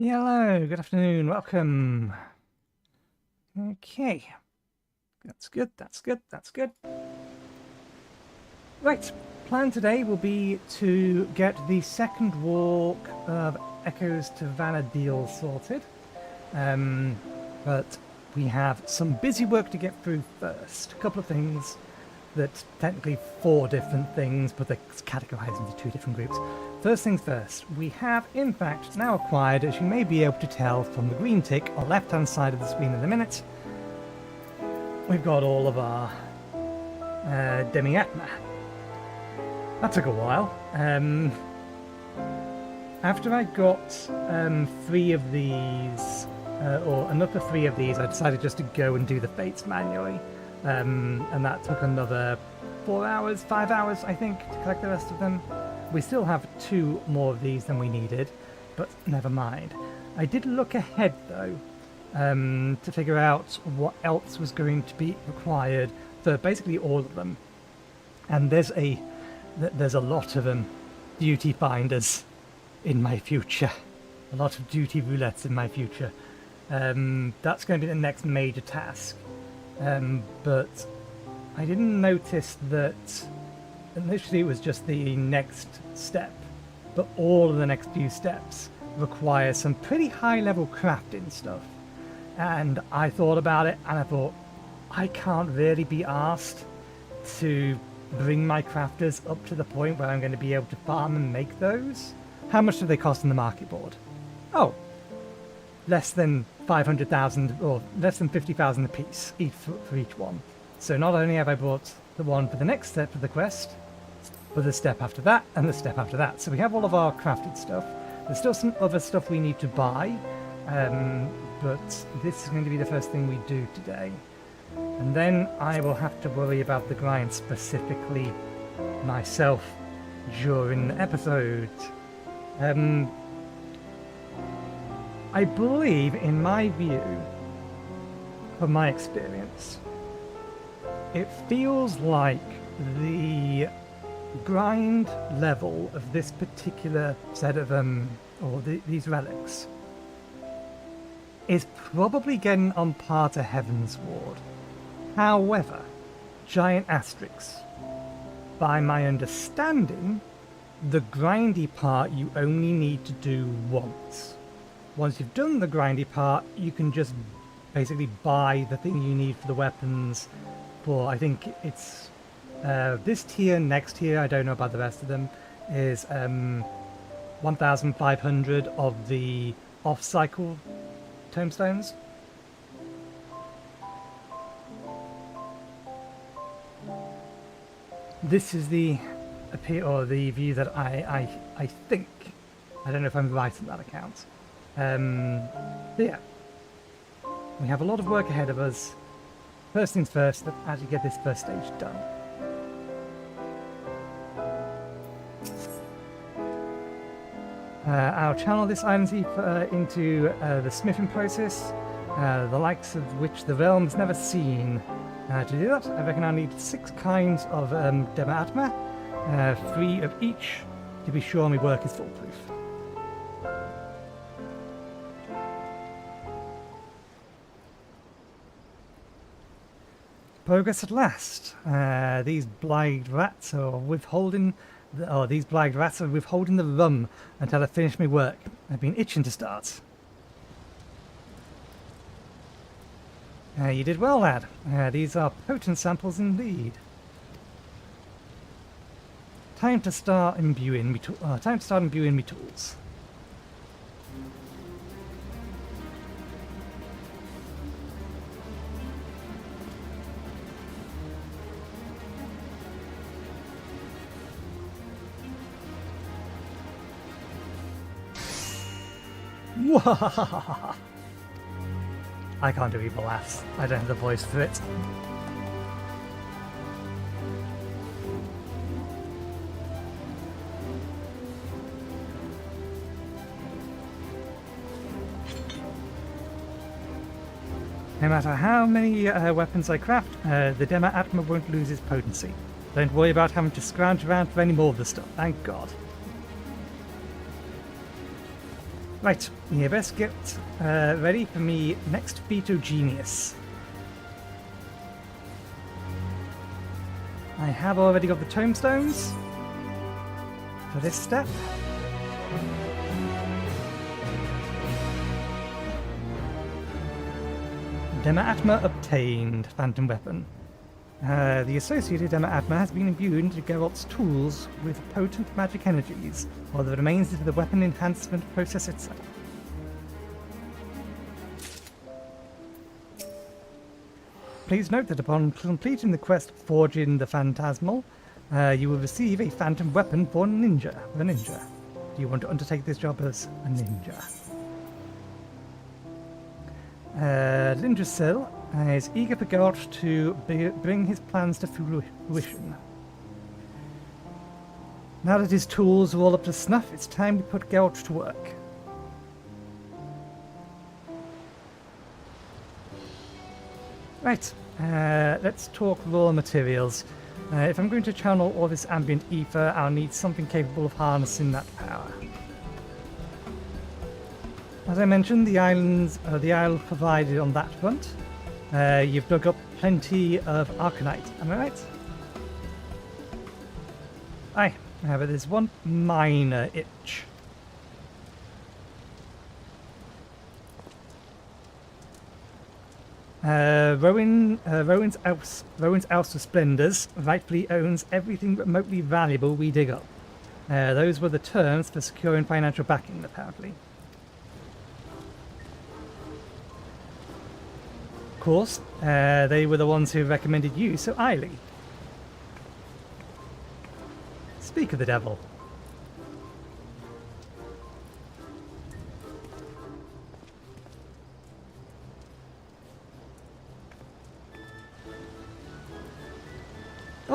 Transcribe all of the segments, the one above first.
Hello, good afternoon, welcome. Okay, that's good, that's good, that's good. Right, plan today will be to get the second walk of Echoes to Vana'diel sorted. But we have some busy work to get through first. A couple of things that technically 4 different things, but they're categorized into 2 different groups. First things first, we have in fact now acquired, as you may be able to tell from the green tick on the left hand side of the screen in a minute, we've got all of our Demi-Atma. That took a while. After I got 3 of these, or another 3 of these, I decided just to go and do the fates manually. And that took another 4 hours, 5 hours, I think, to collect the rest of them. We still have 2 more of these than we needed, but never mind. I did look ahead, though, to figure out what else was going to be required for basically all of them. And there's a lot of duty finders in my future. A lot of duty roulettes in my future. That's going to be the next major task. But I didn't notice that initially it was just the next step, but all of the next few steps require some pretty high level crafting stuff. And I thought about it and I thought, I can't really be asked to bring my crafters up to the point where I'm going to be able to farm and make those. How much do they cost in the market board? Oh, less than 500,000 or less than 50,000 a piece for each one. So not only have I bought the one for the next step of the quest, but the step after that and the step after that. So we have all of our crafted stuff. There's still some other stuff we need to buy, but this is going to be the first thing we do today. And then I will have to worry about the grind specifically myself during the episode. I believe, in my view, from my experience, it feels like the grind level of this particular set of these relics is probably getting on par to Heaven's Ward. However, giant asterisks. By my understanding, the grindy part you only need to do once. Once you've done the grindy part, you can just basically buy the thing you need for the weapons for, I think it's this tier, next tier, I don't know about the rest of them, is 1,500 of the off-cycle tombstones. This is the view that I think. I don't know if I'm right on that account. But yeah, we have a lot of work ahead of us. First things first, let's actually get this first stage done. I'll channel this iron thief into the smithing process, the likes of which the realm has never seen. To do that, I reckon I'll need 6 kinds of Dema-Atma, 3 of each, to be sure my work is foolproof. Progress at last. These blind rats are withholding the rum until I finish my work. I've been itching to start. You did well, lad. These are potent samples indeed. Time to start imbuing me tools. Wahahaha! I can't do evil laughs. I don't have the voice for it. No matter how many weapons I craft, the Dema-Atma won't lose its potency. Don't worry about having to scrounge around for any more of the stuff, thank God. Right, you best get ready for me next feat of genius. I have already got the tombstones for this step. Dema-Atma obtained. Phantom weapon. The associated Dema-Atma has been imbued into Geralt's tools with potent magic energies, while the remains into the weapon enhancement process itself. Please note that upon completing the quest Forging the Phantasmal, you will receive a phantom weapon for a ninja. Do you want to undertake this job as a ninja? Lindrasil is eager for Geralt to bring his plans to fruition. Now that his tools are all up to snuff, it's time to put Geralt to work. Right, let's talk raw materials. If I'm going to channel all this ambient ether, I'll need something capable of harnessing that power. As I mentioned, the isle provided on that front. You've dug up plenty of Arcanite, am I right? Aye, but there's one minor itch. Rowan's House of Splendors rightfully owns everything remotely valuable we dig up. Those were the terms for securing financial backing, apparently. Of course, they were the ones who recommended you so highly. Speak of the devil.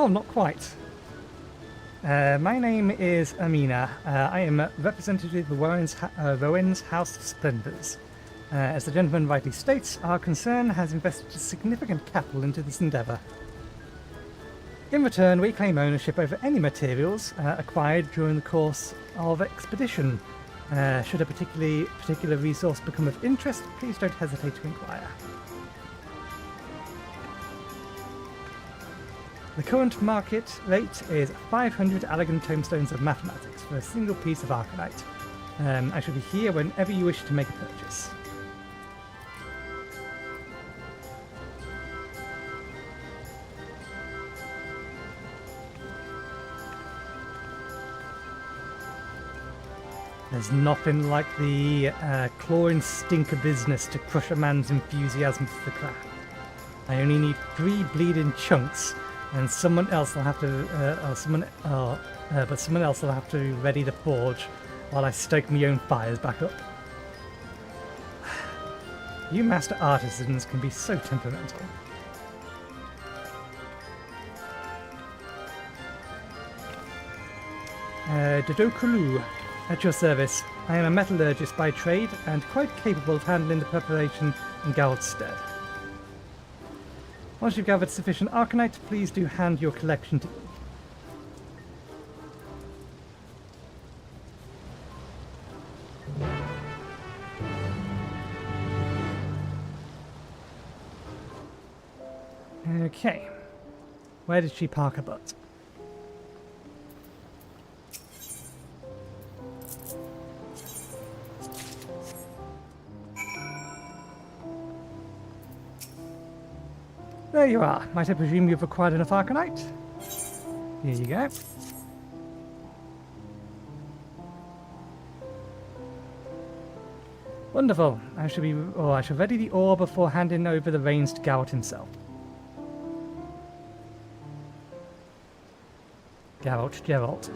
Well, not quite. My name is Amina. I am a representative of Rowan's House of Splendors. As the gentleman rightly states, our concern has invested significant capital into this endeavour. In return, we claim ownership over any materials acquired during the course of expedition. Should a particular resource become of interest, please don't hesitate to inquire. The current market rate is 500 elegant tomestones of mathematics for a single piece of arcanite. I shall be here whenever you wish to make a purchase. There's nothing like the claw and stinker business to crush a man's enthusiasm for the craft. I only need 3 bleeding chunks, and someone else will have to, someone else will have to be ready to forge while I stoke my own fires back up. You master artisans can be so temperamental. Dodokulu, at your service. I am a metallurgist by trade and quite capable of handling the preparation in Garod's stead. Once you've gathered sufficient arcanite, please do hand your collection to me. Okay. Where did she park her butt? There you are. Might I presume you've acquired enough arcanite? Here you go. Wonderful. I shall ready the ore before handing over the reins to Garrett himself. Geralt.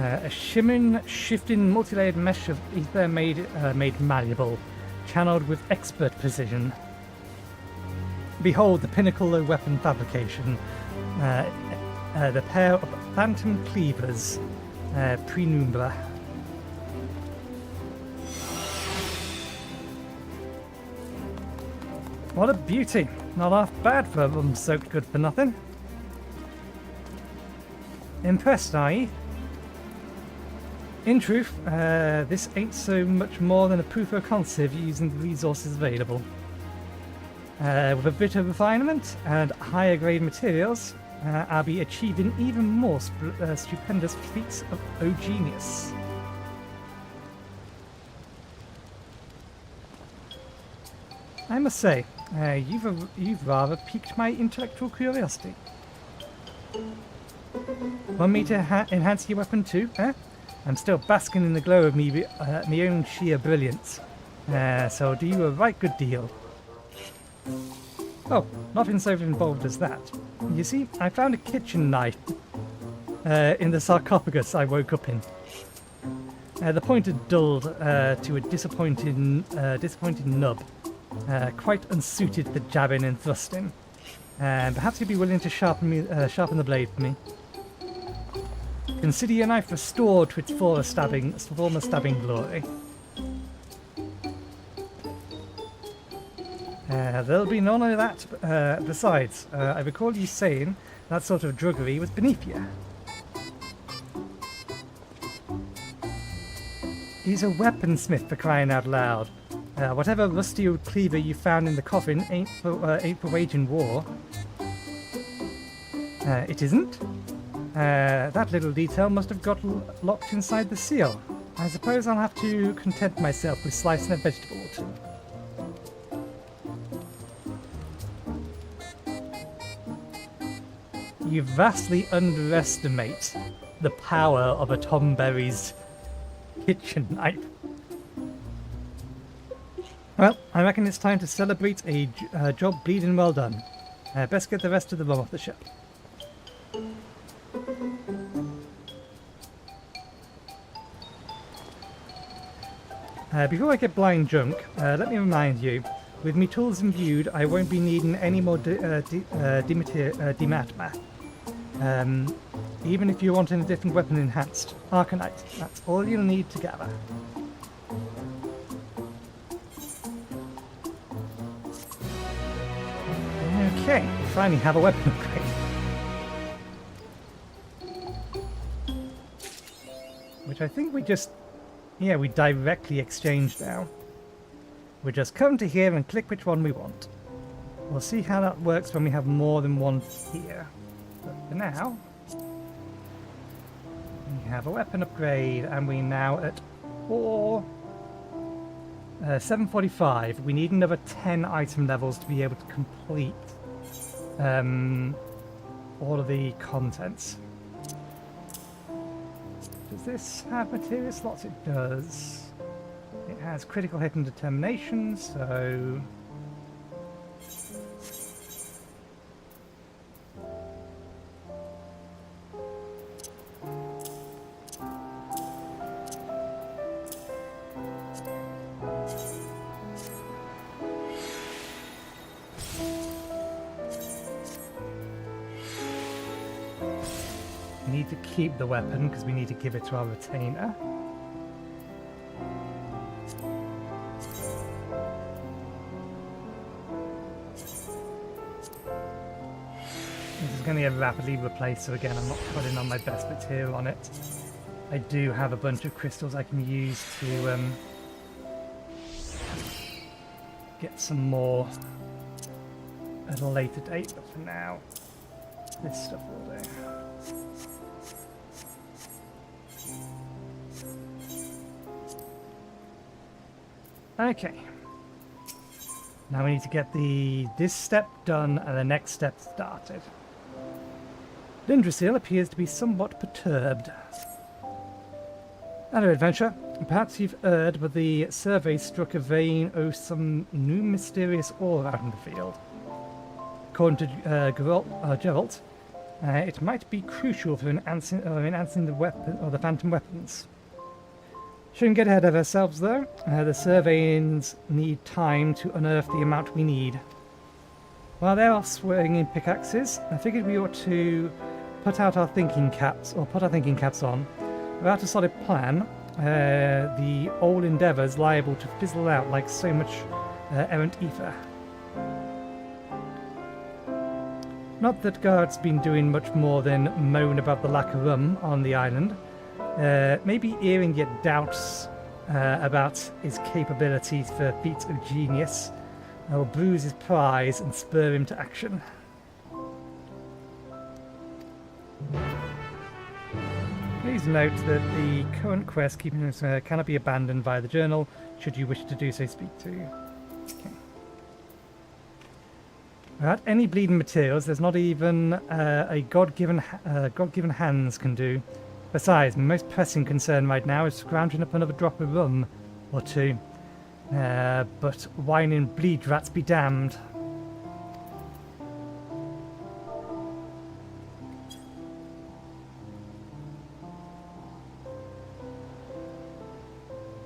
A shimmering, shifting, multi-layered mesh of ether made malleable, channeled with expert precision. Behold the pinnacle of weapon fabrication, the pair of phantom cleavers, Prenumbra. What a beauty! Not half bad for a rum-soaked good for nothing. Impressed, are ye? In truth, this ain't so much more than a proof of concept using the resources available. With a bit of refinement and higher grade materials, I'll be achieving even more stupendous feats of genius. I must say, you've rather piqued my intellectual curiosity. Want me to enhance your weapon too, eh? I'm still basking in the glow of me own sheer brilliance, so I'll do you a right good deal. Oh, nothing so involved as that. You see, I found a kitchen knife in the sarcophagus I woke up in. The point had dulled to a disappointing nub, quite unsuited for jabbing and thrusting. Perhaps you'd be willing to sharpen the blade for me. Consider your knife restored to its former stabbing glory. There'll be none of that. Besides, I recall you saying that sort of druggery was beneath you. He's a weaponsmith, for crying out loud. Whatever rusty old cleaver you found in the coffin ain't for waging war. It isn't? That little detail must have got locked inside the seal. I suppose I'll have to content myself with slicing a vegetable or two. You vastly underestimate the power of a Tom Berry's kitchen knife. Well, I reckon it's time to celebrate a job bleeding well done. Best get the rest of the rum off the ship. Before I get blind drunk, let me remind you, with me tools imbued, I won't be needing any more dematma. Even if you want a different weapon enhanced, Arcanite, that's all you'll need to gather. Okay, we finally have a weapon upgrade. Which I think we just... yeah, we directly exchange now. We just come to here and click which one we want. We'll see how that works when we have more than one here. But for now, we have a weapon upgrade and we're now at 745. We need another 10 item levels to be able to complete all of the contents. Does this have material slots? It does. It has critical hit and determination, so... we need to keep the weapon because we need to give it to our retainer. This is going to get rapidly replaced, so again I'm not putting on my best material on it. I do have a bunch of crystals I can use to get some more at a later date, but for now this stuff will do. Okay. Now we need to get this step done and the next step started. Lindrasil appears to be somewhat perturbed. Hello, adventurer. Perhaps you've heard, but the survey struck a vein of some new mysterious ore out in the field. According to Geralt, it might be crucial for enhancing the weapon or the phantom weapons. Shouldn't get ahead of ourselves though. The surveyings need time to unearth the amount we need. While they're off swinging pickaxes, I figured we ought to put our thinking caps on. Without a solid plan, the old endeavour's liable to fizzle out like so much errant ether. Not that Guard's been doing much more than moan about the lack of rum on the island. Maybe hearing your doubts about his capabilities for feats of genius will bruise his prize and spur him to action. Please note that the current quest keeping us cannot be abandoned via the journal. Should you wish to do so, speak to. Okay. Without any bleeding materials, there's not even a God-given hands can do. Besides, my most pressing concern right now is scrounging up another drop of rum or two. But whining bleed rats be damned.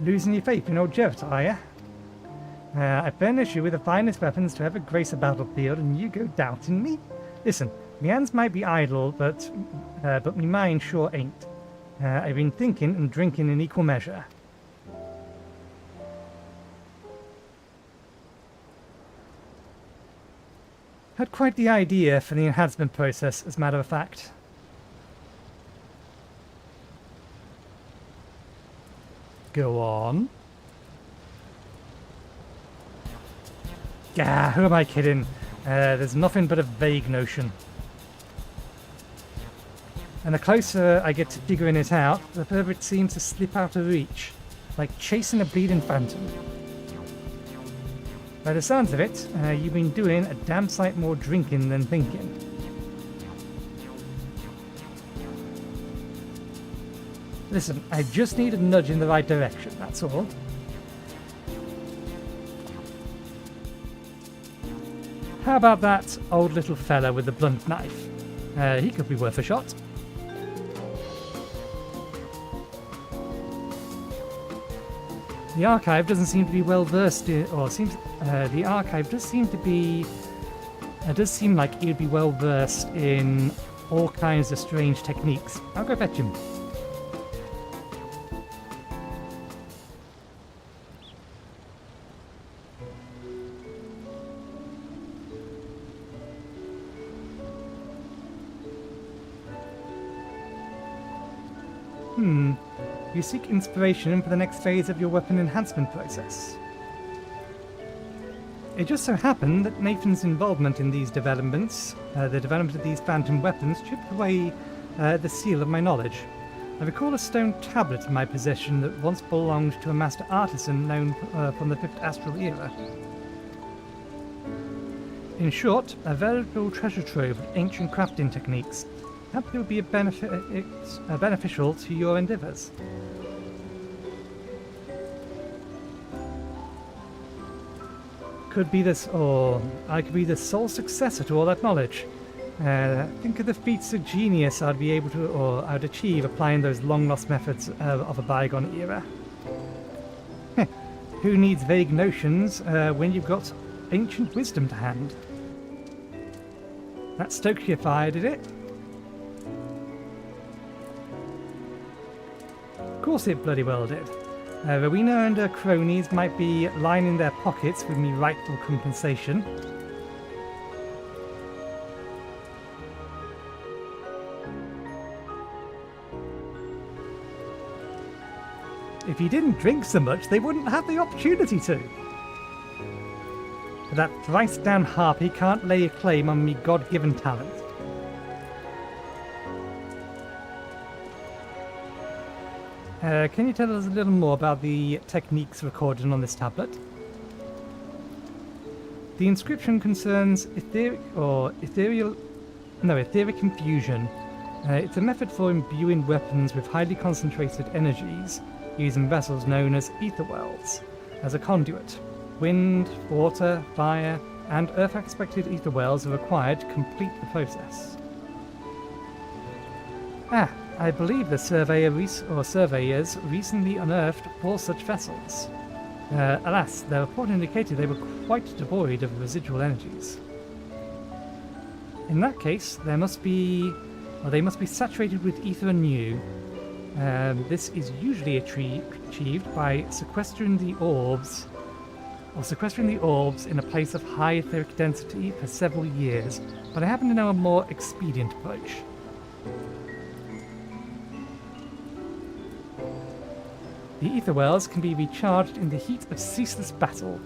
Losing your faith in old Geralt, are you? I furnish you with the finest weapons to ever grace a battlefield, and you go doubting me? Listen, my hands might be idle, but my mind sure ain't. I've been thinking and drinking in equal measure. Had quite the idea for the enhancement process, as a matter of fact. Go on. Gah, who am I kidding? There's nothing but a vague notion. And the closer I get to figuring it out, the further it seems to slip out of reach, like chasing a bleeding phantom. By the sounds of it, you've been doing a damn sight more drinking than thinking. Listen, I just need a nudge in the right direction, that's all. How about that old little fella with the blunt knife? He could be worth a shot. The archive doesn't seem to be well versed in, or seems the archive does seem to be. It does seem like he would be well versed in all kinds of strange techniques. I'll go fetch him. You seek inspiration for the next phase of your weapon enhancement process. It just so happened that Nathan's involvement in these developments, the development of these phantom weapons, chipped away the seal of my knowledge. I recall a stone tablet in my possession that once belonged to a master artisan known from the 5th Astral Era. In short, a veritable treasure trove of ancient crafting techniques. Perhaps it would be beneficial to your endeavours. Could be this, or I could be the sole successor to all that knowledge. Think of the feats of genius I'd be able to, or I'd achieve applying those long-lost methods of a bygone era. Who needs vague notions when you've got ancient wisdom to hand? That stoked your fire, did it? Of course it bloody well did. Rowena and her cronies might be lining their pockets with me rightful compensation. If you didn't drink so much, they wouldn't have the opportunity to. But that thrice-down harpy can't lay a claim on me God-given talent. Can you tell us a little more about the techniques recorded on this tablet? The inscription concerns etheric infusion. It's a method for imbuing weapons with highly concentrated energies using vessels known as ether wells as a conduit. Wind, water, fire, and earth-expected ether wells are required to complete the process. I believe the surveyors recently unearthed 4 such vessels. Alas, their report indicated they were quite devoid of residual energies. In that case, they must be saturated with ether anew. This is usually achieved by sequestering the orbs in a place of high etheric density for several years, but I happen to know a more expedient approach. The ether wells can be recharged in the heat of ceaseless battle.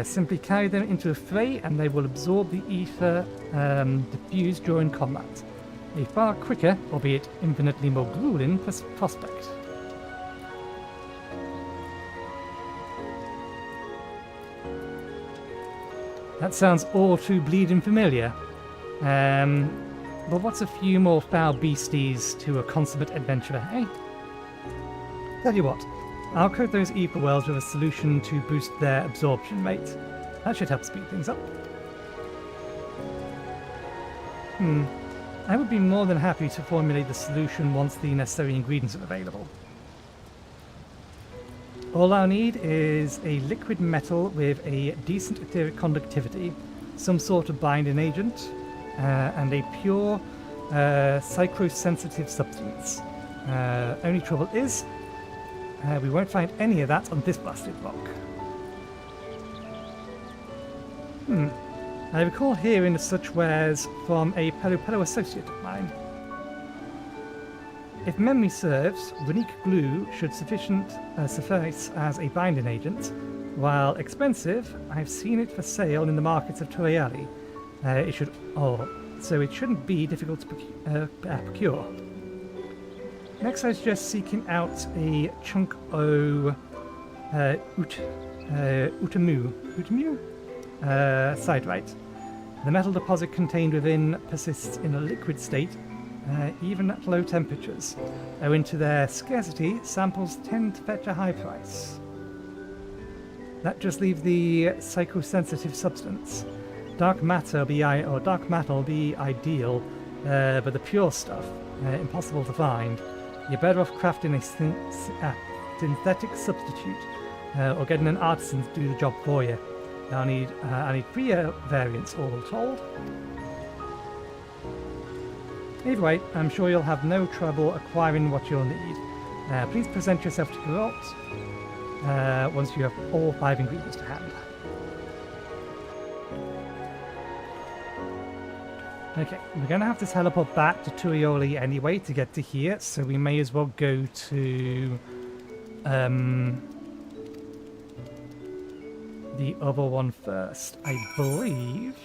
Simply carry them into a fray and they will absorb the ether diffused during combat. A far quicker, albeit infinitely more grueling, prospect. That sounds all too bleeding familiar. But what's a few more foul beasties to a consummate adventurer, eh? Tell you what, I'll coat those ether wells with a solution to boost their absorption rate. That should help speed things up. I would be more than happy to formulate the solution once the necessary ingredients are available. All I'll need is a liquid metal with a decent etheric conductivity, some sort of binding agent, and a pure psychosensitive substance. Only trouble is, we won't find any of that on this blasted rock. I recall hearing of such wares from a fellow associate of mine. If memory serves, runic glue should suffice as a binding agent. While expensive, I've seen it for sale in the markets of Torreali. So it shouldn't be difficult to procure. Next, I suggest seeking out a chunk o Utamu siderite. The metal deposit contained within persists in a liquid state, even at low temperatures. Owing to their scarcity, samples tend to fetch a high price. That just leaves the psychosensitive substance. Dark matter will be ideal, but the pure stuff, impossible to find. You're better off crafting a synthetic substitute, or getting an artisan to do the job for you. I need 3 variants all told. Either way, I'm sure you'll have no trouble acquiring what you'll need. Please present yourself to Geralt once you have all 5 ingredients to hand. Okay, we're going to have to teleport back to Turioli anyway to get to here, so we may as well go to the other one first, I believe,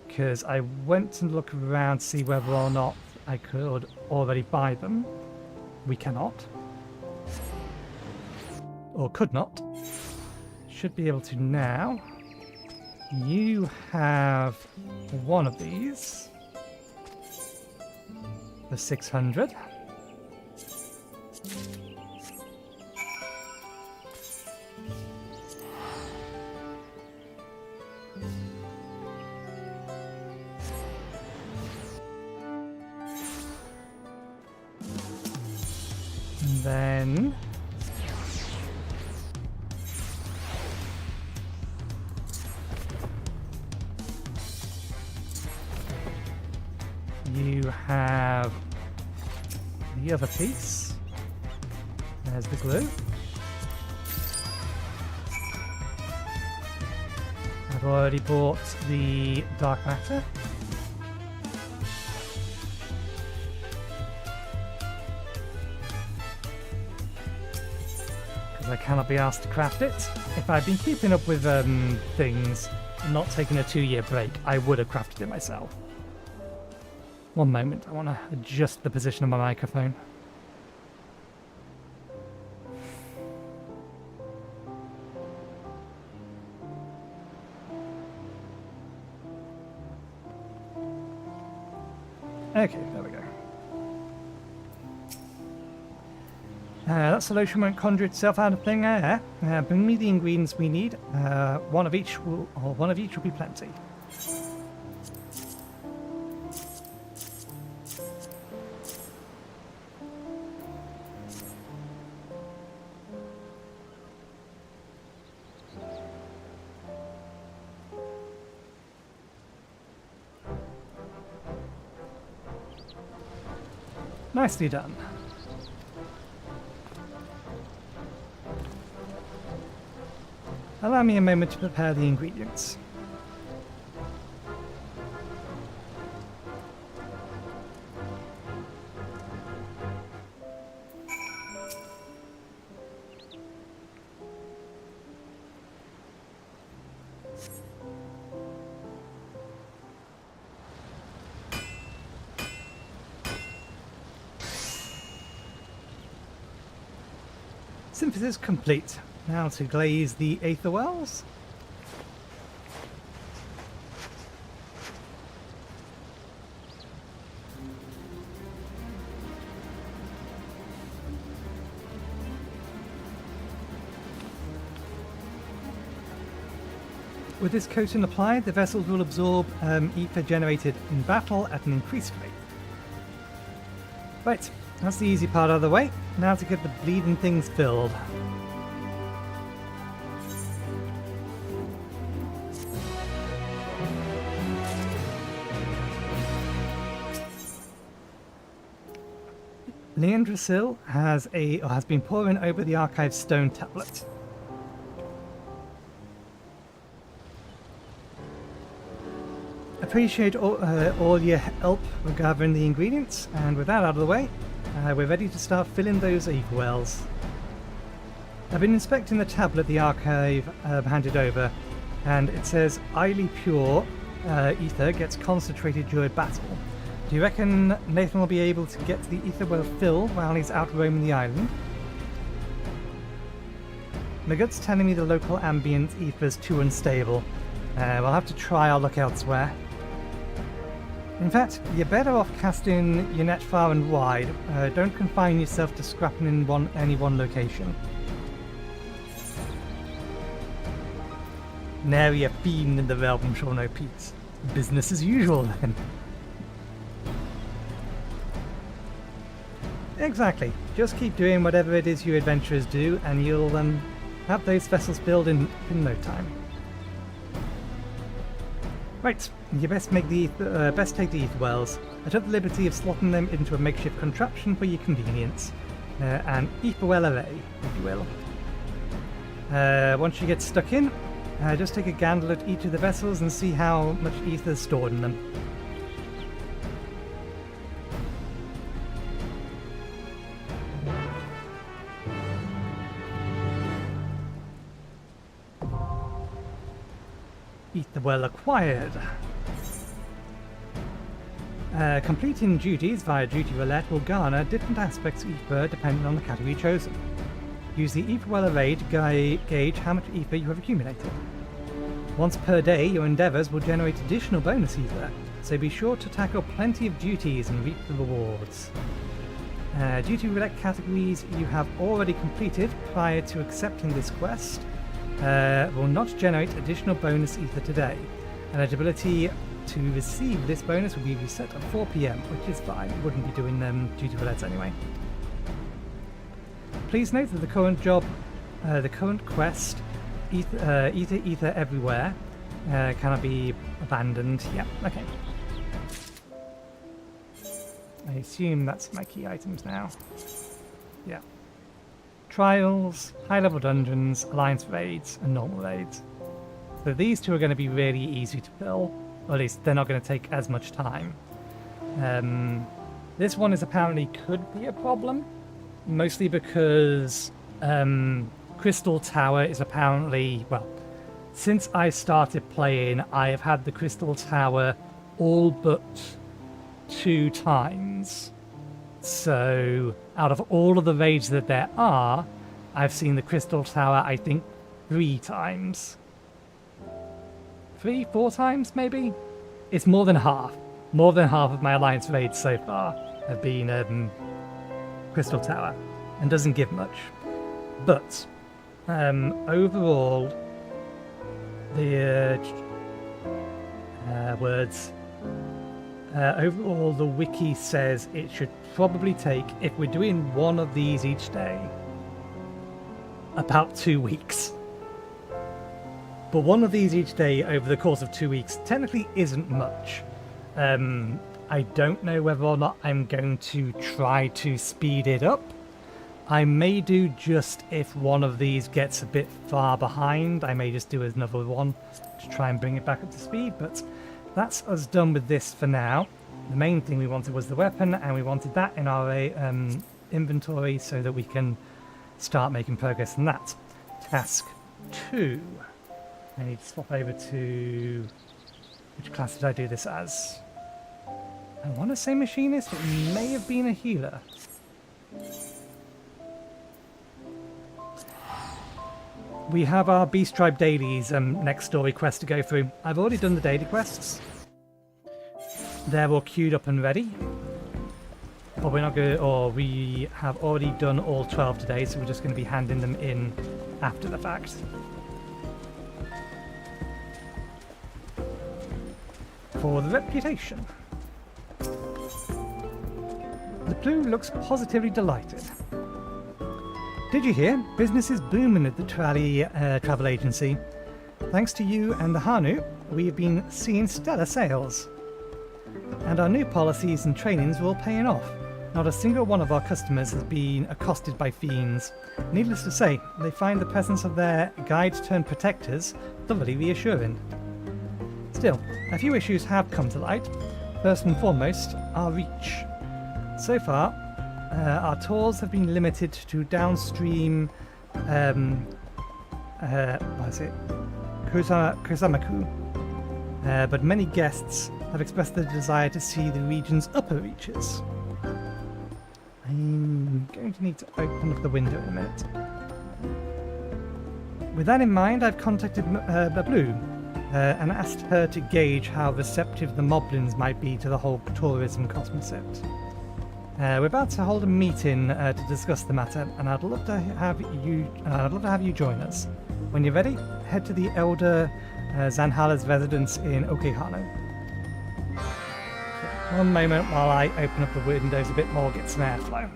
because I went to look around to see whether or not I could already buy them. We cannot. Or could not. Should be able to now. You have one of these. The 600. And then you have the other piece. There's the glue. I've already bought the dark matter. Because I cannot be asked to craft it. If I'd been keeping up with things and not taking a 2-year break, I would have crafted it myself. One moment, I want to adjust the position of my microphone. Okay, there we go. That solution won't conjure itself out of thin air. Bring me the ingredients we need. One of each will be plenty. Nicely done. Allow me a moment to prepare the ingredients. Synthesis complete. Now to glaze the aether wells. With this coating applied, the vessels will absorb ether generated in battle at an increased rate. Right, that's the easy part out of the way. Now to get the bleeding things filled. Leandrasil has been poring over the archive stone tablet. Appreciate all your help with gathering the ingredients, and with that out of the way, we're ready to start filling those ether wells. I've been inspecting the tablet the archive handed over, and it says highly pure ether gets concentrated during battle. Do you reckon Nathan will be able to get the ether well filled while he's out roaming the island? My gut's telling me the local ambient ether is too unstable. We'll have to try our luck elsewhere. In fact, you're better off casting your net far and wide. Don't confine yourself to scrapping in any one location. Nary a fiend in the realm shall know peace. Business as usual, then. Exactly. Just keep doing whatever it is you adventurers do, and you'll have those vessels built in no time. Right, you best take the ether wells. I took the liberty of slotting them into a makeshift contraption for your convenience. An ether well array, if you will. Once you get stuck in, just take a gander at each of the vessels and see how much ether is stored in them. Ether well acquired. Completing duties via duty roulette will garner different aspects of ether depending on the category chosen. Use the ether well array to gauge how much ether you have accumulated. Once per day, your endeavours will generate additional bonus ether, so be sure to tackle plenty of duties and reap the rewards. Duty roulette categories you have already completed prior to accepting this quest will not generate additional bonus ether today. Eligibility to receive this bonus will be reset at 4 PM, which is fine. We wouldn't be doing duty roulettes anyway. Please note that the current quest, ether everywhere, cannot be abandoned. Yeah, okay. I assume that's my key items now. Yeah. Trials, high-level dungeons, alliance raids, and normal raids. So these two are going to be really easy to fill, or at least they're not going to take as much time. This one is apparently could be a problem, mostly because Crystal Tower is apparently, well, since I started playing, I have had the Crystal Tower all but 2 times. So, out of all of the raids that there are, I've seen the Crystal Tower, I think, 3 times. 3, 4 times, maybe? It's more than half. More than half of my Alliance raids so far have been Crystal Tower, and doesn't give much. But, overall, the overall, the wiki says it should probably take, if we're doing one of these each day, about 2 weeks. But one of these each day over the course of 2 weeks technically isn't much. I don't know whether or not I'm going to try to speed it up. I may do just if one of these gets a bit far behind, I may just do another one to try and bring it back up to speed, but that's us done with this for now. The main thing we wanted was the weapon, and we wanted that in our inventory so that we can start making progress on that. Task 2. I need to swap over to... which class did I do this as? I want to say machinist, it may have been a healer. We have our Beast Tribe dailies next story quest to go through. I've already done the daily quests. They're all queued up and ready. But we're not going to, or we have already done all 12 today, so we're just going to be handing them in after the fact. For the reputation. The Blue looks positively delighted. Did you hear? Business is booming at the travel agency. Thanks to you and the Hanu, we've been seeing stellar sales. And our new policies and trainings are all paying off. Not a single one of our customers has been accosted by fiends. Needless to say, they find the presence of their guides-turned-protectors thoroughly reassuring. Still, a few issues have come to light. First and foremost, our reach. So far, our tours have been limited to downstream, Kusamaku. But many guests have expressed their desire to see the region's upper reaches. I'm going to need to open up the window in a minute. With that in mind, I've contacted Blue and asked her to gauge how receptive the moblins might be to the whole tourism concept. We're about to hold a meeting to discuss the matter, and I'd love to have you join us. When you're ready, head to the Elder Zanhala's residence in Okehano. One moment while I open up the windows a bit more, get some airflow.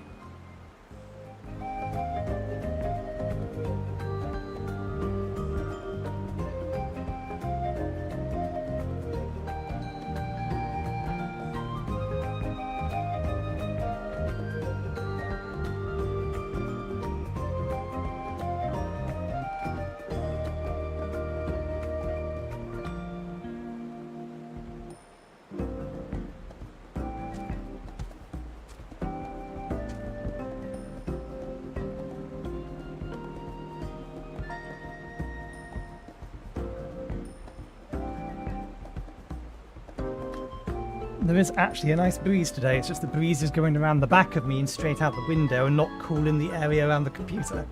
There is actually a nice breeze today, it's just the breeze is going around the back of me and straight out the window and not cooling the area around the computer.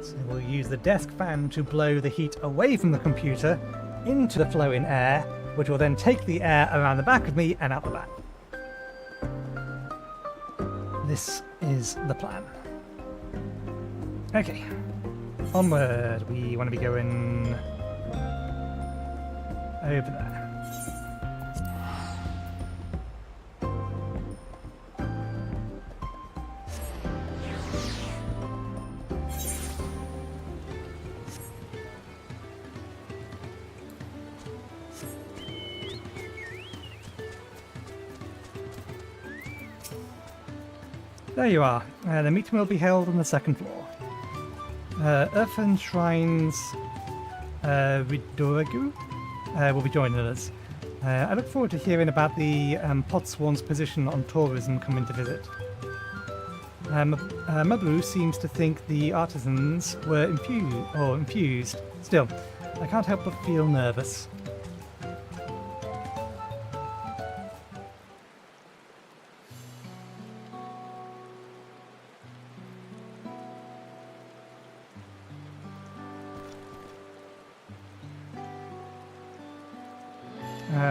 So we'll use the desk fan to blow the heat away from the computer into the flowing air, which will then take the air around the back of me and out the back. This is the plan. Okay, onward. We want to be going over there. There you are. The meeting will be held on the second floor. Earthen Shrines Ridoragu will be joining us. I look forward to hearing about the Potsworn's position on tourism coming to visit. Mablu seems to think the artisans were infused. Still, I can't help but feel nervous.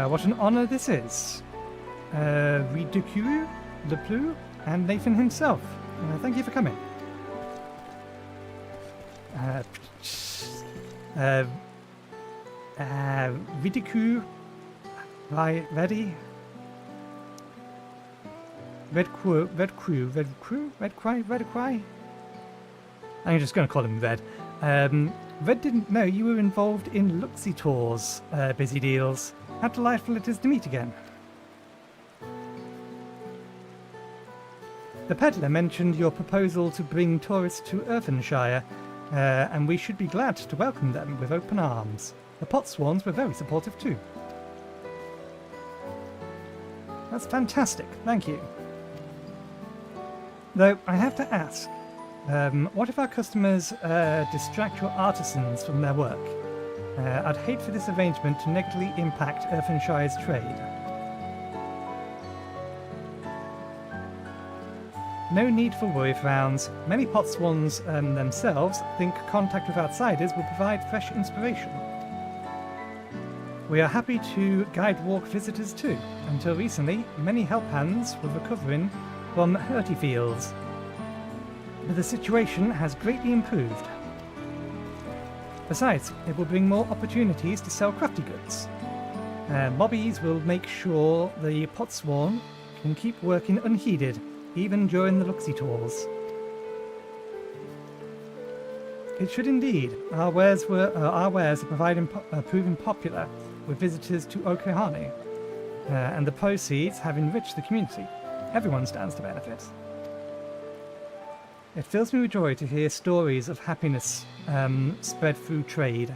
What an honour this is. Ridicu, Leplu, and Nathan himself. Thank you for coming. Ridicu, ready? Red Cry? I'm just going to call him Red. Red didn't know you were involved in Luxie Tours, Busy Deals. How delightful it is to meet again. The peddler mentioned your proposal to bring tourists to Earthenshire, and we should be glad to welcome them with open arms. The Potsworns were very supportive too. That's fantastic, thank you. Though, I have to ask, what if our customers distract your artisans from their work? I'd hate for this arrangement to negatively impact Earthenshire's trade. No need for worry frowns. Many Potswans themselves think contact with outsiders will provide fresh inspiration. We are happy to guide walk visitors too. Until recently, many help hands were recovering from hurty fields. But the situation has greatly improved. Besides, it will bring more opportunities to sell crafty goods. Mobbies will make sure the Potsworn can keep working unheeded, even during the Luxie Tours. It should indeed. Our wares are proving popular with visitors to Okehane, and the proceeds have enriched the community. Everyone stands to benefit. It fills me with joy to hear stories of happiness spread through trade.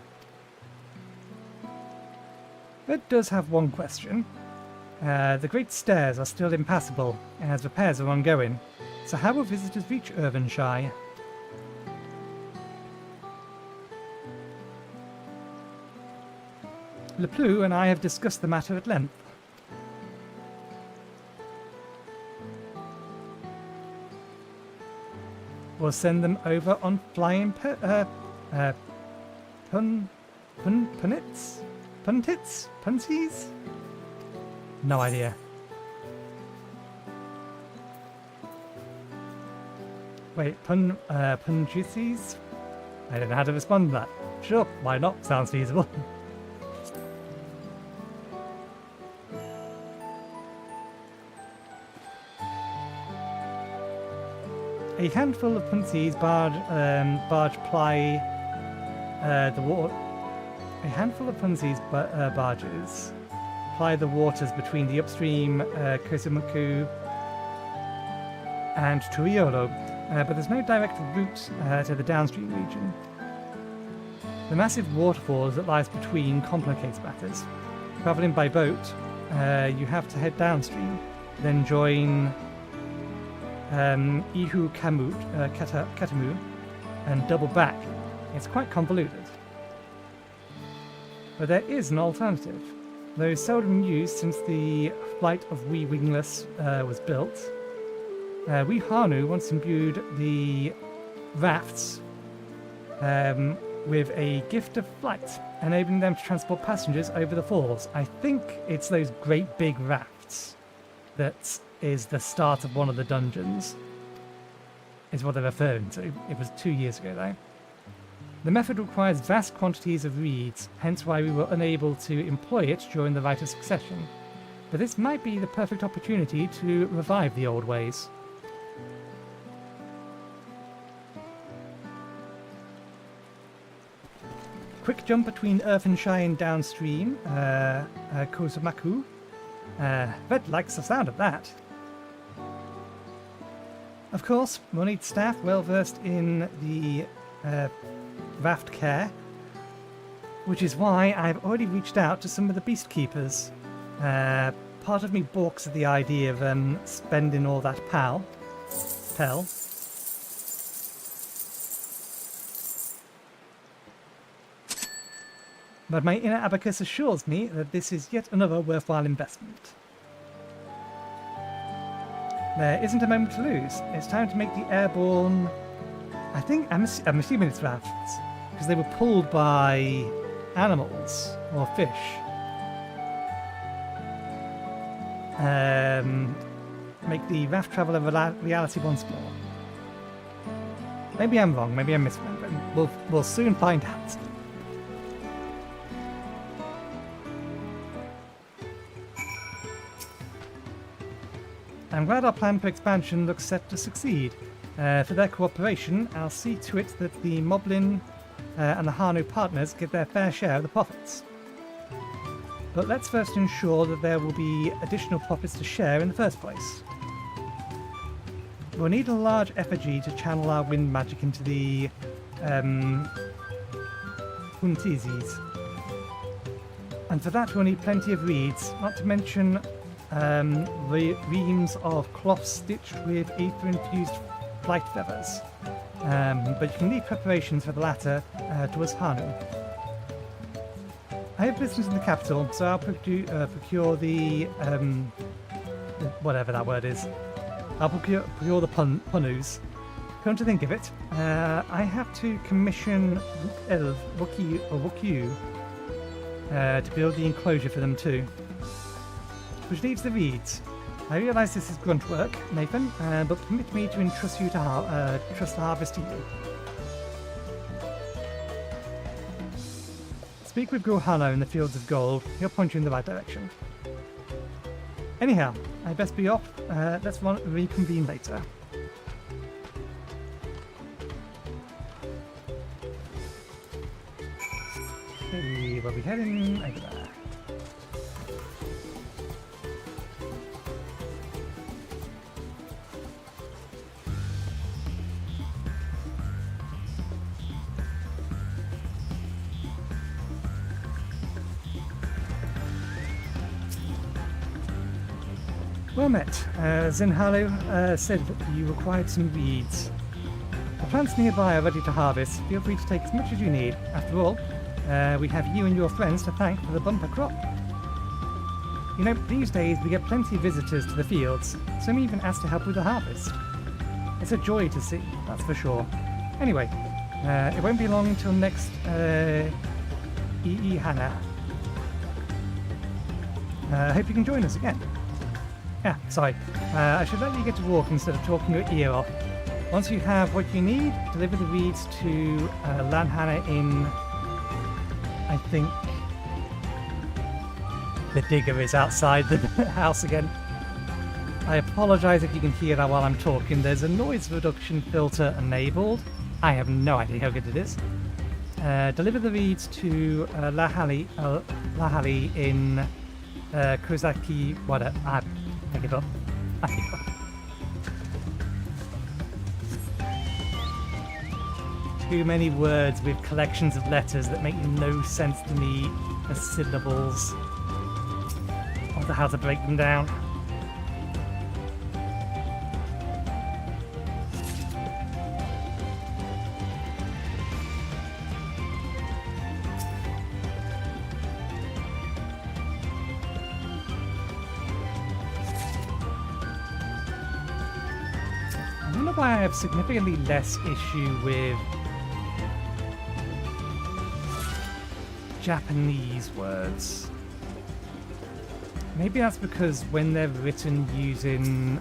Red does have one question. The Great Stairs are still impassable as repairs are ongoing, so how will visitors reach Earthenshire? Leplu and I have discussed the matter at length. We'll send them over on flying punties? No idea. Wait, punjuices? I don't know how to respond to that. Sure, why not? Sounds feasible. A handful of Punsee's barge ply the water. A handful of Punsee's barges ply the waters between the upstream Kosumaku and Turiolo, but there's no direct route to the downstream region. The massive waterfalls that lies between complicates matters. Travelling by boat, you have to head downstream, then join Ihu Katamu, and double back. It's quite convoluted. But there is an alternative, though seldom used since the flight of We Wingless was built. We Hanu once imbued the rafts with a gift of flight, enabling them to transport passengers over the falls. I think it's those great big rafts that is the start of one of the dungeons, is what they're referring to. It was 2 years ago though. The method requires vast quantities of reeds, hence why we were unable to employ it during the Rite of Succession. But this might be the perfect opportunity to revive the old ways. Quick jump between Earthenshire and downstream, Kosumaku. Red likes the sound of that. Of course, we'll need staff well versed in the raft care, which is why I've already reached out to some of the beast keepers. Part of me balks at the idea of spending all that pell. But my inner abacus assures me that this is yet another worthwhile investment. There isn't a moment to lose. It's time to make the airborne... I'm assuming it's rafts, because they were pulled by animals or fish. Make the raft travel a reality once more. Maybe I'm wrong, maybe I'm misremembering. We'll soon find out. I'm glad our plan for expansion looks set to succeed. For their cooperation, I'll see to it that the Moblin and the Hanu partners get their fair share of the profits. But let's first ensure that there will be additional profits to share in the first place. We'll need a large effigy to channel our wind magic into the Puntizis. And for that we'll need plenty of reeds, not to mention reams of cloth stitched with ether-infused flight feathers. But you can leave preparations for the latter to us Hanu. I have business in the capital, so I'll procure the whatever that word is. I'll procure the punus. Come to think of it, I have to commission Wukyu to build the enclosure for them too. Which leaves the reeds. I realise this is grunt work, Nathan, but permit me to entrust you to trust the harvest to you. Speak with Grohano in the Fields of Gold. He'll point you in the right direction. Anyhow, I best be off. Let's reconvene later. Hey, we'll be heading over there. Well met. Zinhalo said that you required some reeds. The plants nearby are ready to harvest. Feel free to take as much as you need. After all, we have you and your friends to thank for the bumper crop. You know, these days we get plenty of visitors to the fields. Some even ask to help with the harvest. It's a joy to see, that's for sure. Anyway, it won't be long until next Hana. I hope you can join us again. Yeah, sorry. I should let you get to walk instead of talking your ear off. Once you have what you need, deliver the reeds to Lanhana in, I think, the digger is outside the house again. I apologise if you can hear that while I'm talking. There's a noise reduction filter enabled. I have no idea how good it is. Deliver the reeds to Lahali in Kozaki. What? I give up. I give up. Too many words with collections of letters that make no sense to me as syllables. I wonder how to break them down. I wonder why I have significantly less issue with Japanese words. Maybe that's because when they're written using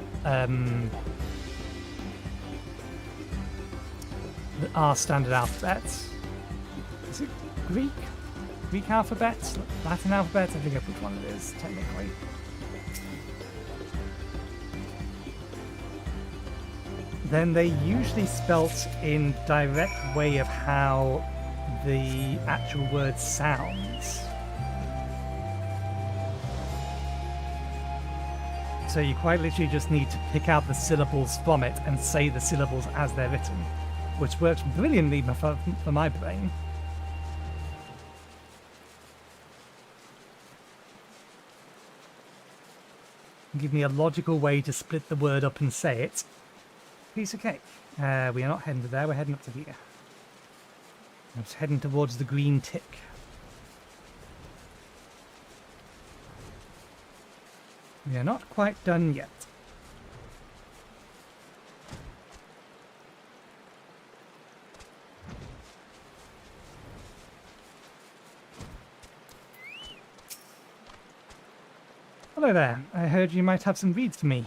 our standard alphabet, is it Greek? Greek alphabet? Latin alphabet? I forget which one it is, technically. Then they usually spelt in direct way of how the actual word sounds. So you quite literally just need to pick out the syllables from it and say the syllables as they're written, which works brilliantly for my brain. Give me a logical way to split the word up and say it. Piece of cake. We are not heading to there, we're heading up to here. I'm just heading towards the green tick. We are not quite done yet. Hello there. I heard you might have some reads for me.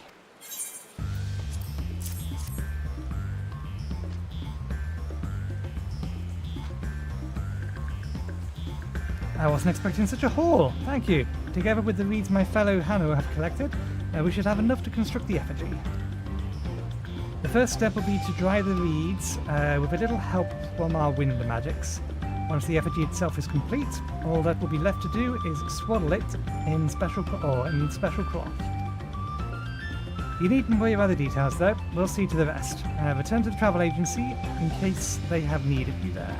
I wasn't expecting such a haul. Thank you. Together with the reeds my fellow Hano have collected, we should have enough to construct the effigy. The first step will be to dry the reeds with a little help from our wind magics. Once the effigy itself is complete, all that will be left to do is swaddle it in special cloth. You needn't worry about the details though, we'll see to the rest. Return to the travel agency in case they have need of you there.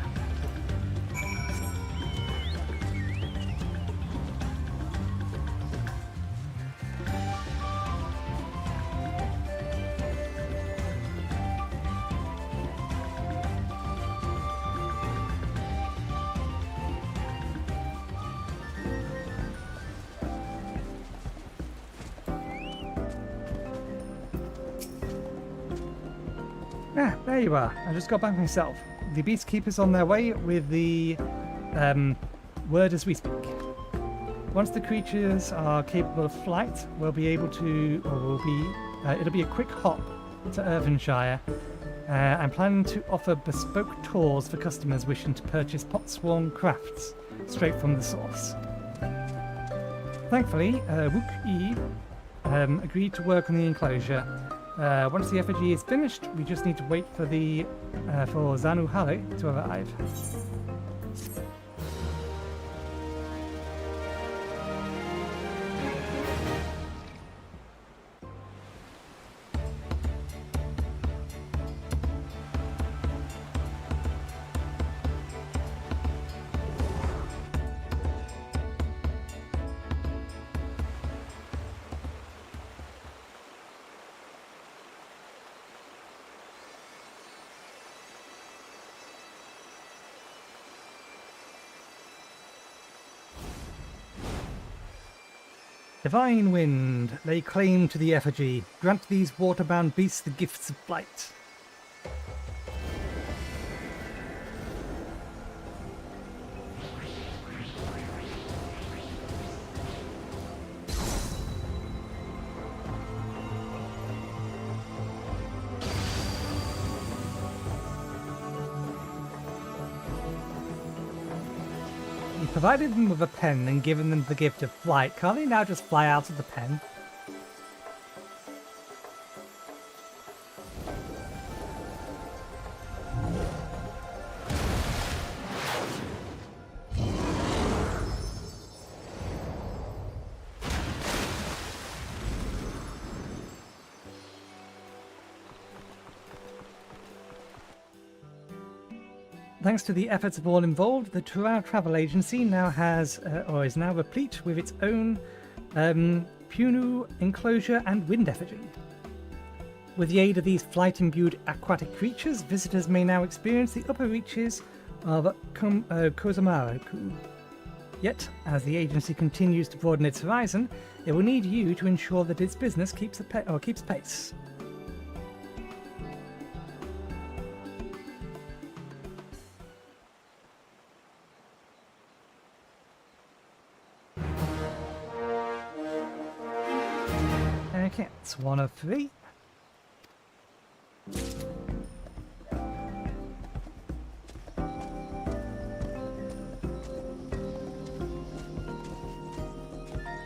Ah, there you are. I just got back myself. The beast keepers on their way with the word as we speak. Once the creatures are capable of flight, we'll be able to, it'll be a quick hop to Irvinshire. I'm planning to offer bespoke tours for customers wishing to purchase Potsworn crafts straight from the source. Thankfully, Wook-Yi agreed to work on the enclosure. Once the effigy is finished, we just need to wait for for Zanu Hale to arrive. Divine wind, lay claim to the effigy. Grant these water-bound beasts the gifts of flight. provided them with a pen and given them the gift of flight. Can't they now just fly out of the pen? Thanks to the efforts of all involved, the travel agency now has, or is now replete with its own Punu enclosure and wind effigy. With the aid of these flight-imbued aquatic creatures, visitors may now experience the upper reaches of Kozamaraku. Yet, as the agency continues to broaden its horizon, it will need you to ensure that its business keeps pace. Okay, it's 1 of 3.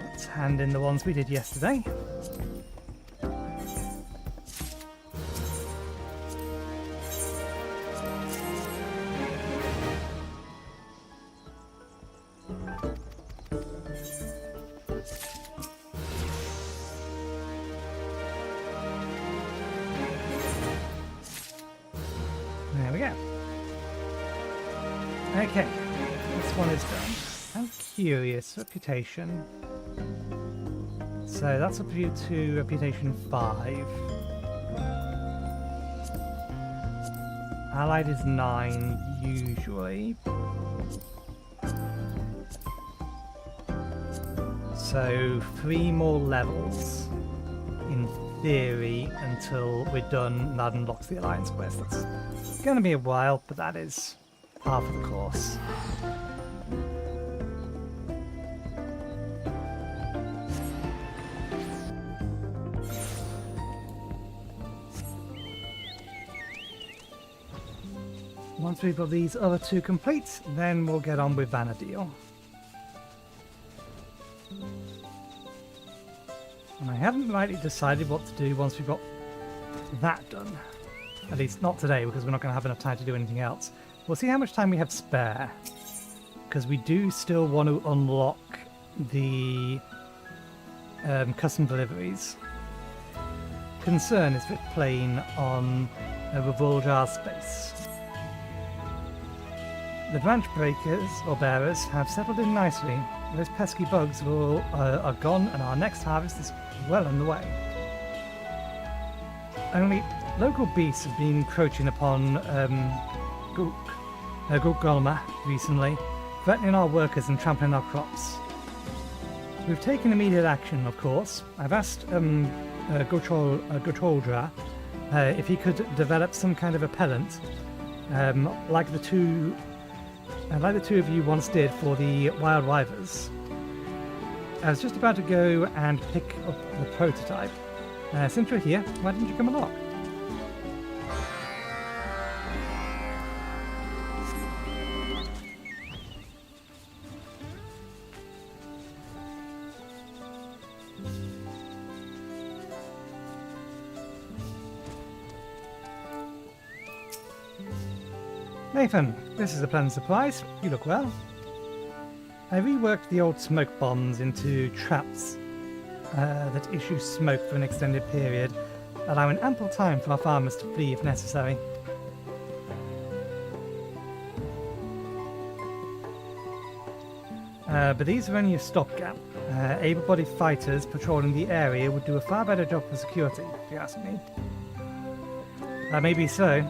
Let's hand in the ones we did yesterday. There we go. Okay, this one is done. I'm curious. Reputation. So that's up to reputation 5. Allied is 9 usually. So 3 more levels in theory until we're done and that unlocks the Alliance quest. That's going to be a while, but that is half of the course. Once we've got these other 2 complete, then we'll get on with Vana'diel. And I haven't rightly decided what to do once we've got that done. At least not today, because we're not going to have enough time to do anything else. We'll see how much time we have spare. Because we do still want to unlock the custom deliveries. Concern is with playing on a Revoljar space. The branch breakers, or bearers, have settled in nicely. Those pesky bugs are gone and our next harvest is well underway. Only local beasts have been encroaching upon Gulma recently, threatening our workers and trampling our crops. We've taken immediate action, of course. I've asked Gotoldra if he could develop some kind of repellent, like the two of you once did for the wild wyvers. I was just about to go and pick up the prototype. Since you're here, why didn't you come along? Nathan, this is a pleasant surprise. You look well. I reworked the old smoke bombs into traps that issue smoke for an extended period, allowing ample time for our farmers to flee if necessary. But these are only a stopgap. Able-bodied fighters patrolling the area would do a far better job for security, if you ask me. That may be so,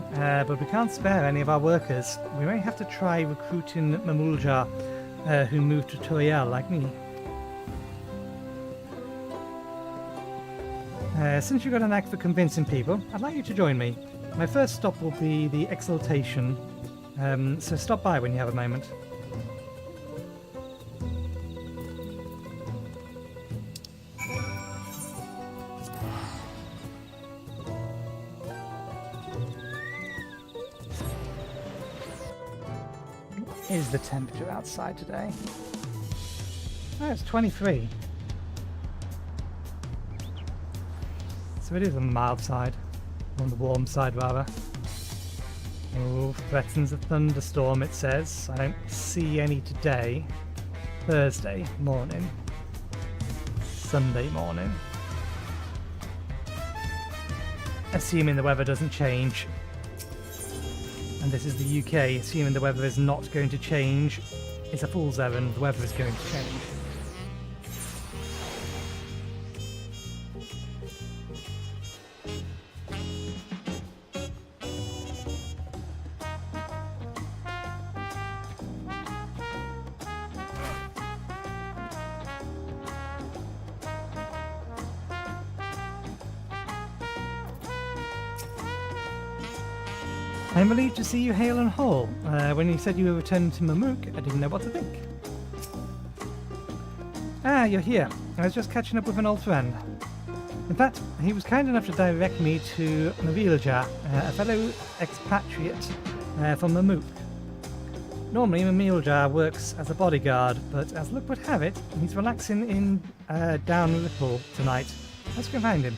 but we can't spare any of our workers. We may have to try recruiting Mamulja, who moved to Toriel like me. Since you've got a knack for convincing people, I'd like you to join me. My first stop will be the Exaltation, so stop by when you have a moment. is the temperature outside today? Oh, it's 23. So it is on the mild side. On the warm side, rather. Oh, threatens a thunderstorm, it says. I don't see any today. Thursday morning. Sunday morning. Assuming the weather doesn't change. And this is the UK, assuming the weather is not going to change. It's a fool's errand, the weather is going to change. I'm relieved to see you hale and whole. When you said you were returning to Mamook, I didn't know what to think. Ah, you're here. I was just catching up with an old friend. In fact, he was kind enough to direct me to Mavilja, a fellow expatriate from Mamook. Normally, Mavilja works as a bodyguard, but as luck would have it, he's relaxing in Down Ripple tonight. Let's go find him.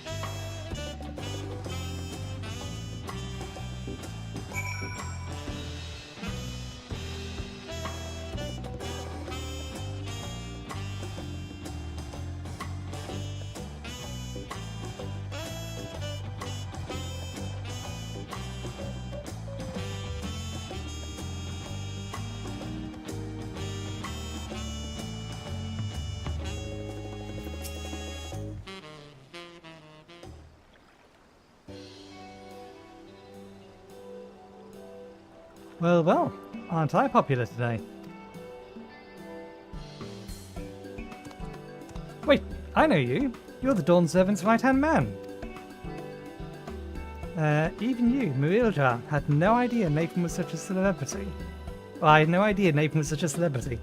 Well, well, aren't I popular today? Wait, I know you. You're the Dawn Servant's right-hand man. Even you, Marilja, had no idea Nathan was such a celebrity. Well, I had no idea Nathan was such a celebrity.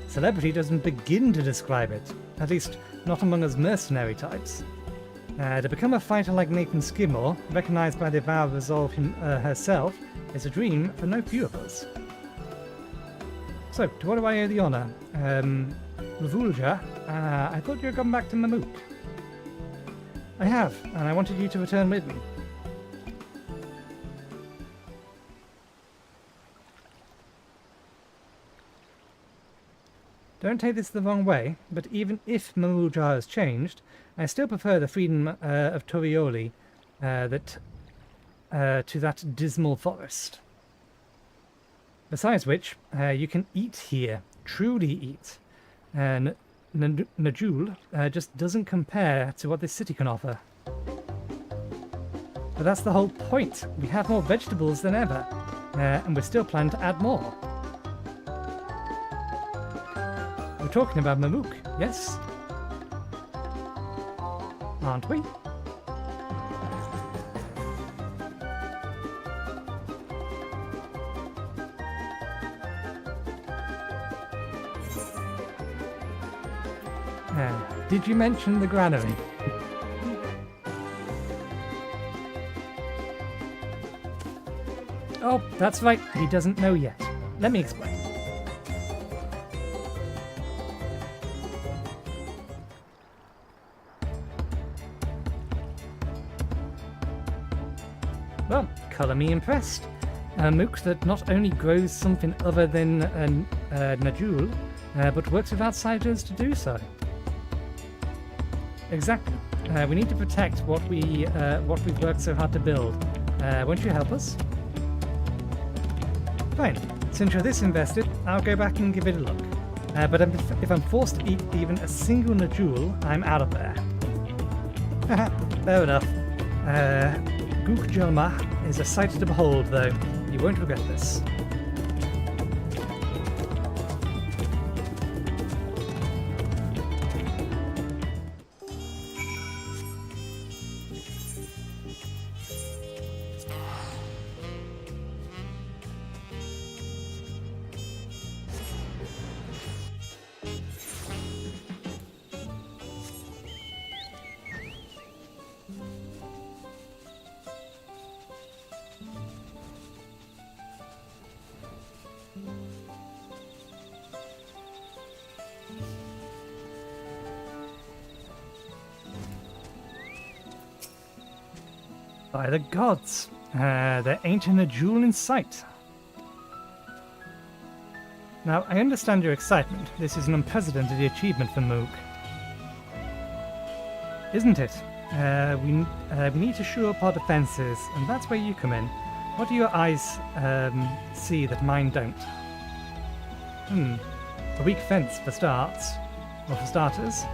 Celebrity doesn't begin to describe it. At least, not among us mercenary types. To become a fighter like Nathan Skidmore, recognised by the Vow of Resolve herself, is a dream for no few of us. So, to what do I owe the honour? Ravulja, I thought you had gone back to Mamook. I have, and I wanted you to return with me. Don't take this the wrong way, but even if Mamoolja has changed, I still prefer the freedom of Torioli to that dismal forest. Besides which, you can eat here, truly eat. And Najul just doesn't compare to what this city can offer. But that's the whole point. We have more vegetables than ever, and we're still planning to add more. We're talking about Mamook, yes? Aren't we? Did you mention the granary? Oh, that's right, he doesn't know yet. Let me explain. Well, colour me impressed. A mook that not only grows something other than Najul, but works with outsiders to do so. Exactly. We need to protect what we've worked so hard to build. Won't you help us? Fine. Since you're this invested, I'll go back and give it a look. But if I'm forced to eat even a single Najul, I'm out of there. Fair enough. Gook Jelma is a sight to behold, though. You won't regret this. By the gods, there ain't a jewel in sight. Now, I understand your excitement. This is an unprecedented achievement for Moog. Isn't it? We need to shore up our defences, and that's where you come in. What do your eyes see that mine don't? A weak fence for starts, or for starters.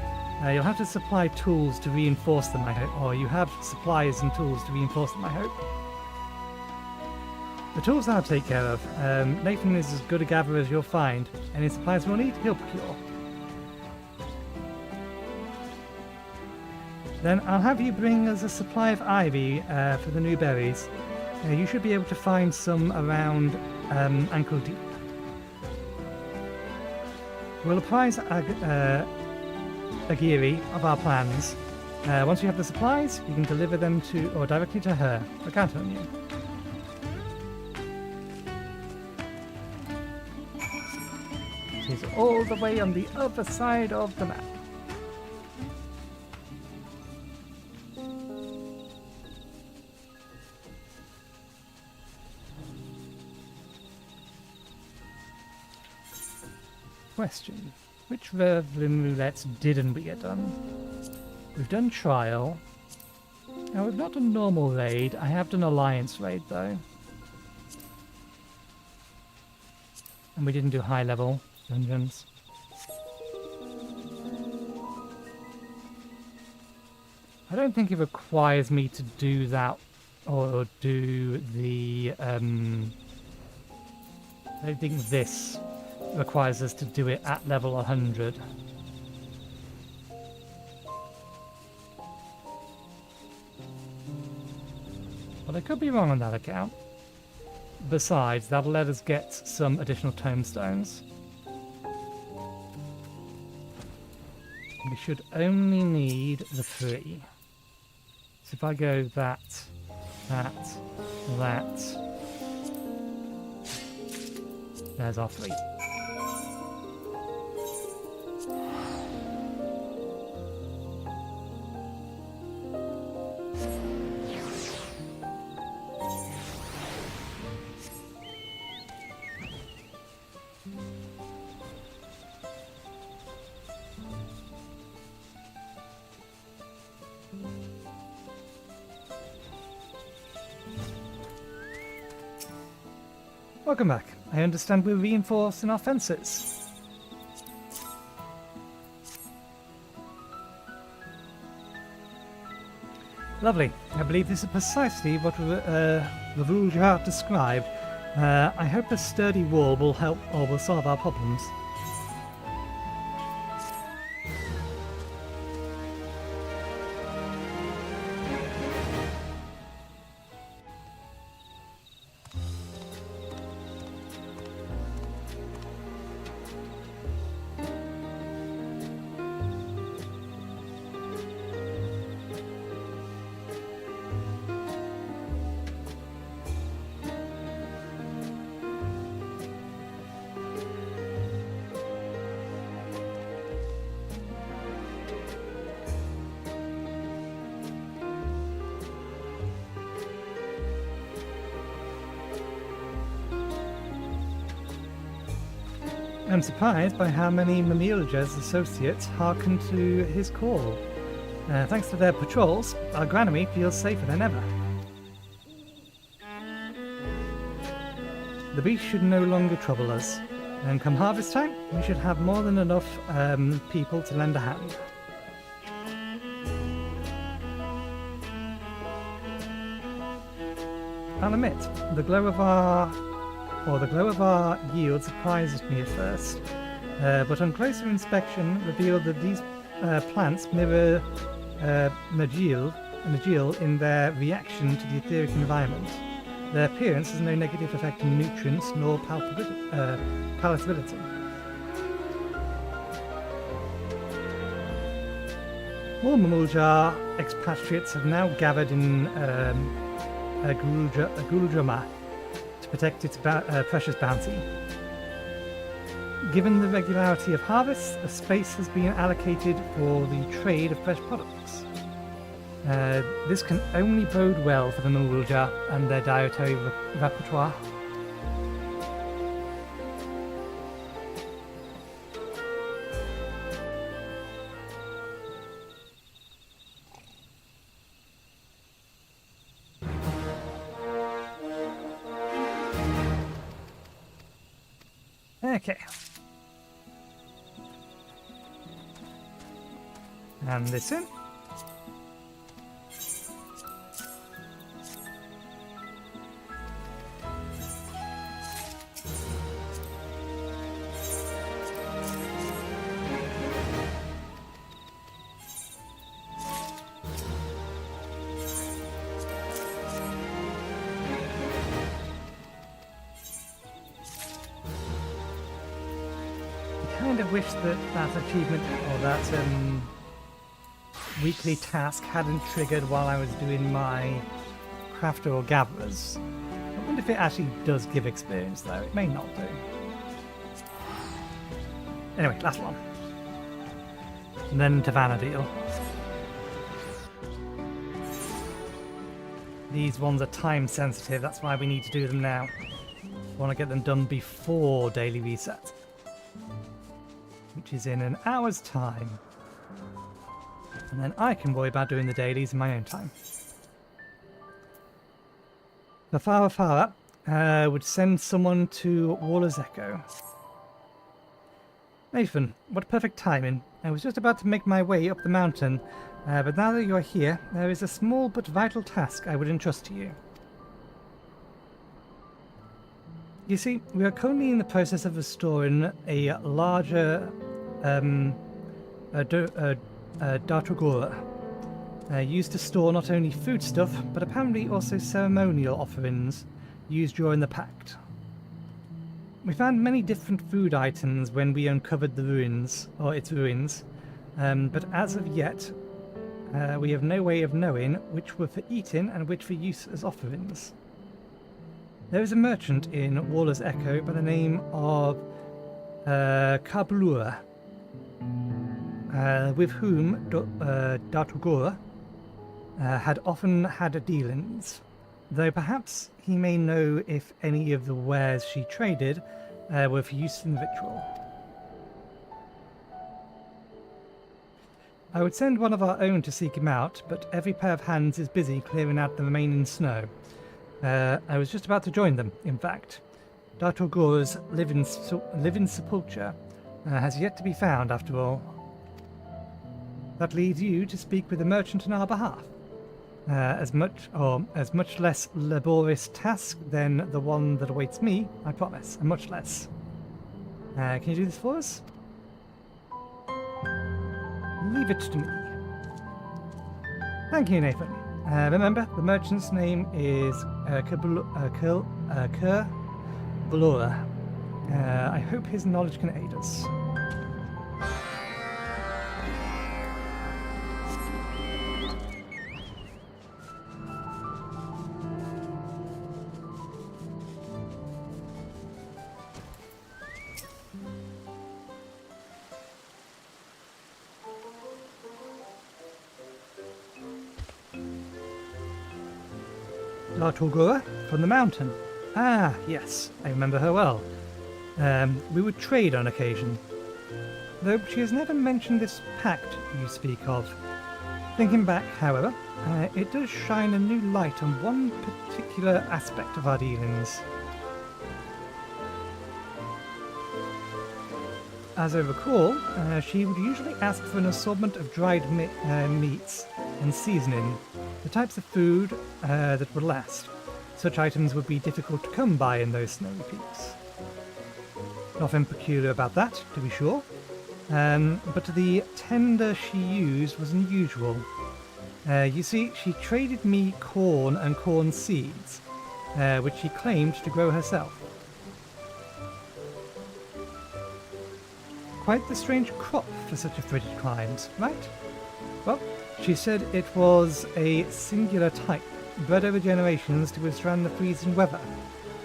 You'll have to supply tools to reinforce them, I hope. Or you have supplies and tools to reinforce them, I hope. The tools I'll take care of. Nathan is as good a gatherer as you'll find. Any supplies we'll need, he'll procure. Then I'll have you bring us a supply of ivy for the new berries. You should be able to find some around ankle deep. We'll apprise Agiri of our plans. Once you have the supplies, you can deliver them to or directly to her. I count on you. She's all the way on the other side of the map. Question. Which Verblin roulettes didn't we get done? We've done Trial. Now we've not done normal raid. I have done Alliance raid though. And we didn't do high level dungeons. I don't think it requires me to do that or do the I don't think this requires us to do it at level 100. But I could be wrong on that account. Besides, that'll let us get some additional tomestones. We should only need the 3. So if I go that, there's our 3. Welcome back. I understand we're reinforcing our fences. Lovely. I believe this is precisely what Ravulja described. I hope a sturdy wall will help or will solve our problems. I'm surprised by how many Mamilja's associates hearken to his call. Thanks to their patrols, our granary feels safer than ever. The beast should no longer trouble us, and come harvest time, we should have more than enough people to lend a hand. I'll admit, the glow of our yield surprised me at first, but on closer inspection revealed that these plants mirror Vana'diel in their reaction to the etheric environment. Their appearance has no negative effect on nutrients nor palatability. More Mamulja expatriates have now gathered in Guljama to protect its precious bounty. given the regularity of harvests, a space has been allocated for the trade of fresh products. This can only bode well for the Norulja and their dietary repertoire. Okay. And this in. I kind of wish that achievement or that weekly task hadn't triggered while I was doing my crafter or gatherers. I wonder if it actually does give experience though. It may not do. Anyway, last one. And then to Vana'diel. These ones are time sensitive, that's why we need to do them now. I want to get them done before daily reset, which is in an hour's time. And then I can worry about doing the dailies in my own time. The Farah would send someone to Waller's Echo. Nathan, what perfect timing. I was just about to make my way up the mountain, but now that you are here, there is a small but vital task I would entrust to you. You see, we are currently in the process of restoring a larger Dawntrail, used to store not only foodstuff, but apparently also ceremonial offerings used during the Pact. We found many different food items when we uncovered the ruins, or its ruins, but as of yet, we have no way of knowing which were for eating and which for use as offerings. There is a merchant in Waller's Echo by the name of Kablura, with whom Dawntrail had often had dealings, though perhaps he may know if any of the wares she traded were for use in the ritual. I would send one of our own to seek him out, but every pair of hands is busy clearing out the remaining snow. I was just about to join them, in fact. Dawntrail's living sepulture has yet to be found, after all. That leaves you to speak with the merchant on our behalf. As much less laborious task than the one that awaits me, I promise, and much less. Can you do this for us? Leave it to me. Thank you, Nathan. Remember, the merchant's name is Valora. I hope his knowledge can aid us. Dawntrail from the mountain. Ah, yes, I remember her well. We would trade on occasion, though she has never mentioned this pact you speak of. Thinking back, however, it does shine a new light on one particular aspect of our dealings. As I recall, she would usually ask for an assortment of dried meats and seasoning, the types of food that would last. Such items would be difficult to come by in those snowy peaks. Nothing peculiar about that, to be sure, but the tender she used was unusual. You see, she traded me corn and corn seeds, which she claimed to grow herself. Quite the strange crop for such a frigid climate, right? Well, she said it was a singular type, bred over generations to withstand the freezing weather,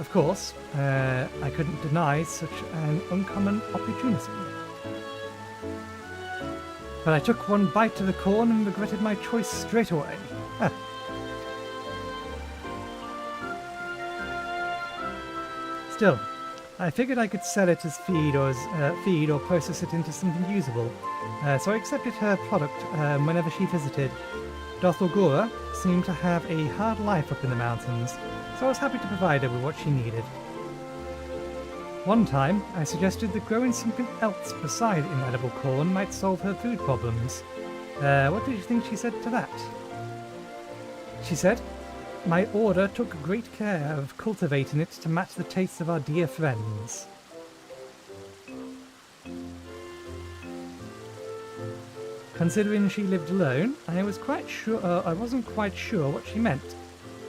of course, I couldn't deny such an uncommon opportunity. But I took one bite of the corn and regretted my choice straight away. Still, I figured I could sell it as feed or process it into something usable, so I accepted her product whenever she visited. Dothrgora seemed to have a hard life up in the mountains, so I was happy to provide her with what she needed. One time, I suggested that growing something else beside inedible corn might solve her food problems. What did you think she said to that? She said, "My order took great care of cultivating it to match the tastes of our dear friends." Considering she lived alone, I wasn't quite sure what she meant.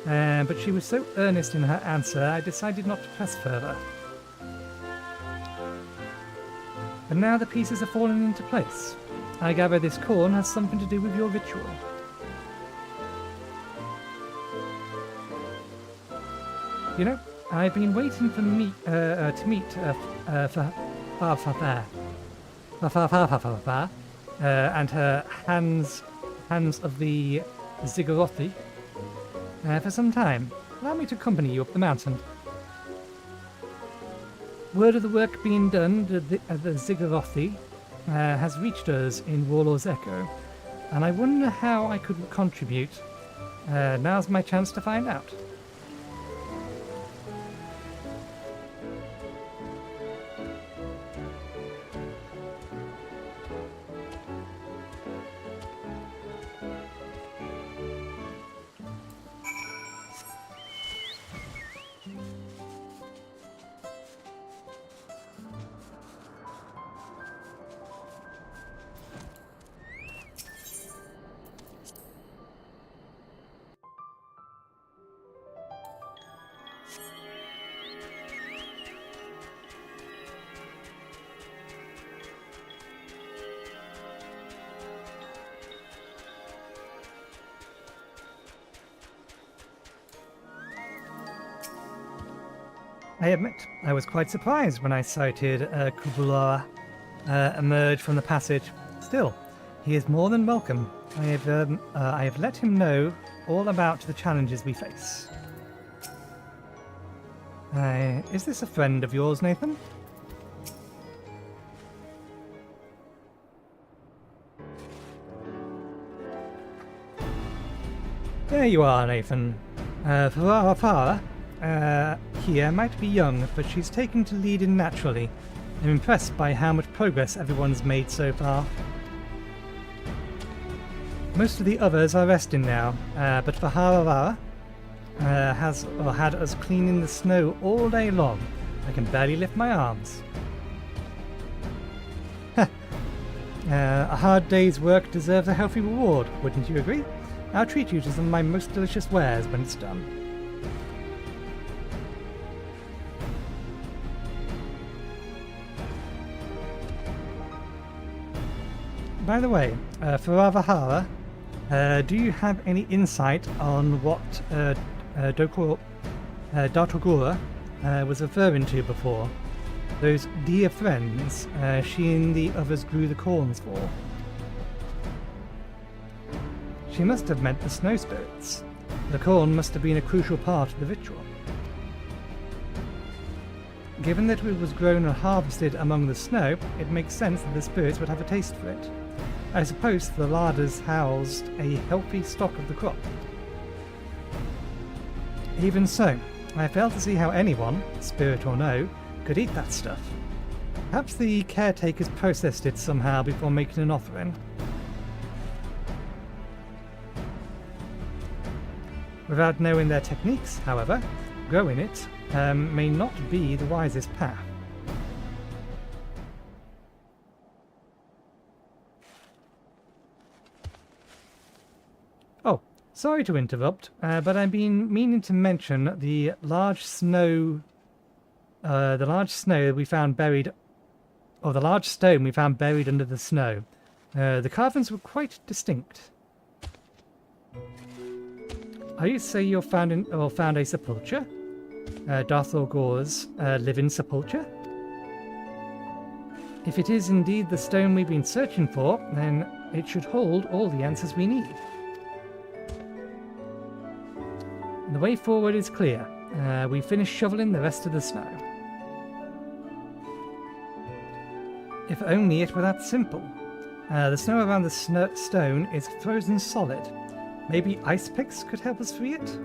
But she was so earnest in her answer, I decided not to press further. And now the pieces have fallen into place. I gather this corn has something to do with your ritual. You know, I've been waiting to meet and her hands of the Ziggurathy for some time. Allow me to accompany you up the mountain. Word of the work being done at the Ziggurathy has reached us in Warlord's Echo, and I wonder how I could contribute. Now's my chance to find out. I admit, I was quite surprised when I sighted Kubula emerge from the passage. Still, he is more than welcome. I have let him know all about the challenges we face. Is this a friend of yours, Nathan? There you are, Nathan. Farah here might be young, but she's taken to leading naturally. I'm impressed by how much progress everyone's made so far. Most of the others are resting now, but Farah had us cleaning the snow all day long. I can barely lift my arms. A hard day's work deserves a healthy reward, wouldn't you agree? I'll treat you to some of my most delicious wares when it's done. By the way, Farah, do you have any insight on what Dothrgora was referring to before? Those dear friends she and the others grew the corns for. She must have meant the snow spirits. The corn must have been a crucial part of the ritual. Given that it was grown and harvested among the snow, it makes sense that the spirits would have a taste for it. I suppose the larders housed a healthy stock of the crop. Even so, I fail to see how anyone, spirit or no, could eat that stuff. Perhaps the caretakers processed it somehow before making an offering. Without knowing their techniques, however, growing it may not be the wisest path. Oh, sorry to interrupt, but I've been meaning to mention the large snow we found buried, or the large stone we found buried under the snow. The carvings were quite distinct. Are you saying you found a sepulchre? Darth Orgor's live-in sepulchre? If it is indeed the stone we've been searching for, then it should hold all the answers we need. The way forward is clear. We finished shoveling the rest of the snow. If only it were that simple. The snow around the stone is frozen solid. Maybe ice picks could help us free it?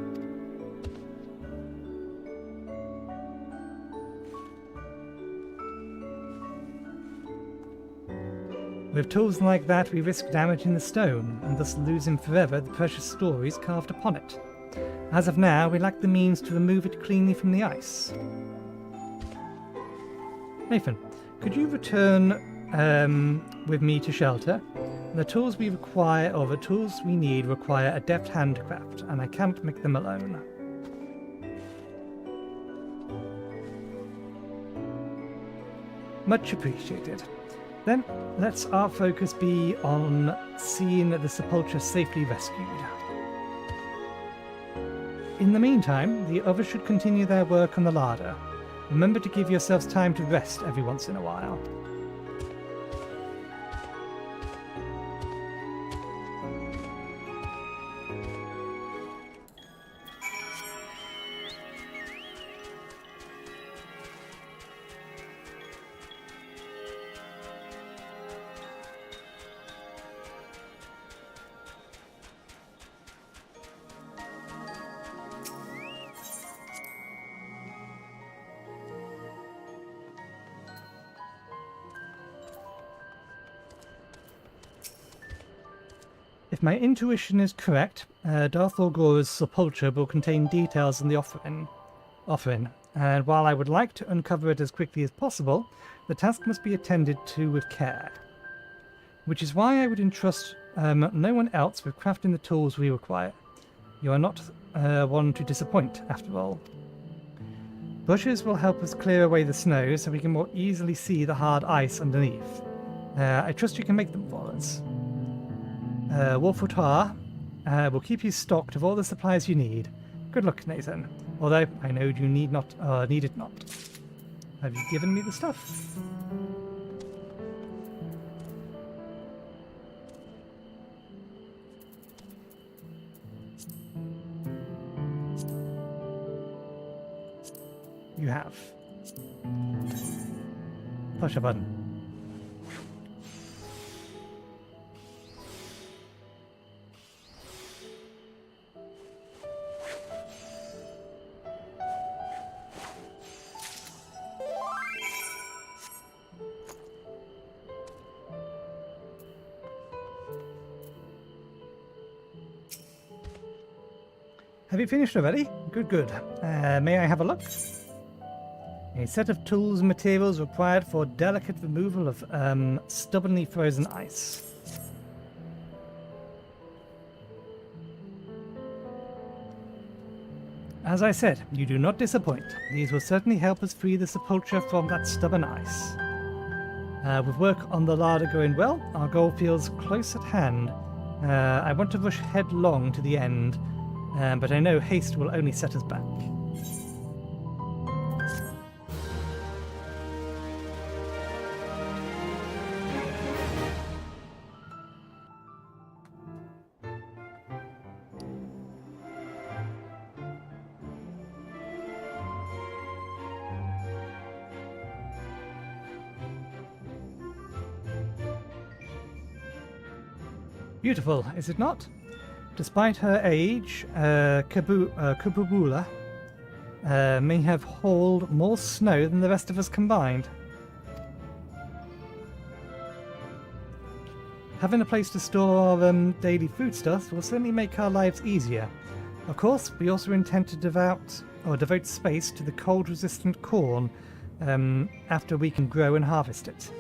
With tools like that, we risk damaging the stone, and thus losing forever the precious stories carved upon it. As of now, we lack the means to remove it cleanly from the ice. Nathan, could you return with me to shelter? The tools we require, or the tools we need, require a deft handcraft, and I can't make them alone. Much appreciated. Then, let's our focus be on seeing the sepulchre safely rescued. In the meantime, the others should continue their work on the larder. Remember to give yourselves time to rest every once in a while. If my intuition is correct, Darth Orgor's sepulchre will contain details on the offering, and while I would like to uncover it as quickly as possible, the task must be attended to with care. Which is why I would entrust no one else with crafting the tools we require. You are not one to disappoint, after all. Bushes will help us clear away the snow so we can more easily see the hard ice underneath. I trust you can make them for us. Wolfwood will keep you stocked of all the supplies you need. Good luck, Nathan. Although I know you need it not. Have you given me the stuff? You have. Push a button. Have you finished already? Good, good. May I have a look? A set of tools and materials required for delicate removal of stubbornly frozen ice. As I said, you do not disappoint. These will certainly help us free the sepulchre from that stubborn ice. With work on the larder going well, our goal feels close at hand. I want to rush headlong to the end, but I know haste will only set us back. Beautiful, is it not? Despite her age, Kububula may have hauled more snow than the rest of us combined. Having a place to store our daily foodstuffs will certainly make our lives easier. Of course, we also intend to devote space to the cold-resistant corn after we can grow and harvest it.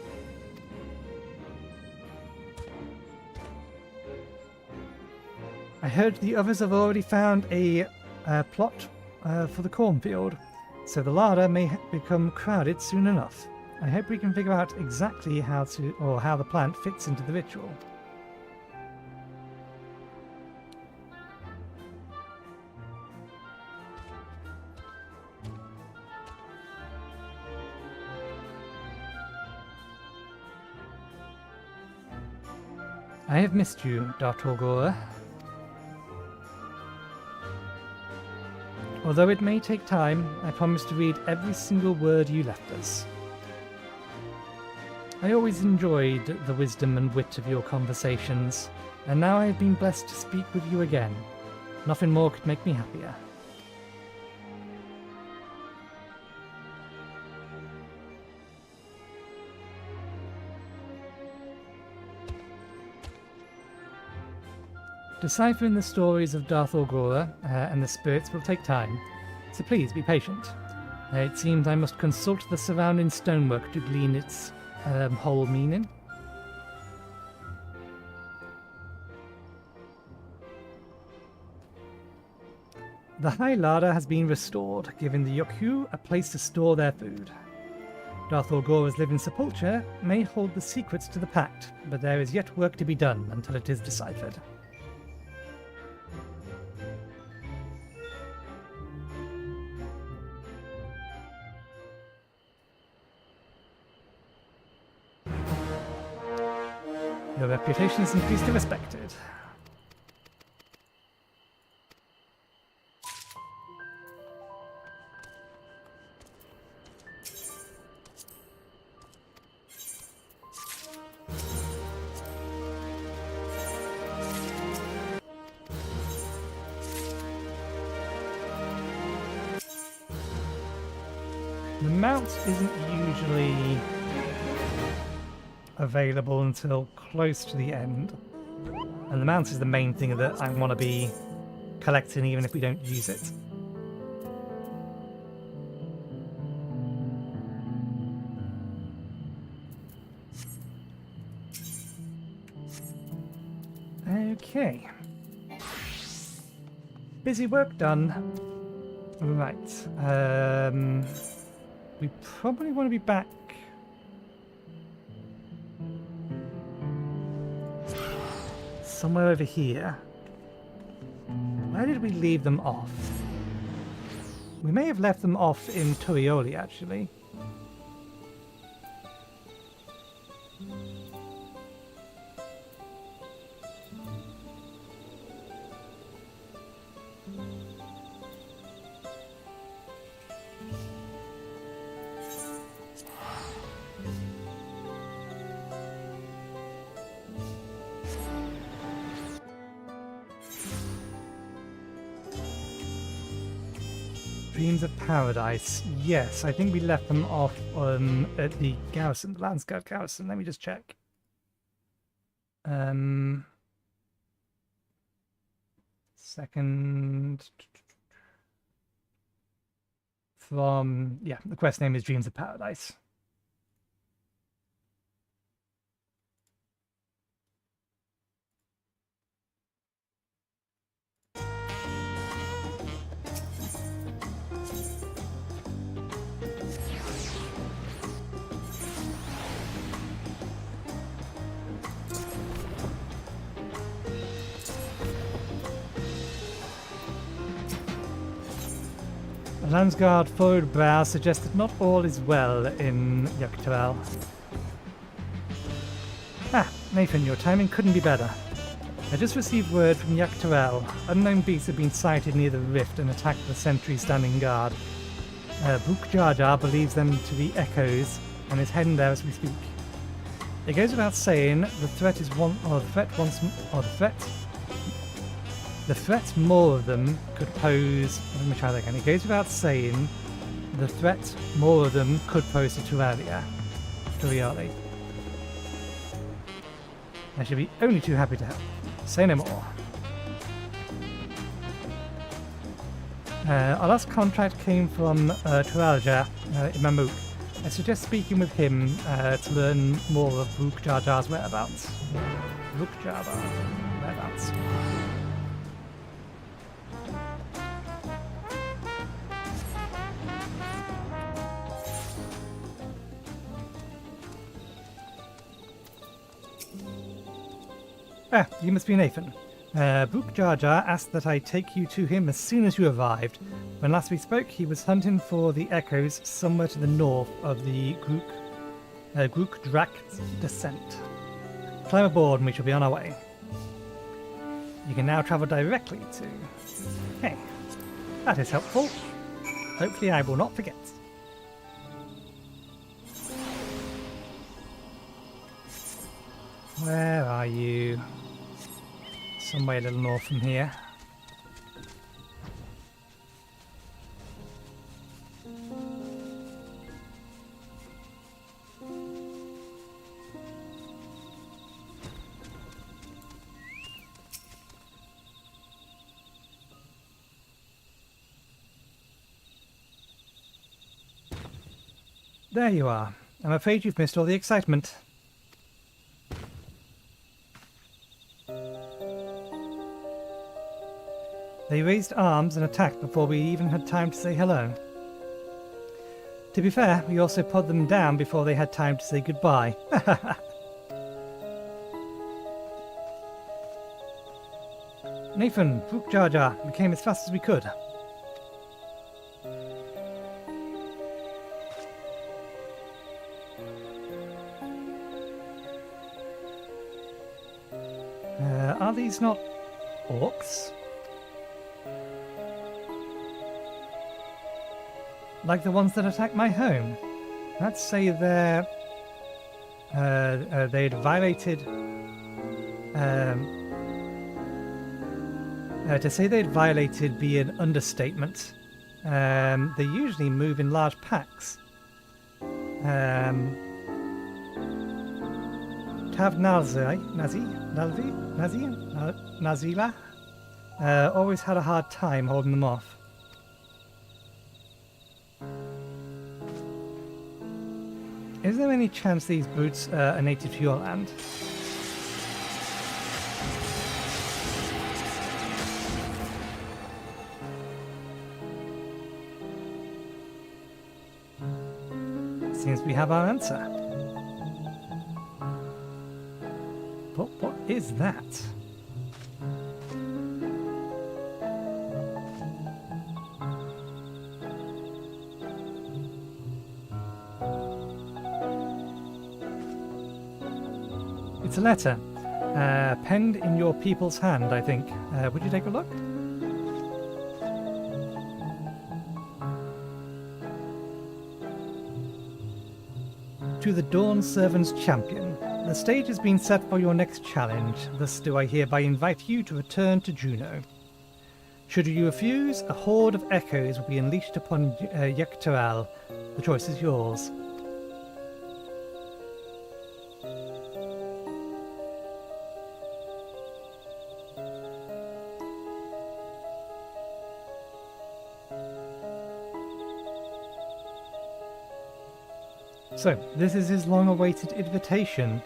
I heard the others have already found a plot for the cornfield, so the larder may become crowded soon enough. I hope we can figure out exactly how the plant fits into the ritual. I have missed you, Dawntrail. Although it may take time, I promise to read every single word you left us. I always enjoyed the wisdom and wit of your conversations, and now I have been blessed to speak with you again. Nothing more could make me happier. Deciphering the stories of Dawntrail and the spirits will take time, so please be patient. It seems I must consult the surrounding stonework to glean its whole meaning. The High Larder has been restored, giving the Yokyu a place to store their food. Dawntrail's living sepulchre may hold the secrets to the pact, but there is yet work to be done until it is deciphered. Your reputation is increasingly respected. The mount isn't usually available until close to the end, and the mount is the main thing that I want to be collecting even if we don't use it. Okay. Busy work done. Right. We probably want to be back somewhere over here. Where did we leave them off? We may have left them off in Torioli, actually. Dreams of Paradise. Yes, I think we left them off at the garrison, the Landsguard garrison. Let me just check. Second from, yeah, the quest name is Dreams of Paradise. The Landsguard forward brow suggests that not all is well in Yggdrasil. Ah, Nathan, your timing couldn't be better. I just received word from Yggdrasil. Unknown beasts have been sighted near the rift and attacked the sentry standing guard. Book Jar Jar believes them to be echoes and is heading there as we speak. It goes without saying the threat more of them could pose. Let me try that again. It goes without saying the threat more of them could pose to Torioli. I should be only too happy to help. Say no more. Our last contract came from Turalja in Mamuk. I suggest speaking with him to learn more of Book Jar Jar's whereabouts. Book Jar Jar whereabouts. Ah, you must be Nathan. Book Jar Jar asked that I take you to him as soon as you arrived. When last we spoke, he was hunting for the echoes somewhere to the north of the Gruk Drak descent. Climb aboard and we shall be on our way. You can now travel directly to... Hey, that is helpful. Hopefully I will not forget. Where are you? Somewhere a little north from here. There you are. I'm afraid you've missed all the excitement. They raised arms and attacked before we even had time to say hello. To be fair, we also put them down before they had time to say goodbye. Nathan, Brook Jar Jar, we came as fast as we could. Are these not orcs? Like the ones that attacked my home? Let's say they'd violated... to say they'd violated be an understatement. They usually move in large packs. Tav Nazila always had a hard time holding them off. Is there any chance these brutes are native to your land? Seems we have our answer. But what is that? It's a letter, penned in your people's hand, I think. Would you take a look? To the Dawn Servant's Champion. The stage has been set for your next challenge, thus do I hereby invite you to return to Juno. Should you refuse, a horde of echoes will be unleashed upon Yektaral. The choice is yours. So, this is his long-awaited invitation.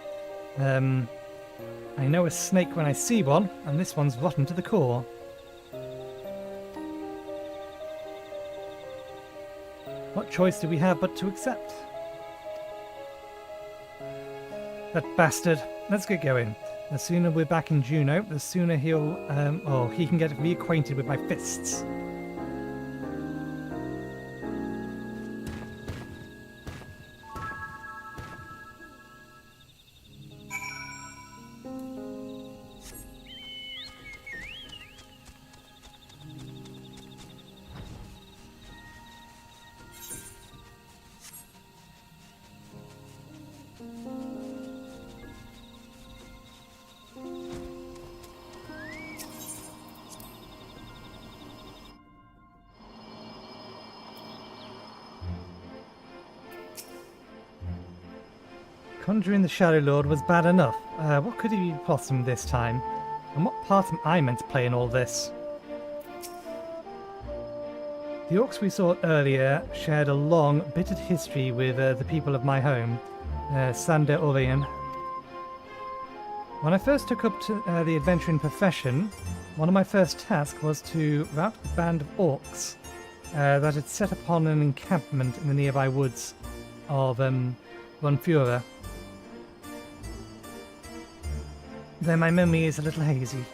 I know a snake when I see one, and this one's rotten to the core. What choice do we have but to accept? That bastard. Let's get going. The sooner we're back in Juno, the sooner he can get reacquainted with my fists. Conjuring the Shadow Lord was bad enough. What could he be plotting this time? And what part am I meant to play in all this? The orcs we saw earlier shared a long, bitter history with the people of my home, Sander Orion. When I first took up to, the adventuring profession, one of my first tasks was to rout a band of orcs that had set upon an encampment in the nearby woods of Runfura. Though my memory is a little hazy.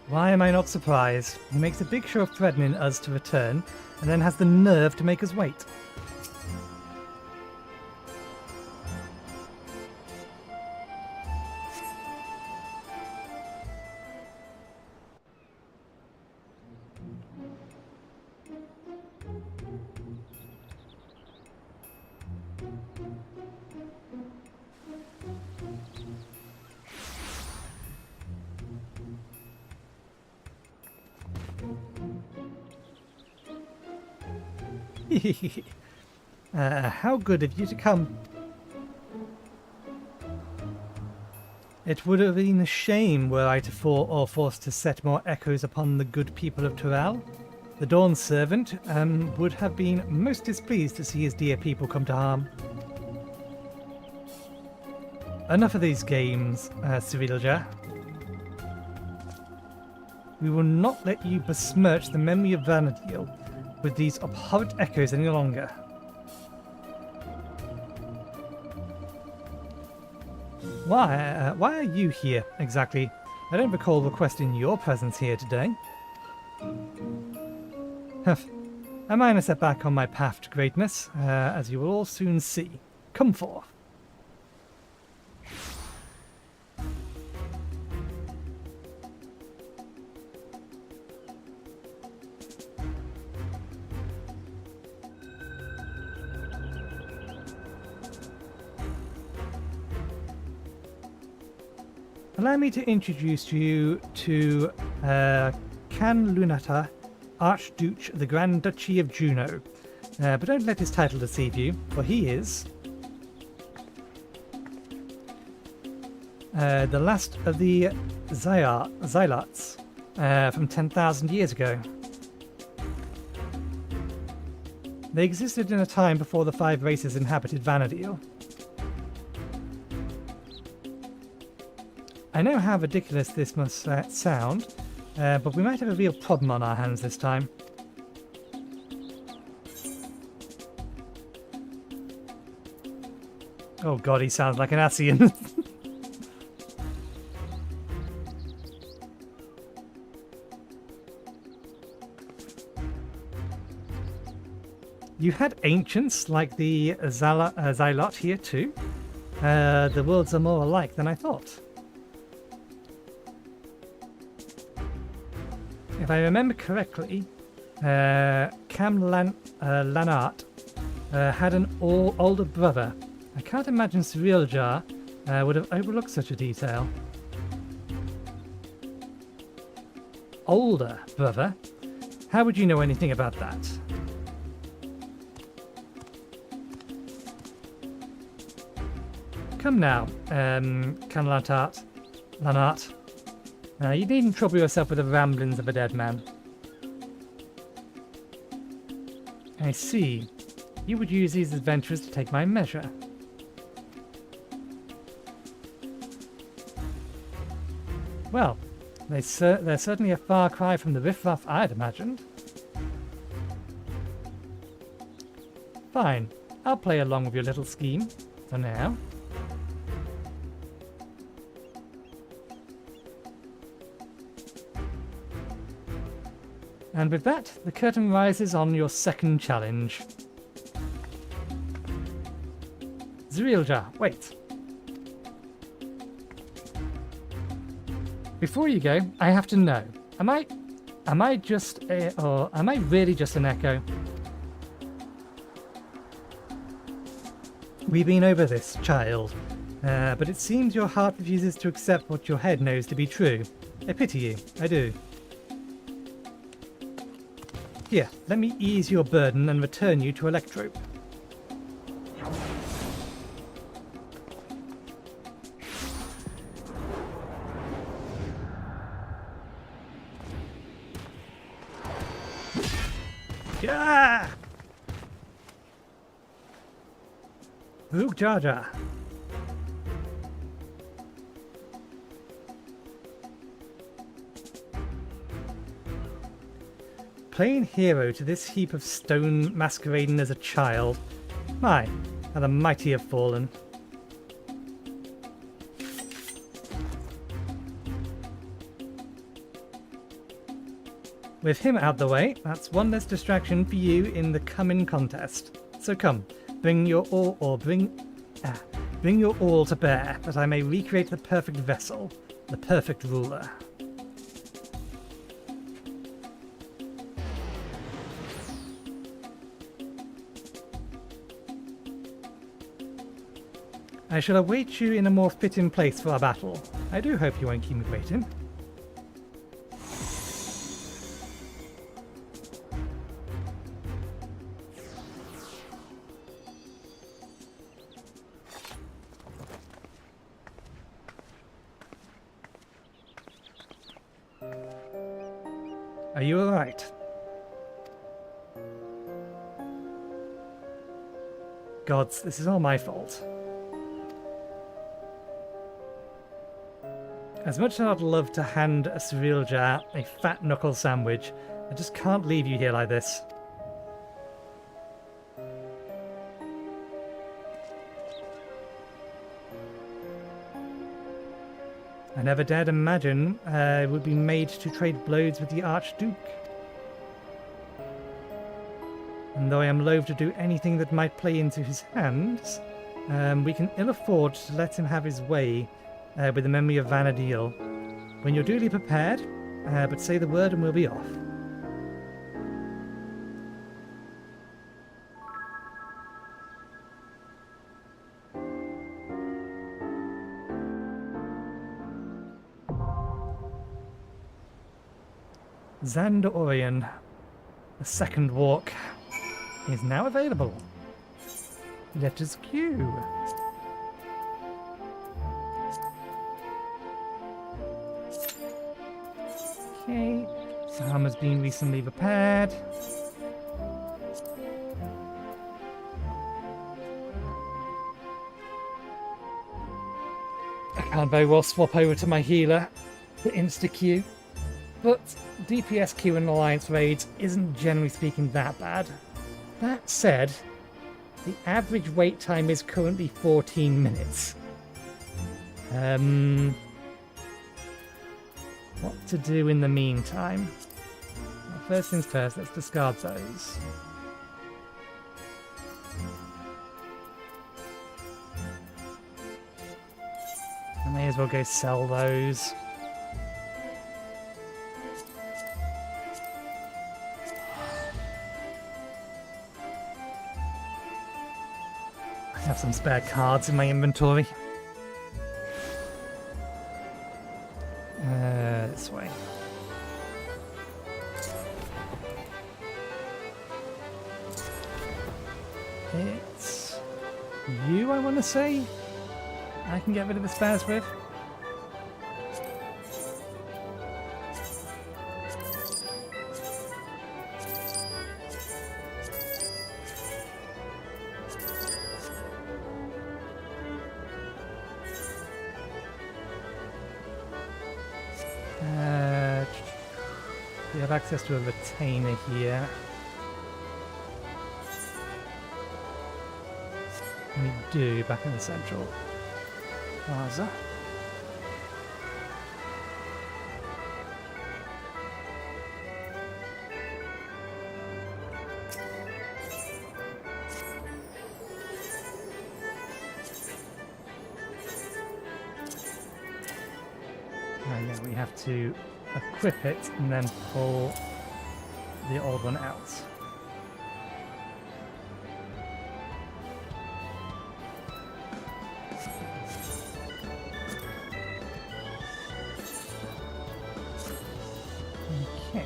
Why am I not surprised? He makes a big show of threatening us to return, and then has the nerve to make us wait. How good of you to come. It would have been a shame were I to fall or forced to set more echoes upon the good people of Tural. The Dawn servant would have been most displeased to see his dear people come to harm. Enough of these games, Civilja. We will not let you besmirch the memory of Vana'diel with these abhorrent echoes any longer. Why are you here, exactly? I don't recall requesting your presence here today. Huff. A minor setback on my path to greatness, as you will all soon see. Come forth. Allow me to introduce you to Can Lunata, Archduke of the Grand Duchy of Juno. But don't let his title deceive you, for he is the last of the Zealots from 10,000 years ago. They existed in a time before the 5 races inhabited Vana'diel. I know how ridiculous this must sound, but we might have a real problem on our hands this time. Oh god, he sounds like an Asian. You had ancients like the Zealot here too? The worlds are more alike than I thought. If I remember correctly, Cam Lanart had an older brother. I can't imagine Civilja would have overlooked such a detail. Older brother? How would you know anything about that? Come now, Cam Lanart. You needn't trouble yourself with the ramblings of a dead man. I see. You would use these adventures to take my measure. Well, they're certainly a far cry from the riffraff I'd imagined. Fine, I'll play along with your little scheme, for now. And with that, the curtain rises on your second challenge. Civilja, wait. Before you go, I have to know, am I really just an echo? We've been over this, child, but it seems your heart refuses to accept what your head knows to be true. I pity you, I do. Here, let me ease your burden and return you to Electrope. Yeah! Rook Jar Jar. Playing hero to this heap of stone masquerading as a child. My, how the mighty have fallen. With him out the way, that's one less distraction for you in the coming contest. So come, bring your all to bear, that I may recreate the perfect vessel, the perfect ruler. I shall await you in a more fitting place for our battle. I do hope you won't keep me waiting. Are you alright? Gods, this is all my fault. As much as I'd love to hand a cereal jar a fat knuckle sandwich, I just can't leave you here like this. I never dared imagine I would be made to trade blows with the Archduke. And though I am loath to do anything that might play into his hands, we can ill afford to let him have his way with the memory of Vana'diel. When you're duly prepared, but say the word and we'll be off. Xandorian, the second walk, is now available. Let us queue. Okay, armor's been recently repaired. I can't very well swap over to my healer for insta-queue. But DPS queue in Alliance raids isn't generally speaking that bad. That said, the average wait time is currently 14 minutes. What to do in the meantime? Well, first things first, let's discard those. I may as well go sell those. I have some spare cards in my inventory. This way. It's you, I want to say? I can get rid of the spares with. We have access to a retainer here. We do, back in the central plaza. Yeah, we have to equip it and then pull the old one out. Okay.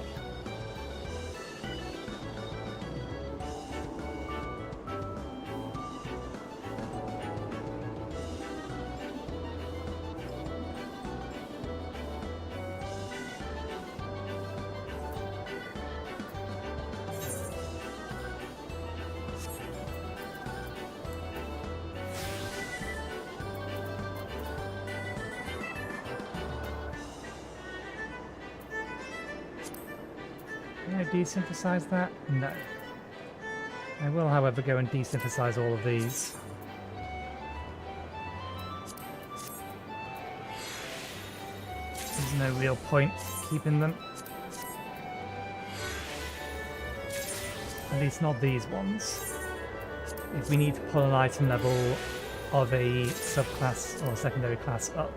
Can I desynthesize that? No. I will, however, go and desynthesize all of these. There's no real point keeping them. At least not these ones. If we need to pull an item level of a subclass or secondary class up,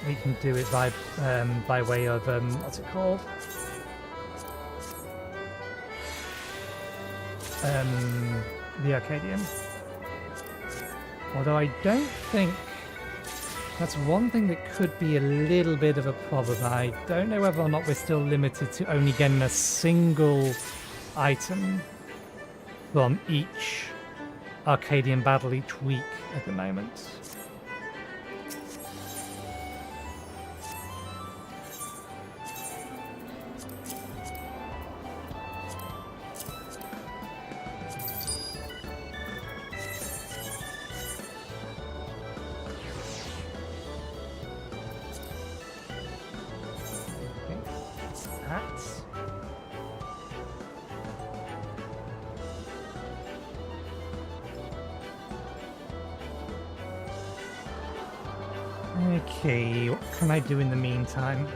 we can do it by way of what's it called? The Arcadium. Although I don't think that's one thing that could be a little bit of a problem. I don't know whether or not we're still limited to only getting a single item from each Arcadian battle each week at the moment. Okay, what can I do in the meantime?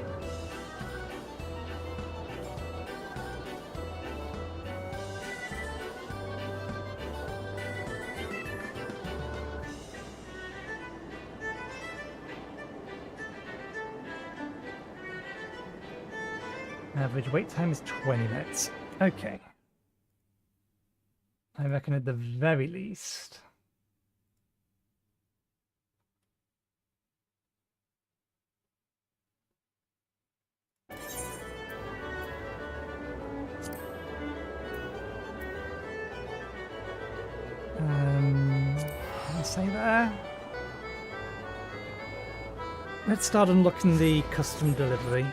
Average wait time is 20 minutes. Okay. I reckon at the very least... let's say there. Let's start unlocking the custom delivery.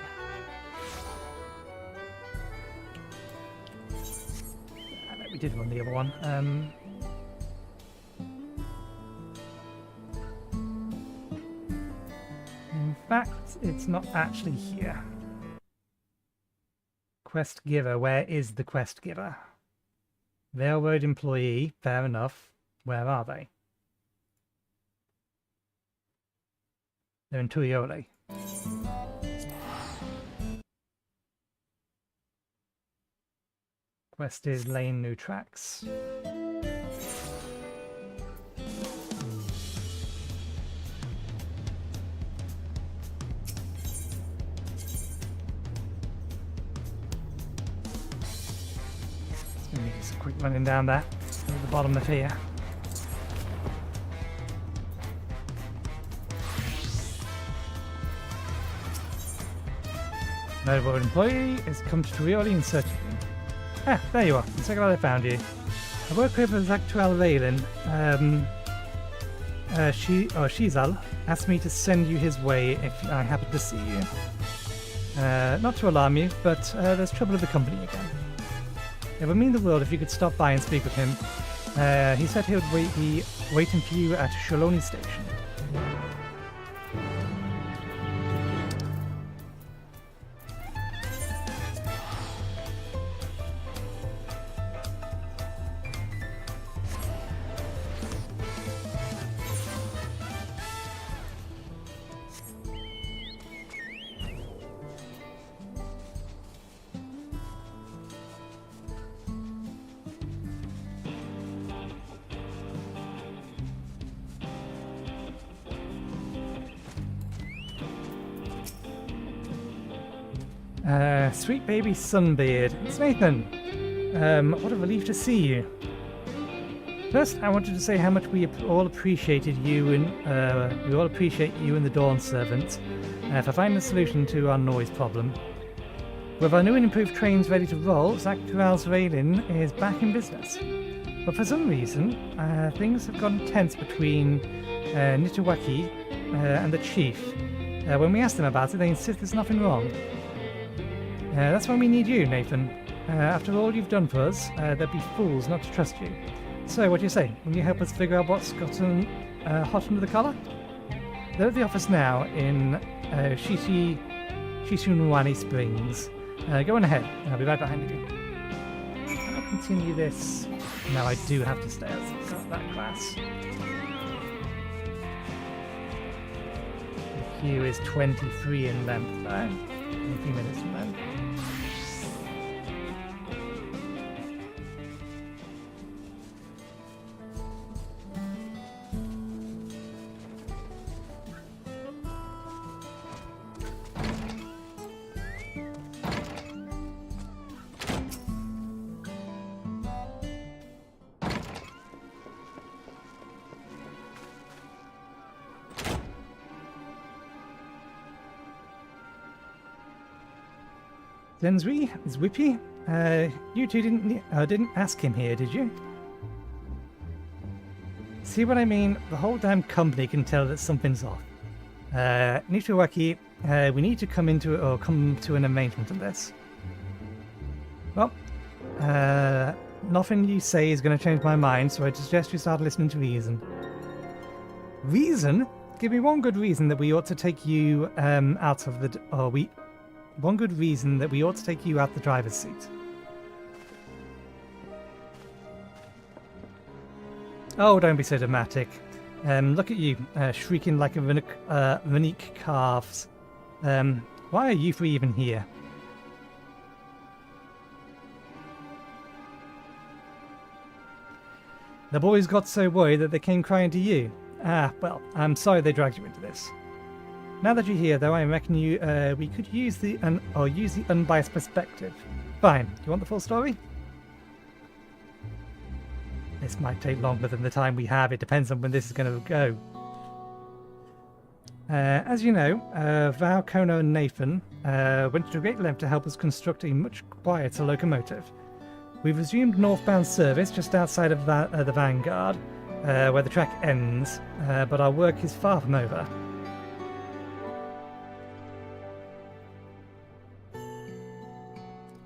We did run the other one. In fact, it's not actually here. Quest giver. Where is the quest giver? Railroad employee. Fair enough. Where are they? They're in Tuioli. Quest is laying new tracks. Just a quick running down that at the bottom of here. Railroad employee has come to Tuioli in search of you. Ah, there you are. Let's check out I found you. I work with Zactual Valen. Shizal asked me to send you his way if I happen to see you. Not to alarm you, but there's trouble at the company again. It would mean the world if you could stop by and speak with him. He said he would be waiting for you at Shaloni Station. Sweet baby Sunbeard. It's Nathan. What a relief to see you. First, I wanted to say how much we all appreciated you and we all appreciate you and the Dawn Servant for finding a solution to our noise problem. With our new and improved trains ready to roll, Zactual's Railin is back in business. But for some reason, things have gotten tense between Nitawaki and the chief. When we ask them about it, they insist there's nothing wrong. That's why we need you, Nathan. After all you've done for us, they'd be fools not to trust you. So, what do you say? Will you help us figure out what's gotten hot under the collar? They're at the office now in Shishunwani Springs. Go on ahead. I'll be right behind you. Can I continue this? No, I do have to stay as that class. The queue is 23 in length, though. 23 minutes in length. Zenzui, Zwippy, you two didn't ask him here, did you? See what I mean? The whole damn company can tell that something's off. Nitawaki, we need to come to an arrangement on this. Well, nothing you say is going to change my mind, so I suggest you start listening to reason. Reason? Give me one good reason that we ought to take you out of the... One good reason that we ought to take you out the driver's seat. Oh, don't be so dramatic. Look at you, shrieking like a runic calves. Why are you three even here? The boys got so worried that they came crying to you. Ah, well, I'm sorry they dragged you into this. Now that you're here, though, I reckon we could use the unbiased perspective. Fine. Do you want the full story? This might take longer than the time we have. It depends on when this is going to go. As you know, Val, Kona, and Nathan went to a great length to help us construct a much quieter locomotive. We've resumed northbound service just outside of the Vanguard, where the track ends, but our work is far from over.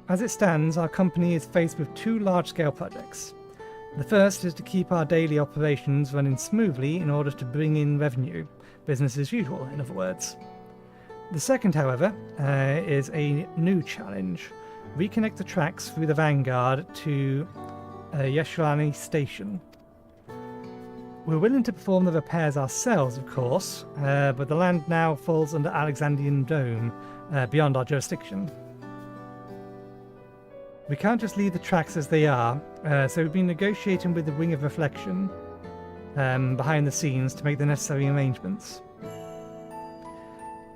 As it stands, our company is faced with two large-scale projects. The first is to keep our daily operations running smoothly in order to bring in revenue, business as usual, in other words. The second, however, is a new challenge. Reconnect the tracks through the Vanguard to Yeshurani Station. We're willing to perform the repairs ourselves, of course, but the land now falls under Alexandrian Dome, beyond our jurisdiction. We can't just leave the tracks as they are, so we've been negotiating with the Wing of Reflection behind the scenes to make the necessary arrangements.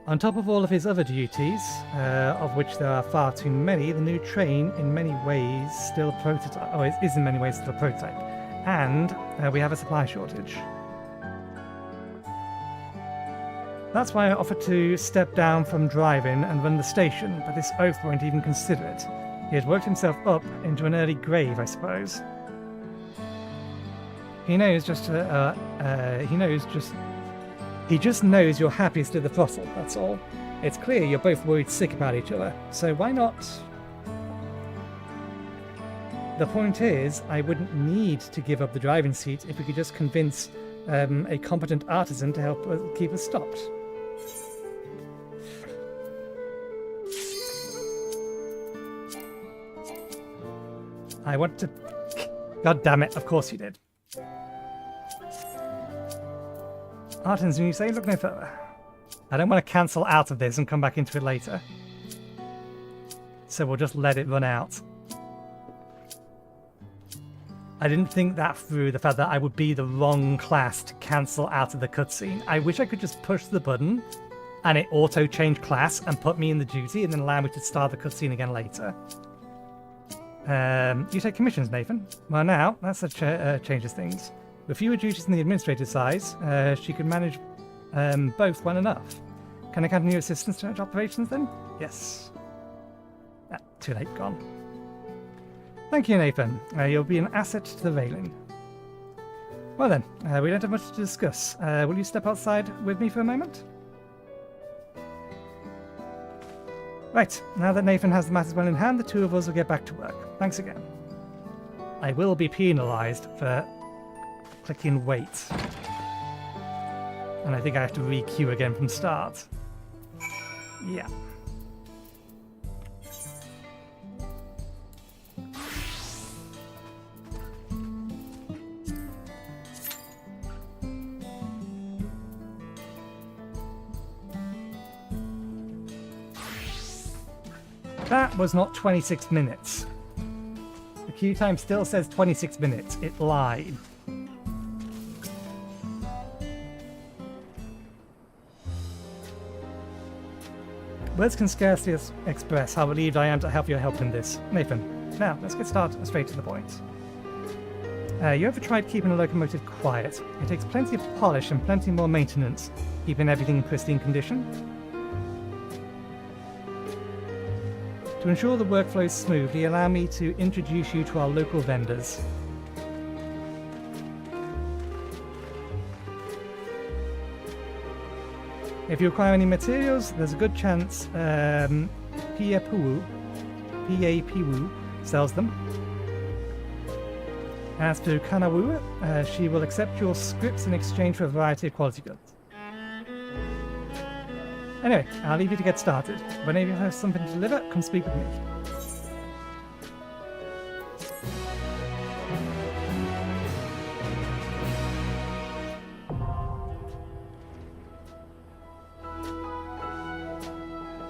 On top of all of his other duties, of which there are far too many, the new train in many ways still a prototype, or is in many ways still a prototype, and we have a supply shortage. That's why I offered to step down from driving and run the station, but this oaf won't even consider it. He has worked himself up into an early grave, I suppose. He just knows you're happiest at the throttle, that's all. It's clear you're both worried sick about each other, so why not? The point is, I wouldn't need to give up the driving seat if we could just convince a competent artisan to help keep us stopped. I want to... God damn it, of course you did. Artisan, you say, look no further. I don't want to cancel out of this and come back into it later. So we'll just let it run out. I didn't think that through, the fact that I would be the wrong class to cancel out of the cutscene. I wish I could just push the button and it auto-change class and put me in the duty and then allow me to start the cutscene again later. You take commissions, Nathan. Well, now, that's changes things. With fewer duties on the administrative side, she could manage both well enough. Can I count on your assistance to manage operations, then? Yes. Ah, too late, gone. Thank you, Nathan. You'll be an asset to the railing. Well then, we don't have much to discuss. Will you step outside with me for a moment? Right, now that Nathan has the matters well in hand, the two of us will get back to work. Thanks again. I will be penalised for clicking wait. And I think I have to re-queue again from start. Yeah. That was not 26 minutes. The queue time still says 26 minutes. It lied. Words can scarcely express how relieved I am to have your help in this. Nathan, now let's get started straight to the point. You ever tried keeping a locomotive quiet? It takes plenty of polish and plenty more maintenance, keeping everything in pristine condition. To ensure the work flows smoothly, allow me to introduce you to our local vendors. If you require any materials, there's a good chance P.A.P.W. sells them. As for Kanawu, she will accept your scripts in exchange for a variety of quality goods. Anyway, I'll leave you to get started. Whenever you have something to deliver, come speak with me.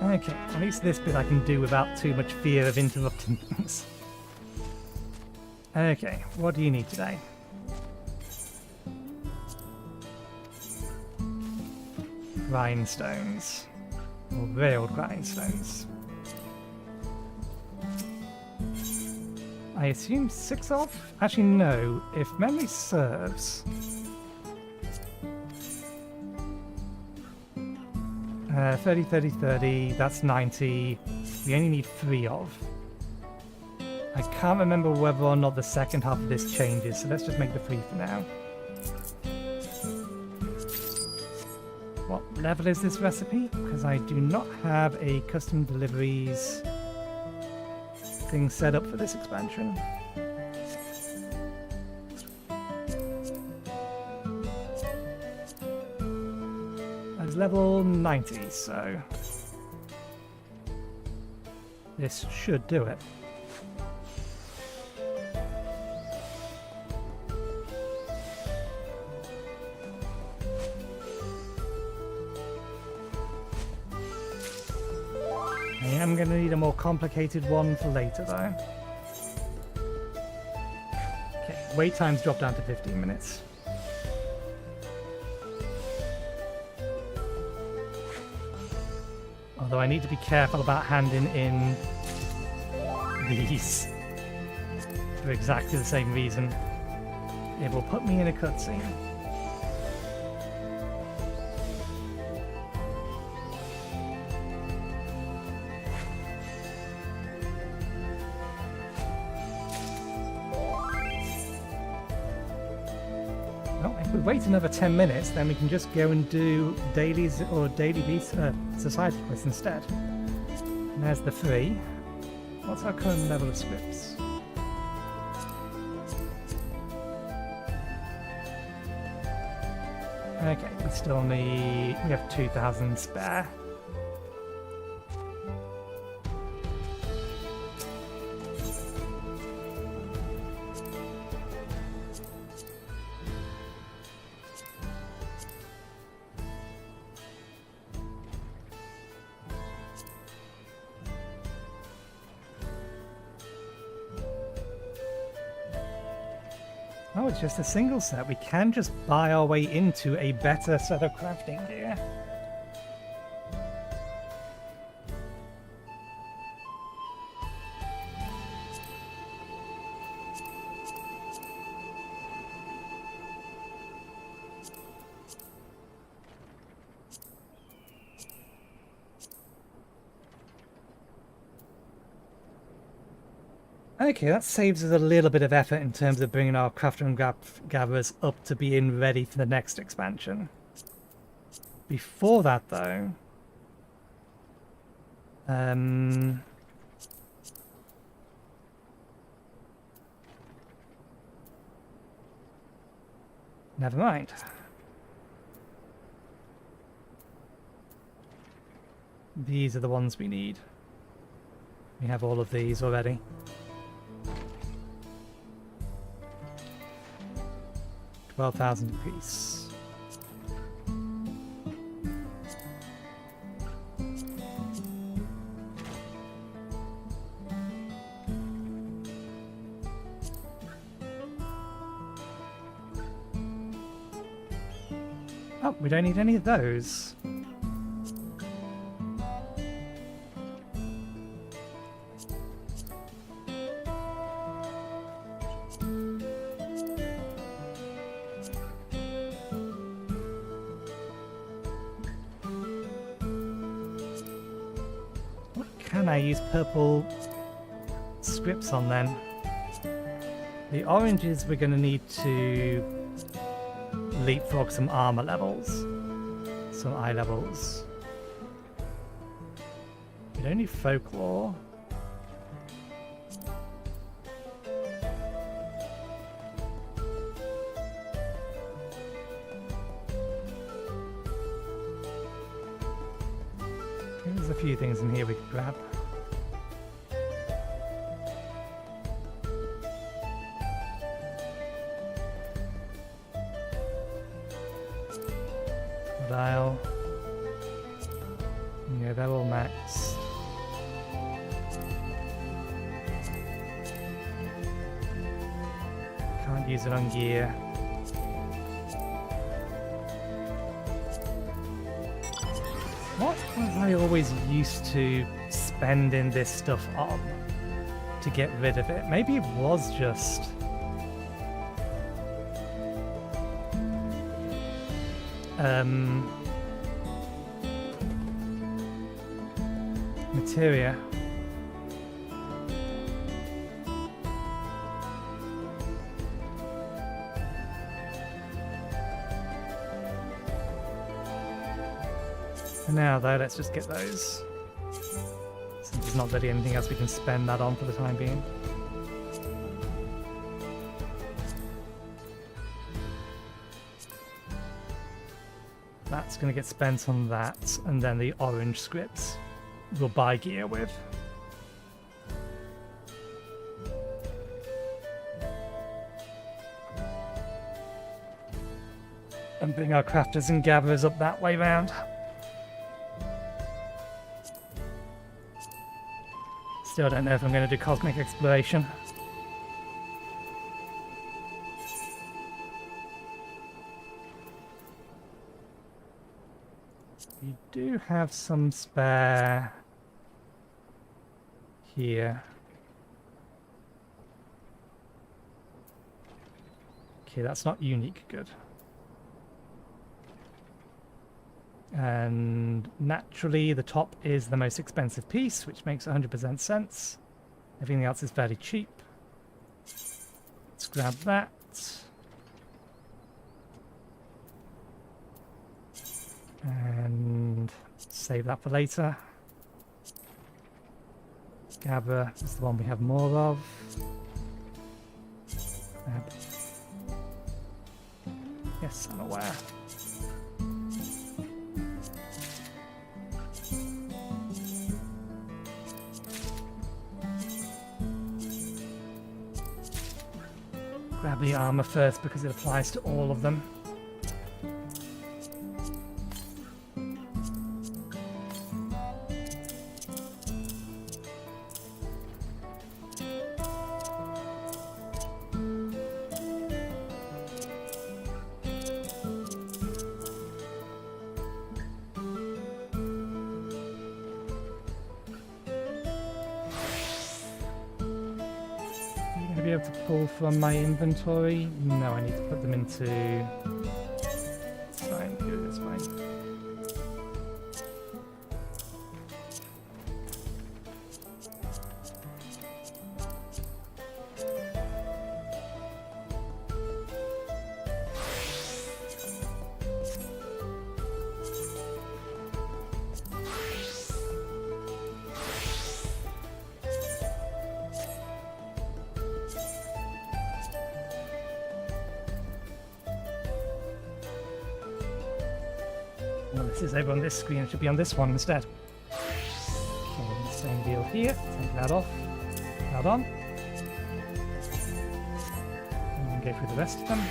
Okay, at least this bit I can do without too much fear of interrupting things. Okay, what do you need today? Grindstones. Or railed grindstones. I assume 6 of? Actually, no. If memory serves... 30, 30, 30, that's 90. We only need 3 of. I can't remember whether or not the second half of this changes, so let's just make the 3 for now. What level is this recipe? Because I do not have a custom deliveries thing set up for this expansion. It's level 90, so this should do it. I am going to need a more complicated one for later, though. Okay, wait times drop down to 15 minutes. Although I need to be careful about handing in these for exactly the same reason. It will put me in a cutscene. If we wait another 10 minutes, then we can just go and do dailies or daily society quests instead. And there's the 3. What's our current level of scripts? Okay, we still need... we have 2,000 spare. Oh, it's just a single set. We can just buy our way into a better set of crafting gear. Okay, that saves us a little bit of effort in terms of bringing our crafter and gatherers up to being ready for the next expansion. Before that, though... never mind. These are the ones we need. We have all of these already. $12,000 apiece. Oh, we don't need any of those. Can I use purple scripts on then? The oranges we're going to need to leapfrog some armor levels, some eye levels. We don't need folklore. There's a few things in here we could grab. Dial. Okay, they're all maxed. Can't use it on gear. What was I always used to spending this stuff on to get rid of it? Maybe it was just... materia. For now though, let's just get those. Since there's not really anything else we can spend that on for the time being. That's going to get spent on that, and then the orange scripts we'll buy gear with. And bring our crafters and gatherers up that way round. Still don't know if I'm going to do cosmic exploration. We do have some spare here. Okay, that's not unique good. And naturally the top is the most expensive piece, which makes 100% sense. Everything else is fairly cheap. Let's grab that. And save that for later. Gabba is the one we have more of. Yes, I'm aware. Grab the armor first because it applies to all of them. Be able to pull from my inventory? No, I need to put them into... It's fine, do it this way. Well, this is over on this screen, it should be on this one instead. Okay, same deal here. Take that off. That on. And then go through the rest of them.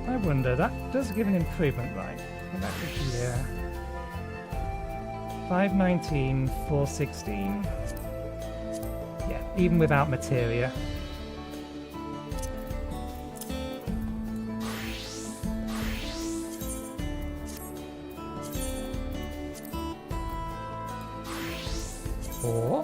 I wonder, that does give an improvement, right? Go back to here. 519, 416. Yeah, even without materia. Four.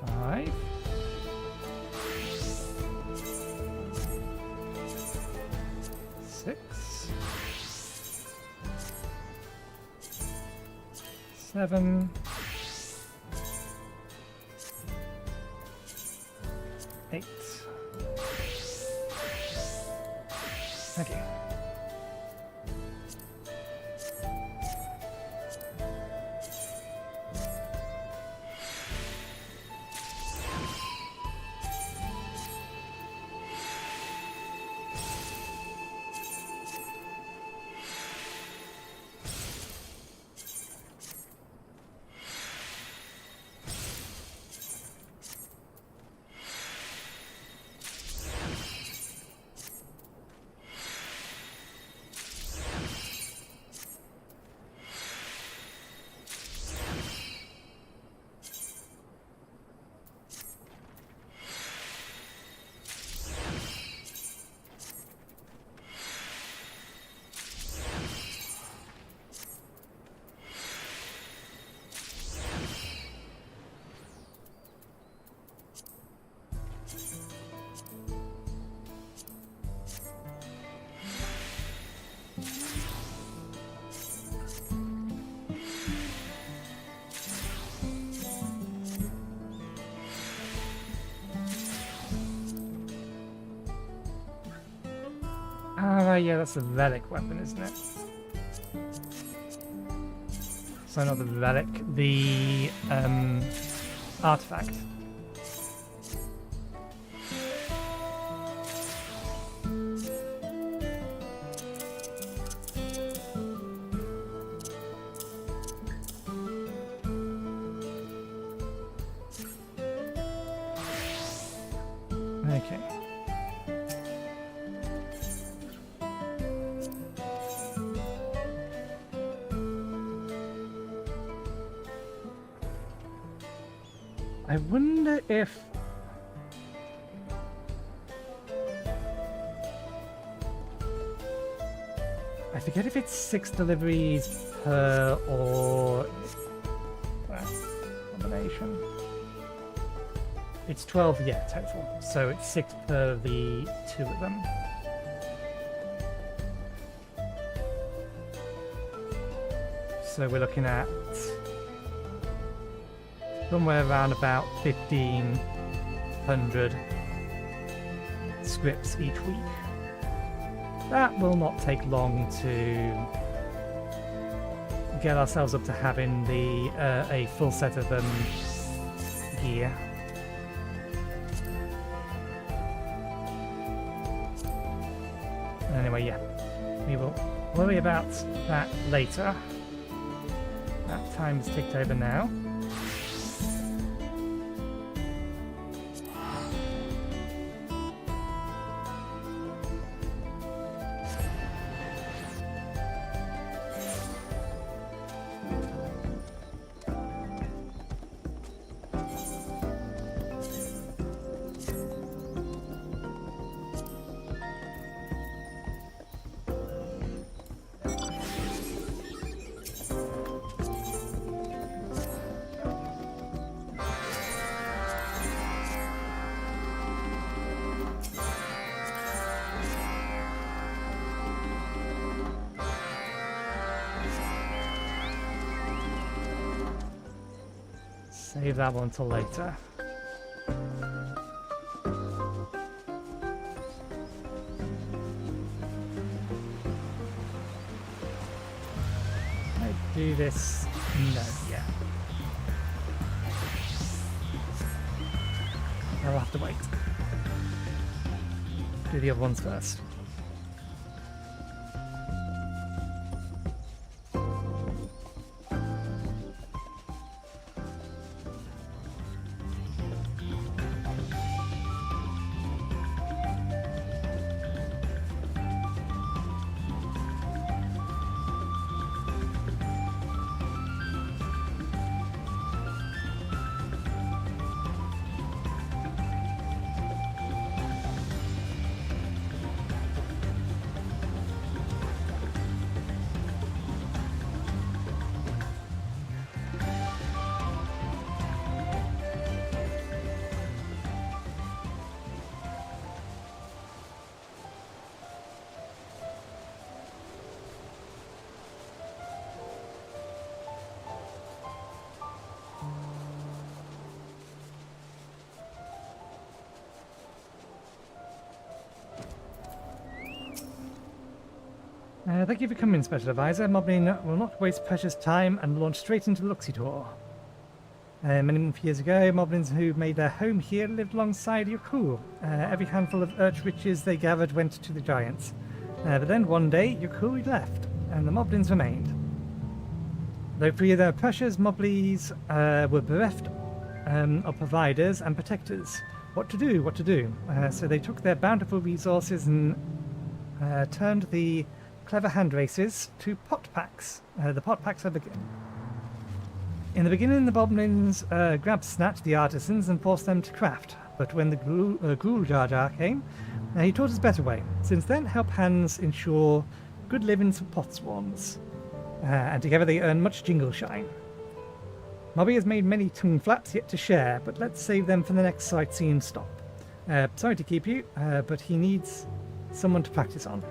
Five. Six. 7. 8. Okay. Yeah, that's the relic weapon, isn't it? So not the relic, the artifact. Okay. I wonder if... I forget if it's 6 deliveries per or... combination. It's 12, yeah, total. So it's 6 per the 2 of them. So we're looking at somewhere around about 1,500 scripts each week. That will not take long to get ourselves up to having the a full set of gear. Anyway, yeah, we will worry about that later. That time's ticked over now. Save that one till later. I do this? No, yeah. I'll have to wait. Do the other ones first. Thank you for coming, Special Advisor. Moblin will not waste precious time and launch straight into Luxitor. Many years ago, Moblins who made their home here lived alongside Yaku. Every handful of Urch riches they gathered went to the Giants. But then one day, Yaku left, and the Moblins remained. Though free of their pressures, Moblins were bereft of providers and protectors. What to do? So they took their bountiful resources and turned the clever hand races to pot packs. The pot packs are begin. In the beginning, the Boblins grab-snatched the artisans and forced them to craft. But when the Ghoul Jar Jar came, he taught us a better way. Since then, help hands ensure good livings for pot swarms. And together they earn much jingle shine. Mobby has made many tongue flaps yet to share, but let's save them for the next sightseeing stop. Sorry to keep you, but he needs someone to practice on.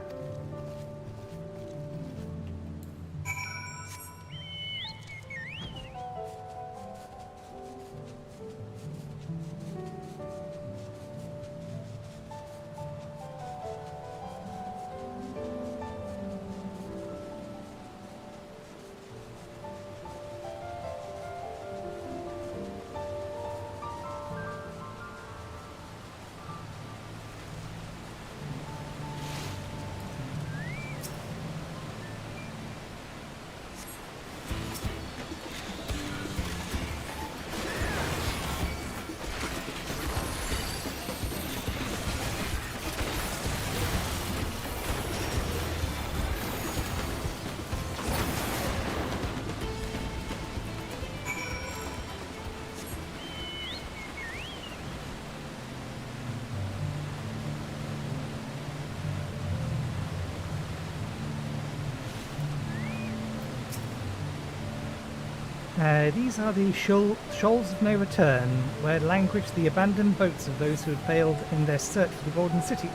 These are the shoals of no return, where languish the abandoned boats of those who had failed in their search for the Golden City.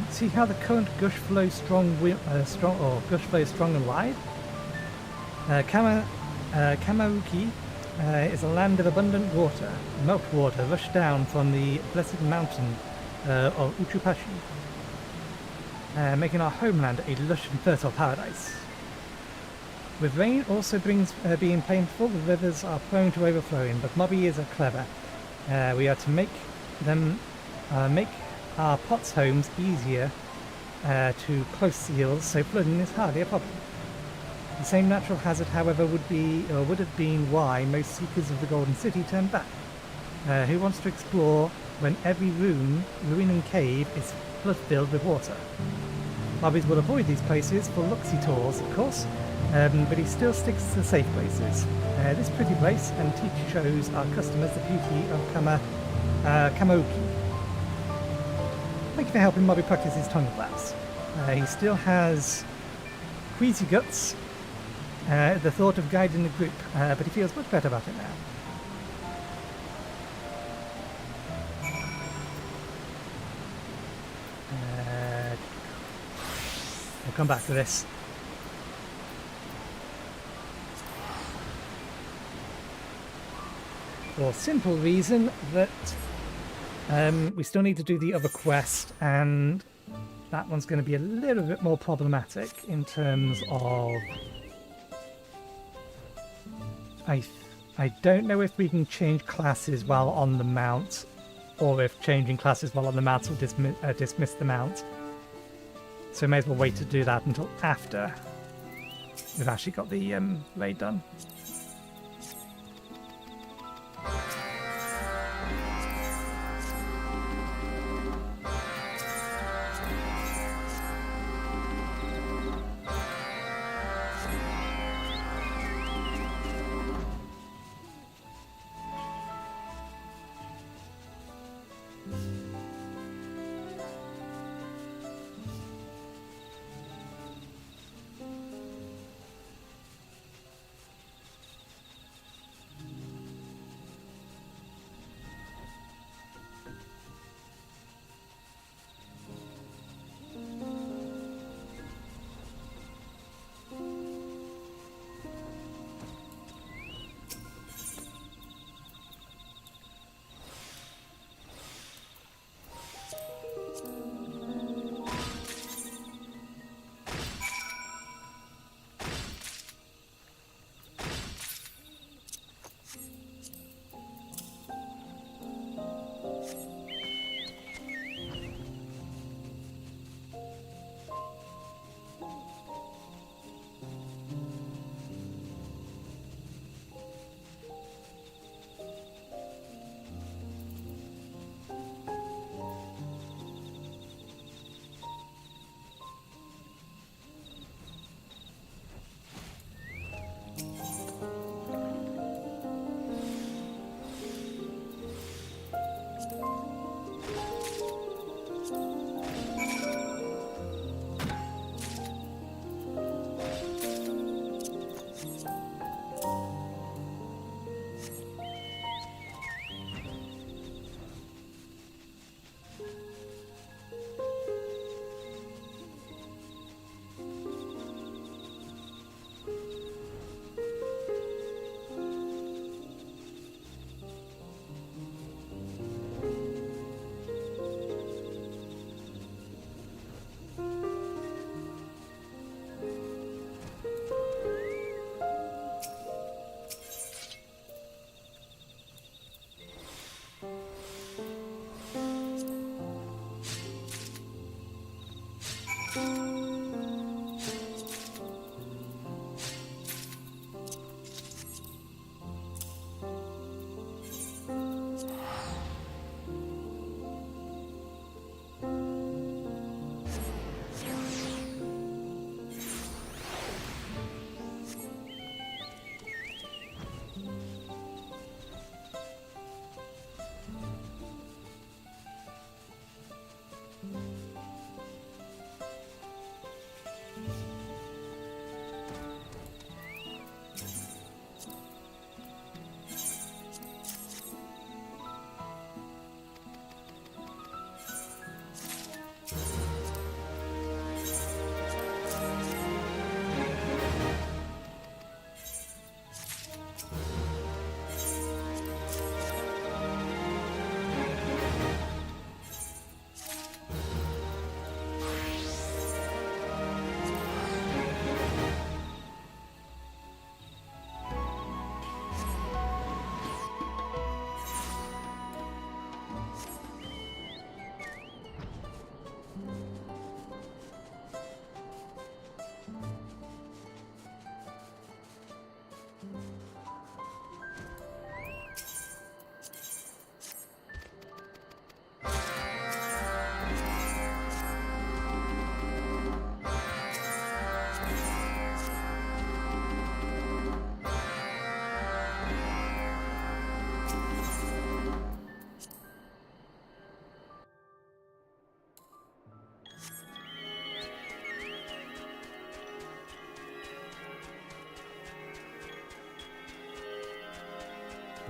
See how the current gush flows strong and wide? Kamaruki is a land of abundant water, meltwater rushed down from the blessed mountain of Uchupashi, making our homeland a lush and fertile paradise. With rain also being plentiful, the rivers are prone to overflowing, but Mobbies are clever. We are to make our pots' homes easier to close seals, so flooding is hardly a problem. The same natural hazard, however, would have been why most seekers of the Golden City turned back. Who wants to explore when every ruin and cave is flood-filled with water? Mobbies will avoid these places for look-see tours, of course, but he still sticks to the safe places. This pretty place and shows our customers the beauty of Kamaoki. Thank you for helping Mobby practice his tongue flaps. He still has queasy guts, the thought of guiding the group, but he feels much better about it now. We'll come back to this. For simple reason that we still need to do the other quest, and that one's going to be a little bit more problematic in terms of... I don't know if we can change classes while on the mount, or if changing classes while on the mount will dismiss the mount. So may as well wait to do that until after we've actually got the raid done.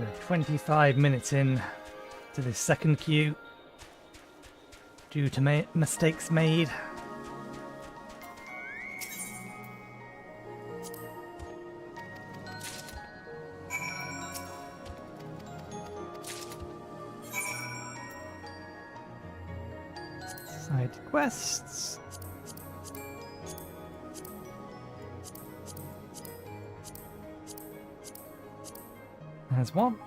Good. 25 minutes in to this second queue due to mistakes made. Side quests. There's one.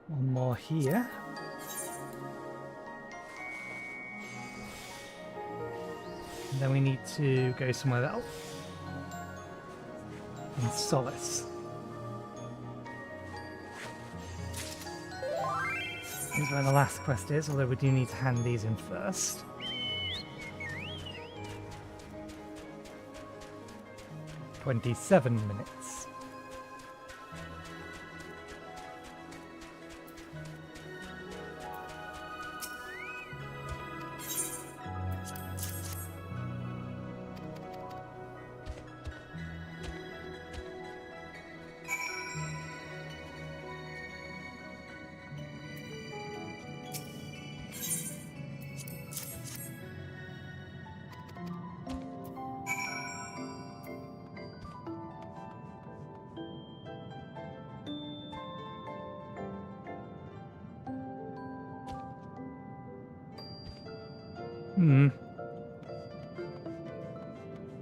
One more here. And then we need to go somewhere else. In Solace. Here's where the last quest is, although we do need to hand these in first. "27 minutes.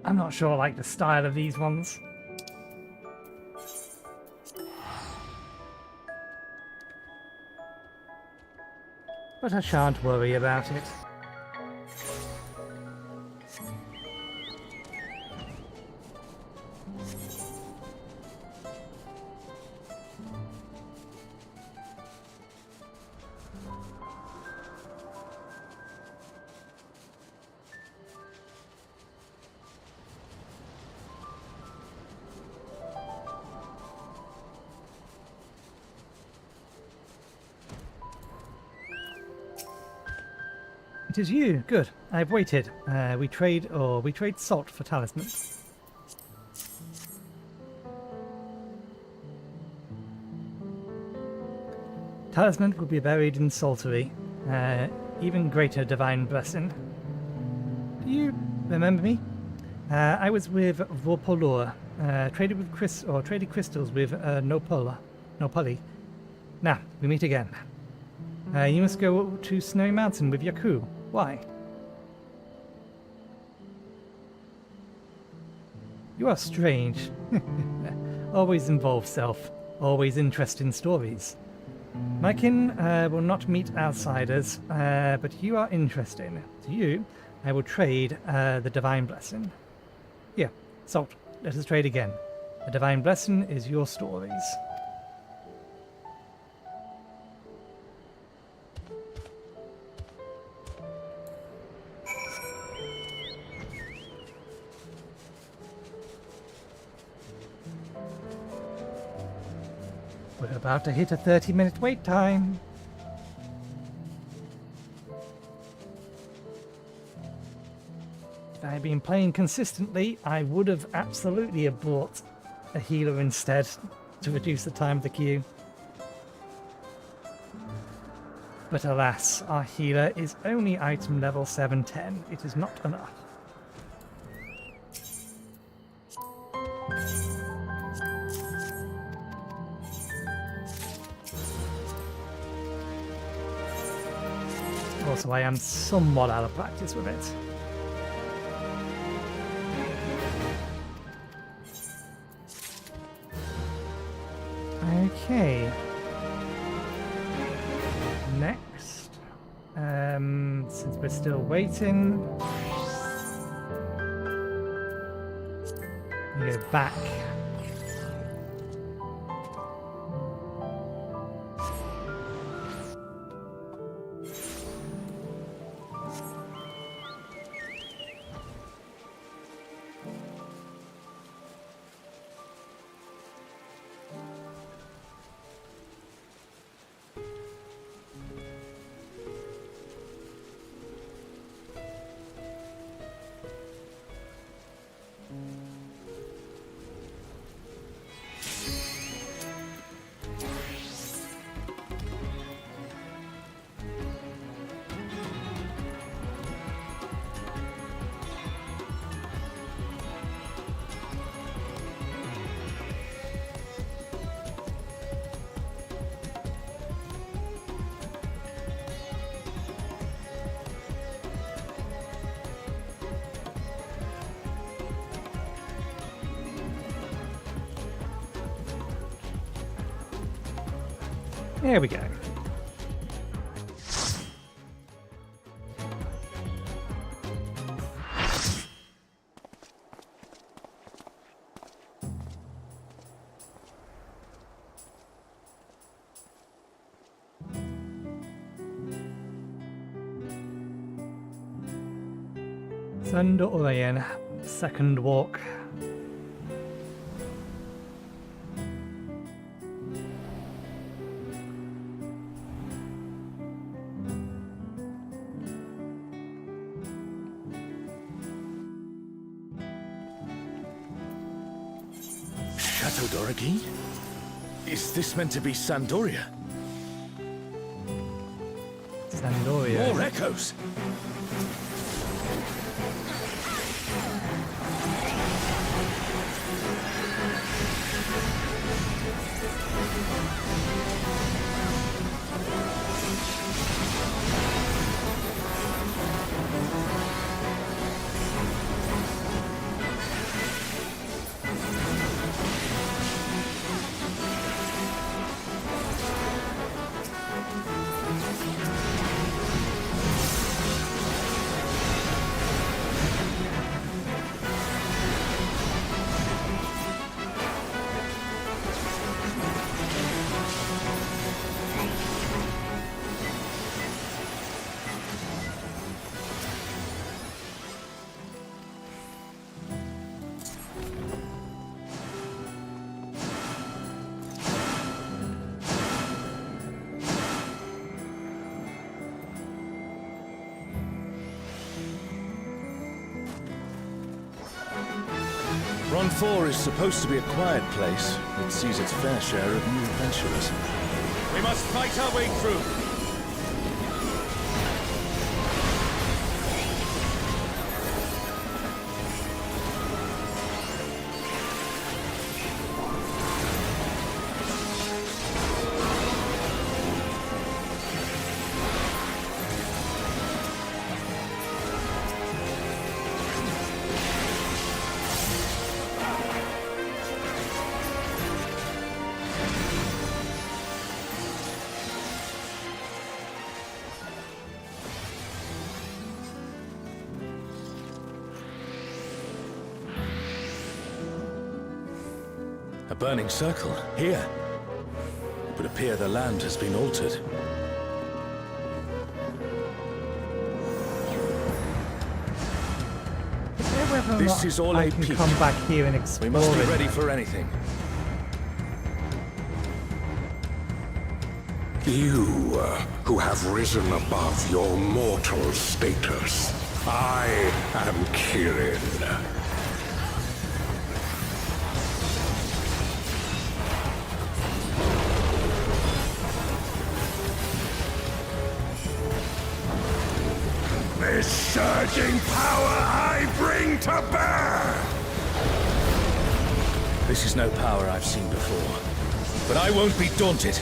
I'm not sure I like the style of these ones. But I shan't worry about it. It is you. Good. I've waited. We trade salt for talisman. Talisman will be buried in saltery. Even greater divine blessing. Do you remember me? I was with Vorpolor. Traded crystals with Nopoli. Now we meet again. You must go to Snowy Mountain with Yaku. Why? You are strange. Always involve self. Always interest in stories. My kin will not meet outsiders, but you are interesting. To you, I will trade the Divine Blessing. Here, Salt, let us trade again. The Divine Blessing is your stories. We're about to hit a 30-minute wait time. If I had been playing consistently, I would have absolutely have bought a healer instead to reduce the time of the queue. But alas, our healer is only item level 710. It is not enough. Also, I am somewhat out of practice with it. Okay. Next, since we're still waiting, we go back. There we go. Thunder Orion, second walk. Dorothy? Is this meant to be Sandoria? Sandoria. More echoes! Ron 4 is supposed to be a quiet place. It sees its fair share of new adventurers. We must fight our way through. A burning circle, here. It would appear the land has been altered. This is all I can come back here and explore. We must be ready for anything. You, who have risen above your mortal status. I am Kirin. This surging power I bring to bear! This is no power I've seen before. But I won't be daunted.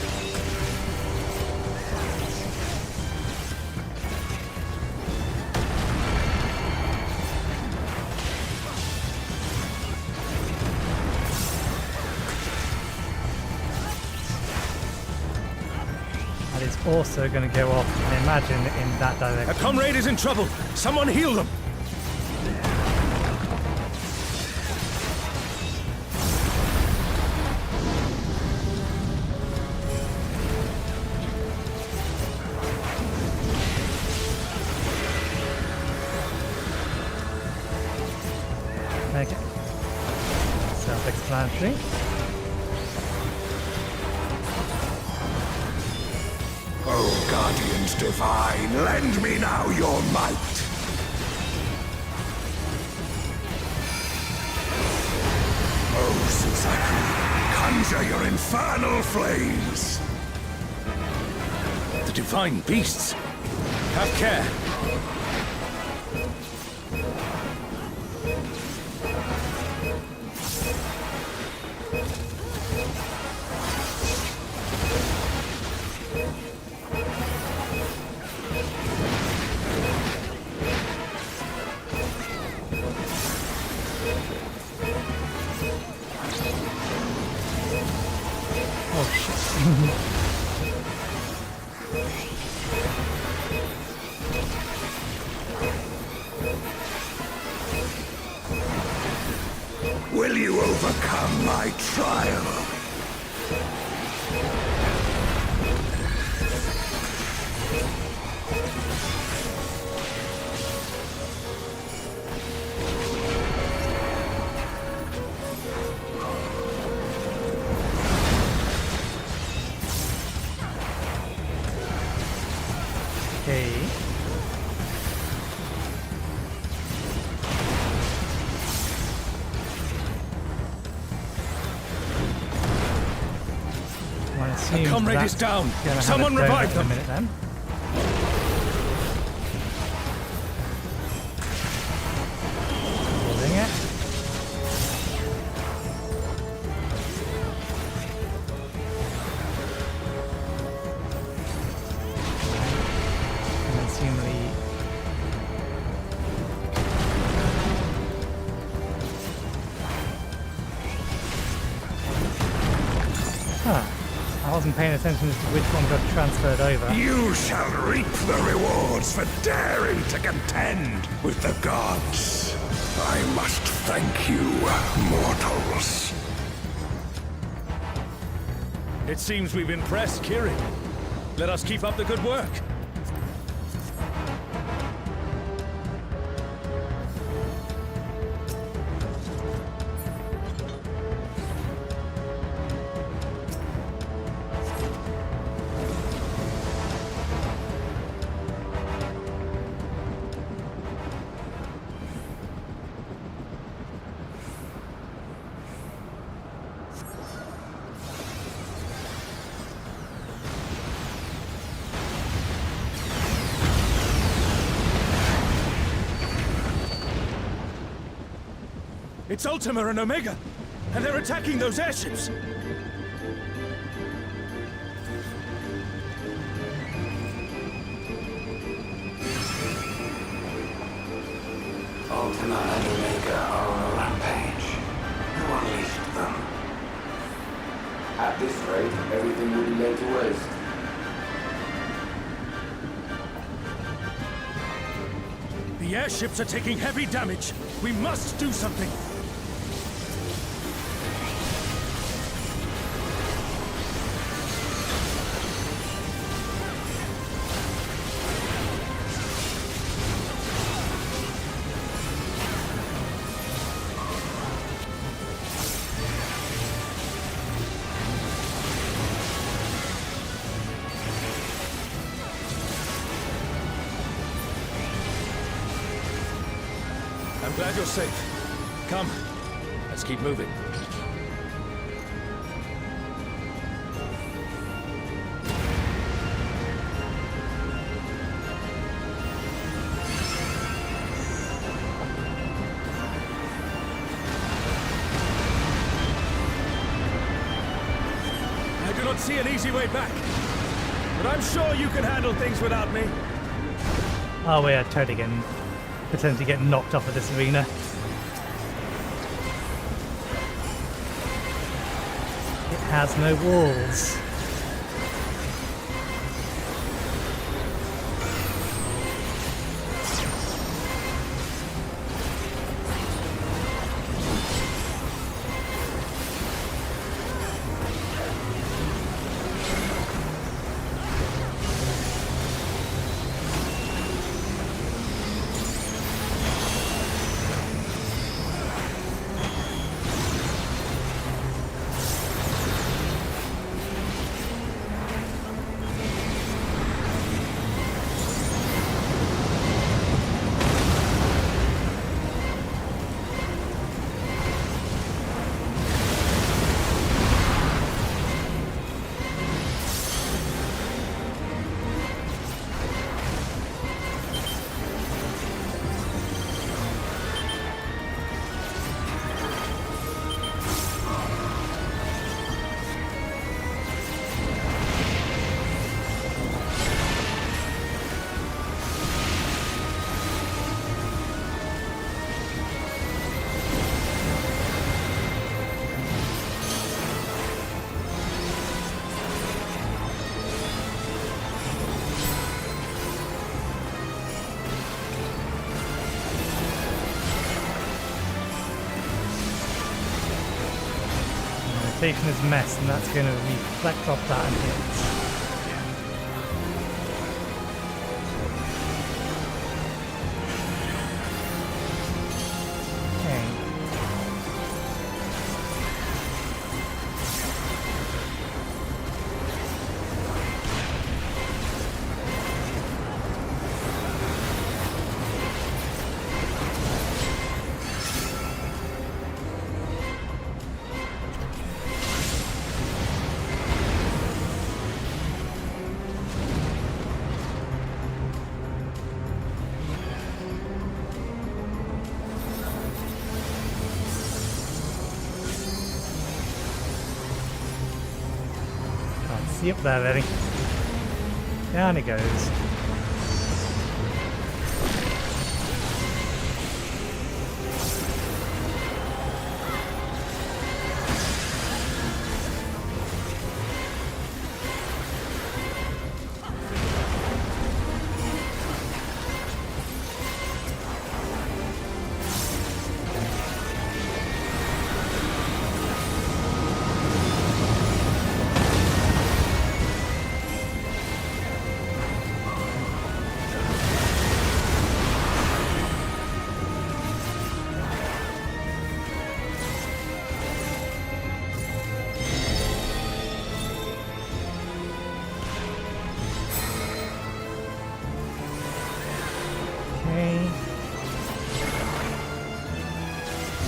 That is also going to go off, I imagine, in that direction. A comrade is in trouble! Someone heal them! Okay. Self-explanatory. Oh, Guardians Divine, lend me now your might! Oh, Suzaku, conjure your infernal flames! The divine beasts! Have care! Oh shit. Will you overcome my trial? Okay. Well, it seems comrade that's is down. gonna have Someone its own revive in a them. minute then. Holding it. And then seemingly I wasn't paying attention as to which one got transferred over. You shall reap the rewards for daring to contend with the gods. I must thank you, mortals. It seems we've impressed Kirin. Let us keep up the good work. It's Ultima and Omega, and they're attacking those airships. Ultima and Omega are on a rampage. Who unleashed them? At this rate, everything will be laid to waste. The airships are taking heavy damage. We must do something. Glad you're safe. Come, let's keep moving. I do not see an easy way back, but I'm sure you can handle things without me. Oh, we are totally getting, potentially getting knocked off of this arena. It has no walls. Rotation is a mess, and that's going to reflect off that and hit. See up there, Eddie. Down it goes.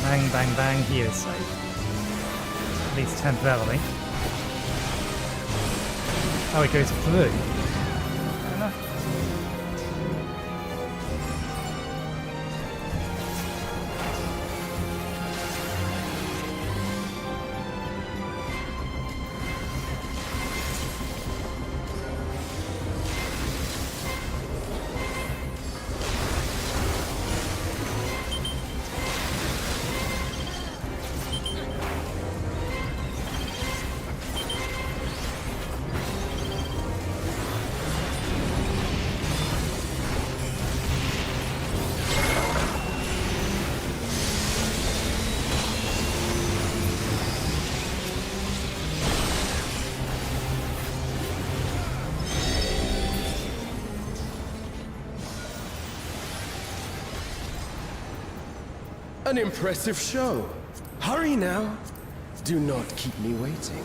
Bang, bang, bang, he is safe. At least temporarily. Oh, it goes through. Fair enough. An impressive show. Hurry now. Do not keep me waiting.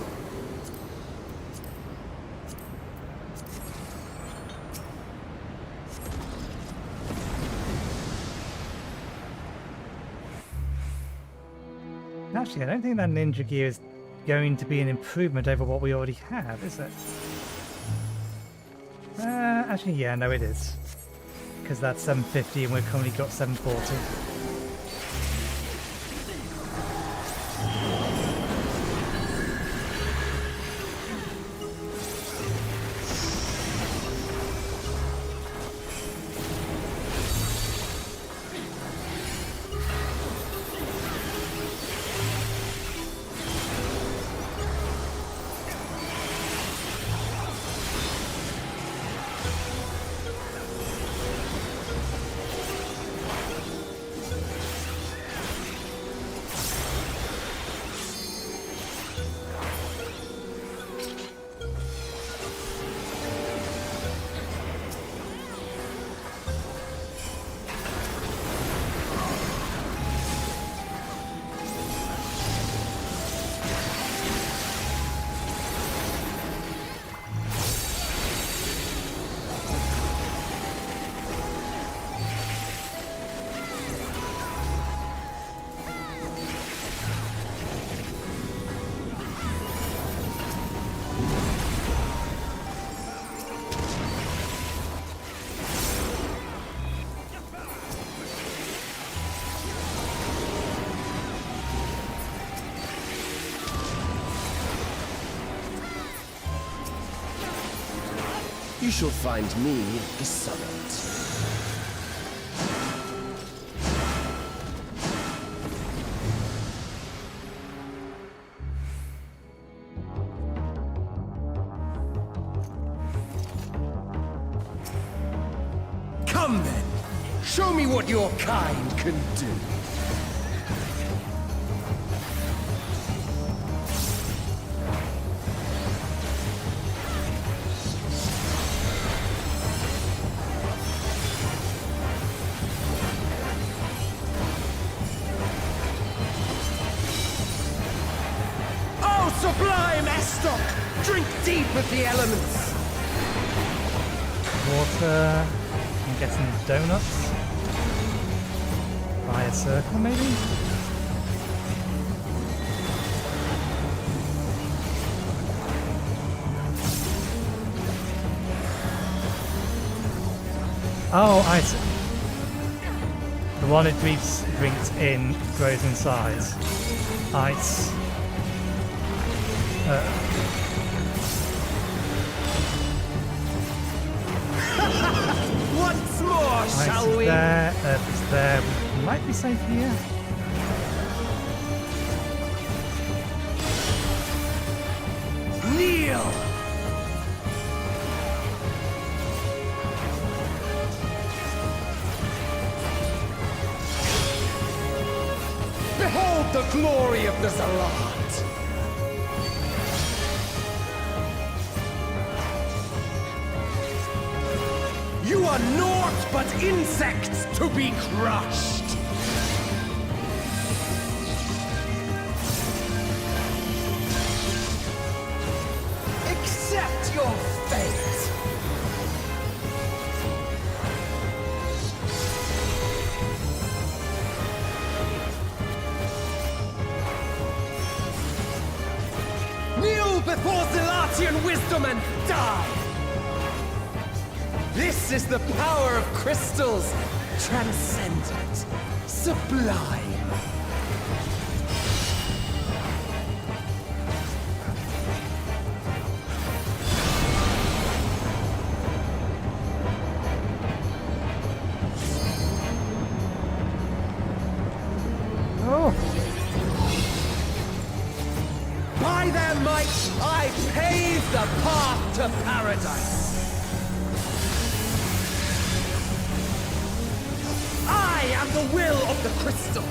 Actually, I don't think that ninja gear is going to be an improvement over what we already have, is it? Actually, yeah, no, it is. Because that's 750 and we've currently got 740. You shall find me at the summit. Come then! Show me what your kind can do! Sublime Estoc! Drink deep of the elements! Water. I'm guessing donuts. Fire circle, maybe? Oh, I see. The one it drinks in grows in size. Ice. Once more, shall we? There, Earth is there. We might be safe here. Kneel! Behold the glory of the Zalat! You are naught but insects to be crushed! Accept your fate! Kneel before Zalatian wisdom and die! This is the power of crystals, transcendent, sublime. Oh, By their might, I pave the path to paradise. I am the will of the crystal.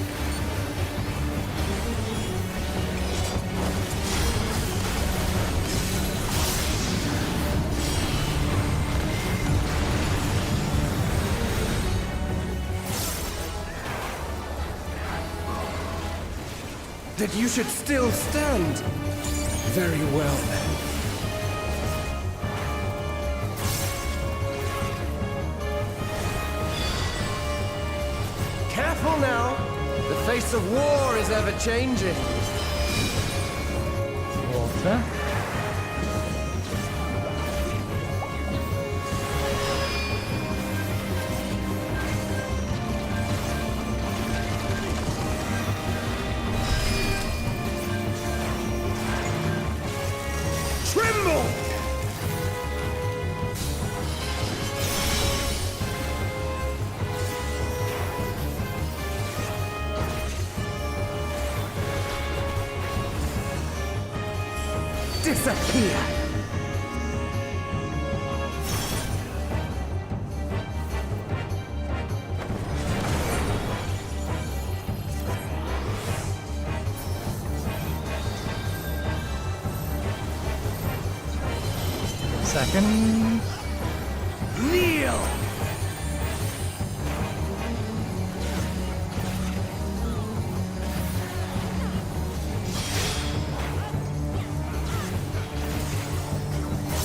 That you should still stand. Very well, then. Careful now. The face of war is ever changing. Water. Tremble! Disappear! Second. Kneel!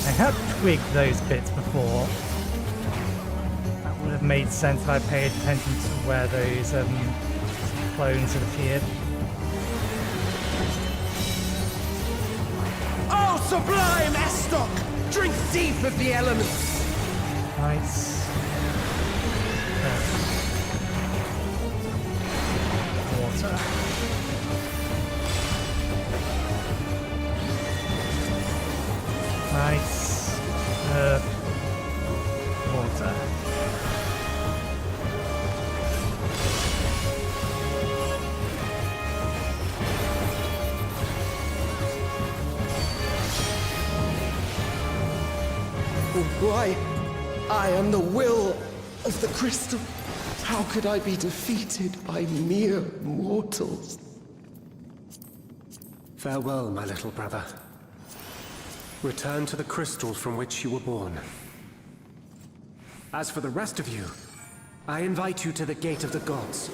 I had twigged those bits before. That would have made sense if I paid attention to where those clones had appeared. Oh, sublime Estoc! Drink deep of the elements! Nice. Water. Nice. Water. Why, I am the will of the crystal. How could I be defeated by mere mortals? Farewell, my little brother. Return to the crystals from which you were born. As for the rest of you, I invite you to the Gate of the Gods.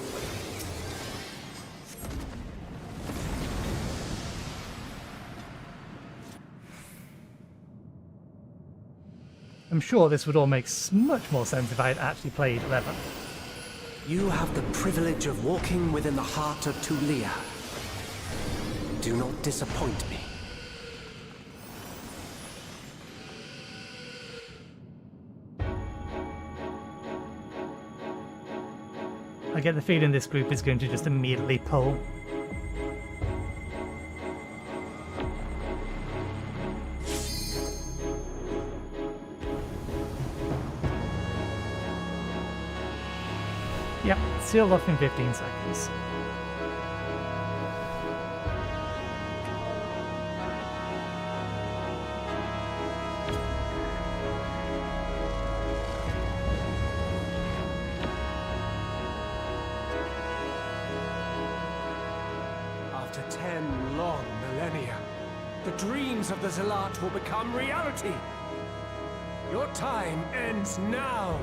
I'm sure this would all make much more sense if I had actually played 11. You have the privilege of walking within the heart of Tulia. Do not disappoint me. I get the feeling this group is going to just immediately pull. Yep, sealed off in 15 seconds. After 10 long millennia, the dreams of the Zealot will become reality. Your time ends now.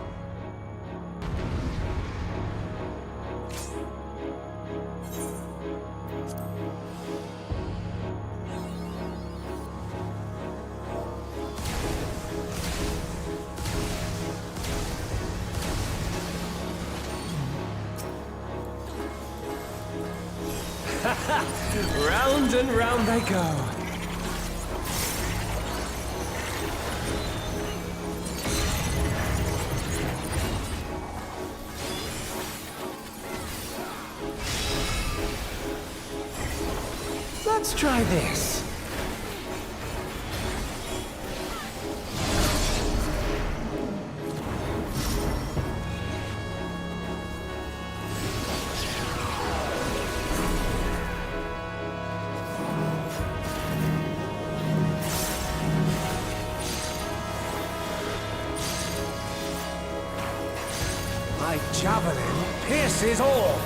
Round and round they go. Let's try this. My javelin pierces all.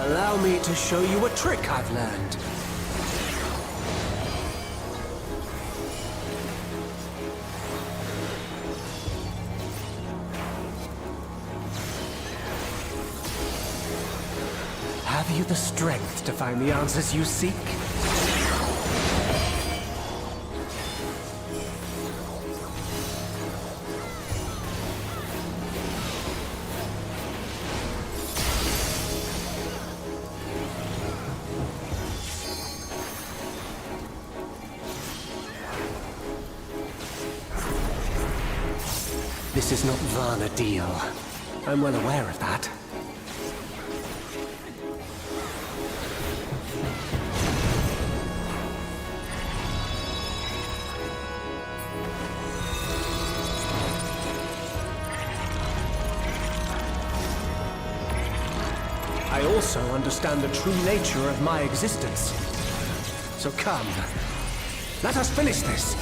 Allow me to show you a trick I've learned. Have you the strength to find the answers you seek? This is not Vana'diel. I'm well aware of that. I also understand the true nature of my existence. So come, let us finish this.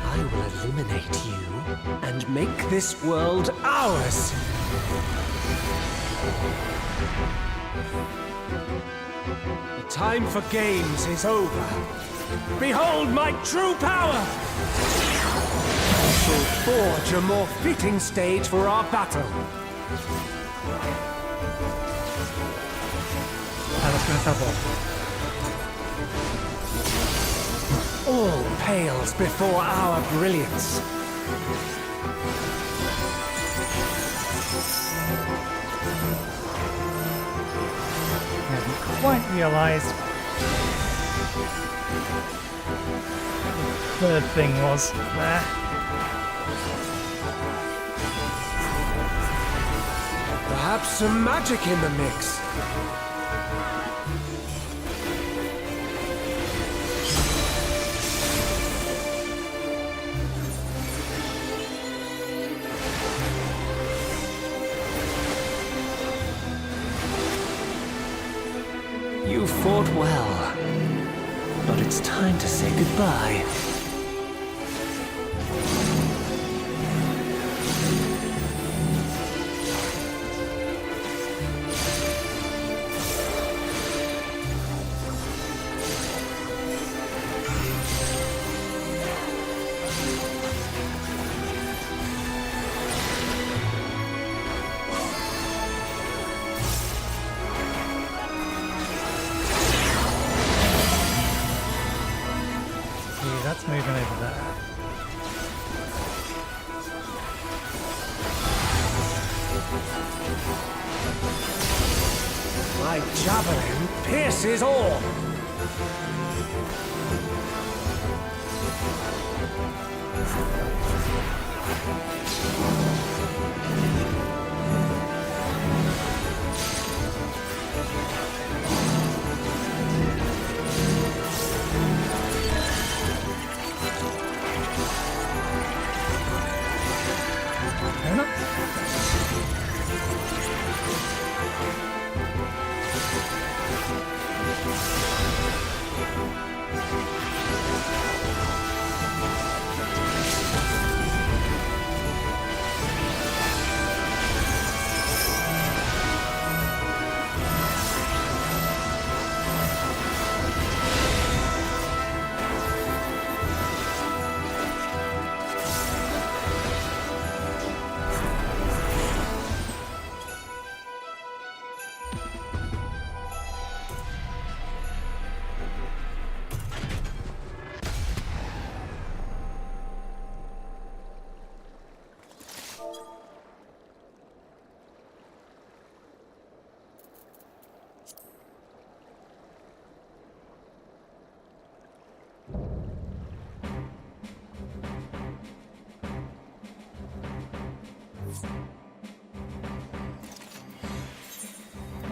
I will eliminate you and make this world ours. The time for games is over. Behold my true power! We'll forge a more fitting stage for our battle. Let's go trouble. All pales before our brilliance. I haven't quite realised what the third thing was there. Perhaps some magic in the mix. You fought well, but it's time to say goodbye. That's moving over there. My javelin pierces all. Fair enough.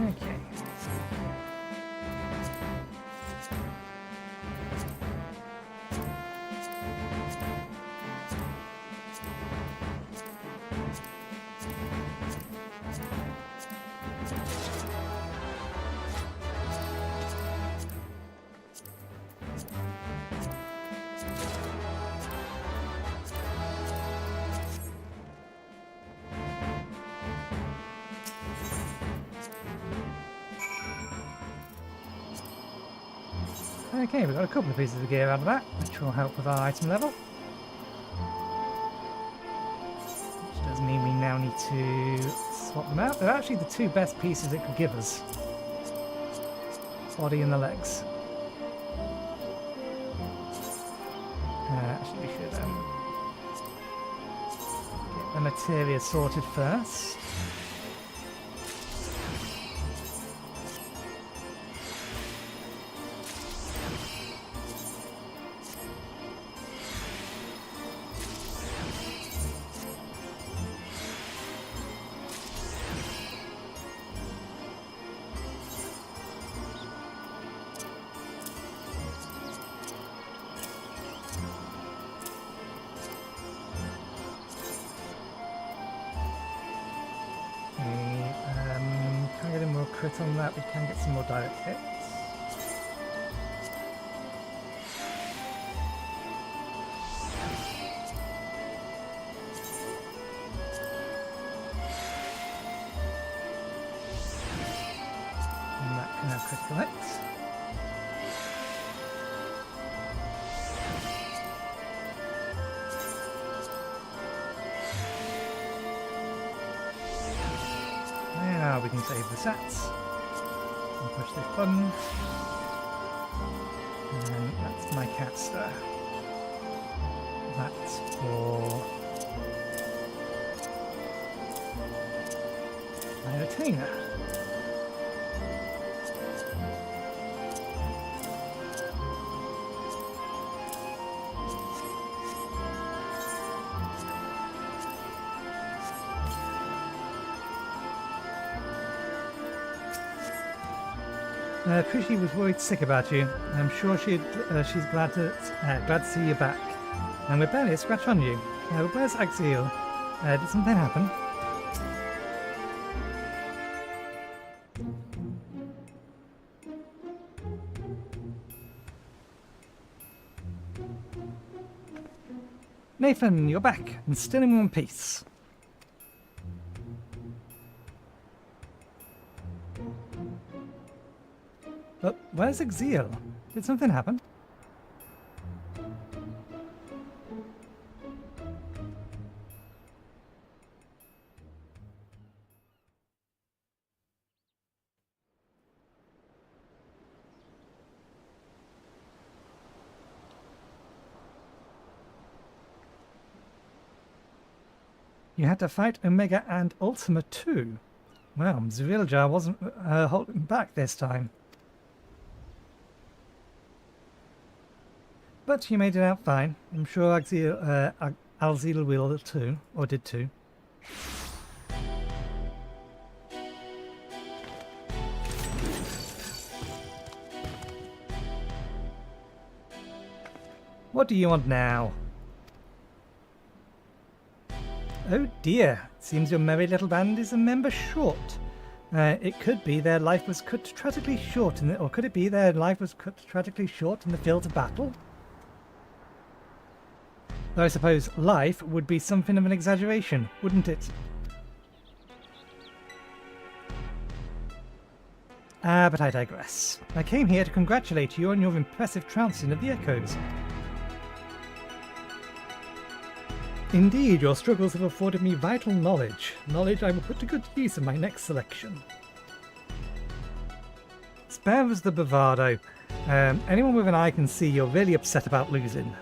Okay. Okay, we've got a couple of pieces of gear out of that, which will help with our item level. Which does mean we now need to swap them out. They're actually the two best pieces it could give us. Body and the legs. Actually, we should get the materia sorted first. crit on that, we can get some more direct hits. And that can have critical hits. Now we can save the sets and push this button. And that's my caster. That's for my retainer. Krishy was worried sick about you. I'm sure she's glad to see you back. And we're barely a scratch on you. Where's Axiel? Did something happen? Nathan, you're back, and still in one piece. But where's Axiel? Did something happen? You had to fight Omega and Ultima too. Well, Zriljar wasn't holding back this time. But you made it out fine. I'm sure Alzil will too, or did too. What do you want now? Oh dear, it seems your merry little band is a member short. It could be their life was cut tragically short, or could it be their life was cut tragically short in the field of battle? Though I suppose life would be something of an exaggeration, wouldn't it? But I digress. I came here to congratulate you on your impressive trouncing of the Echoes. Indeed, your struggles have afforded me vital knowledge. Knowledge I will put to good use in my next selection. Spare us the bravado. Anyone with an eye can see you're really upset about losing.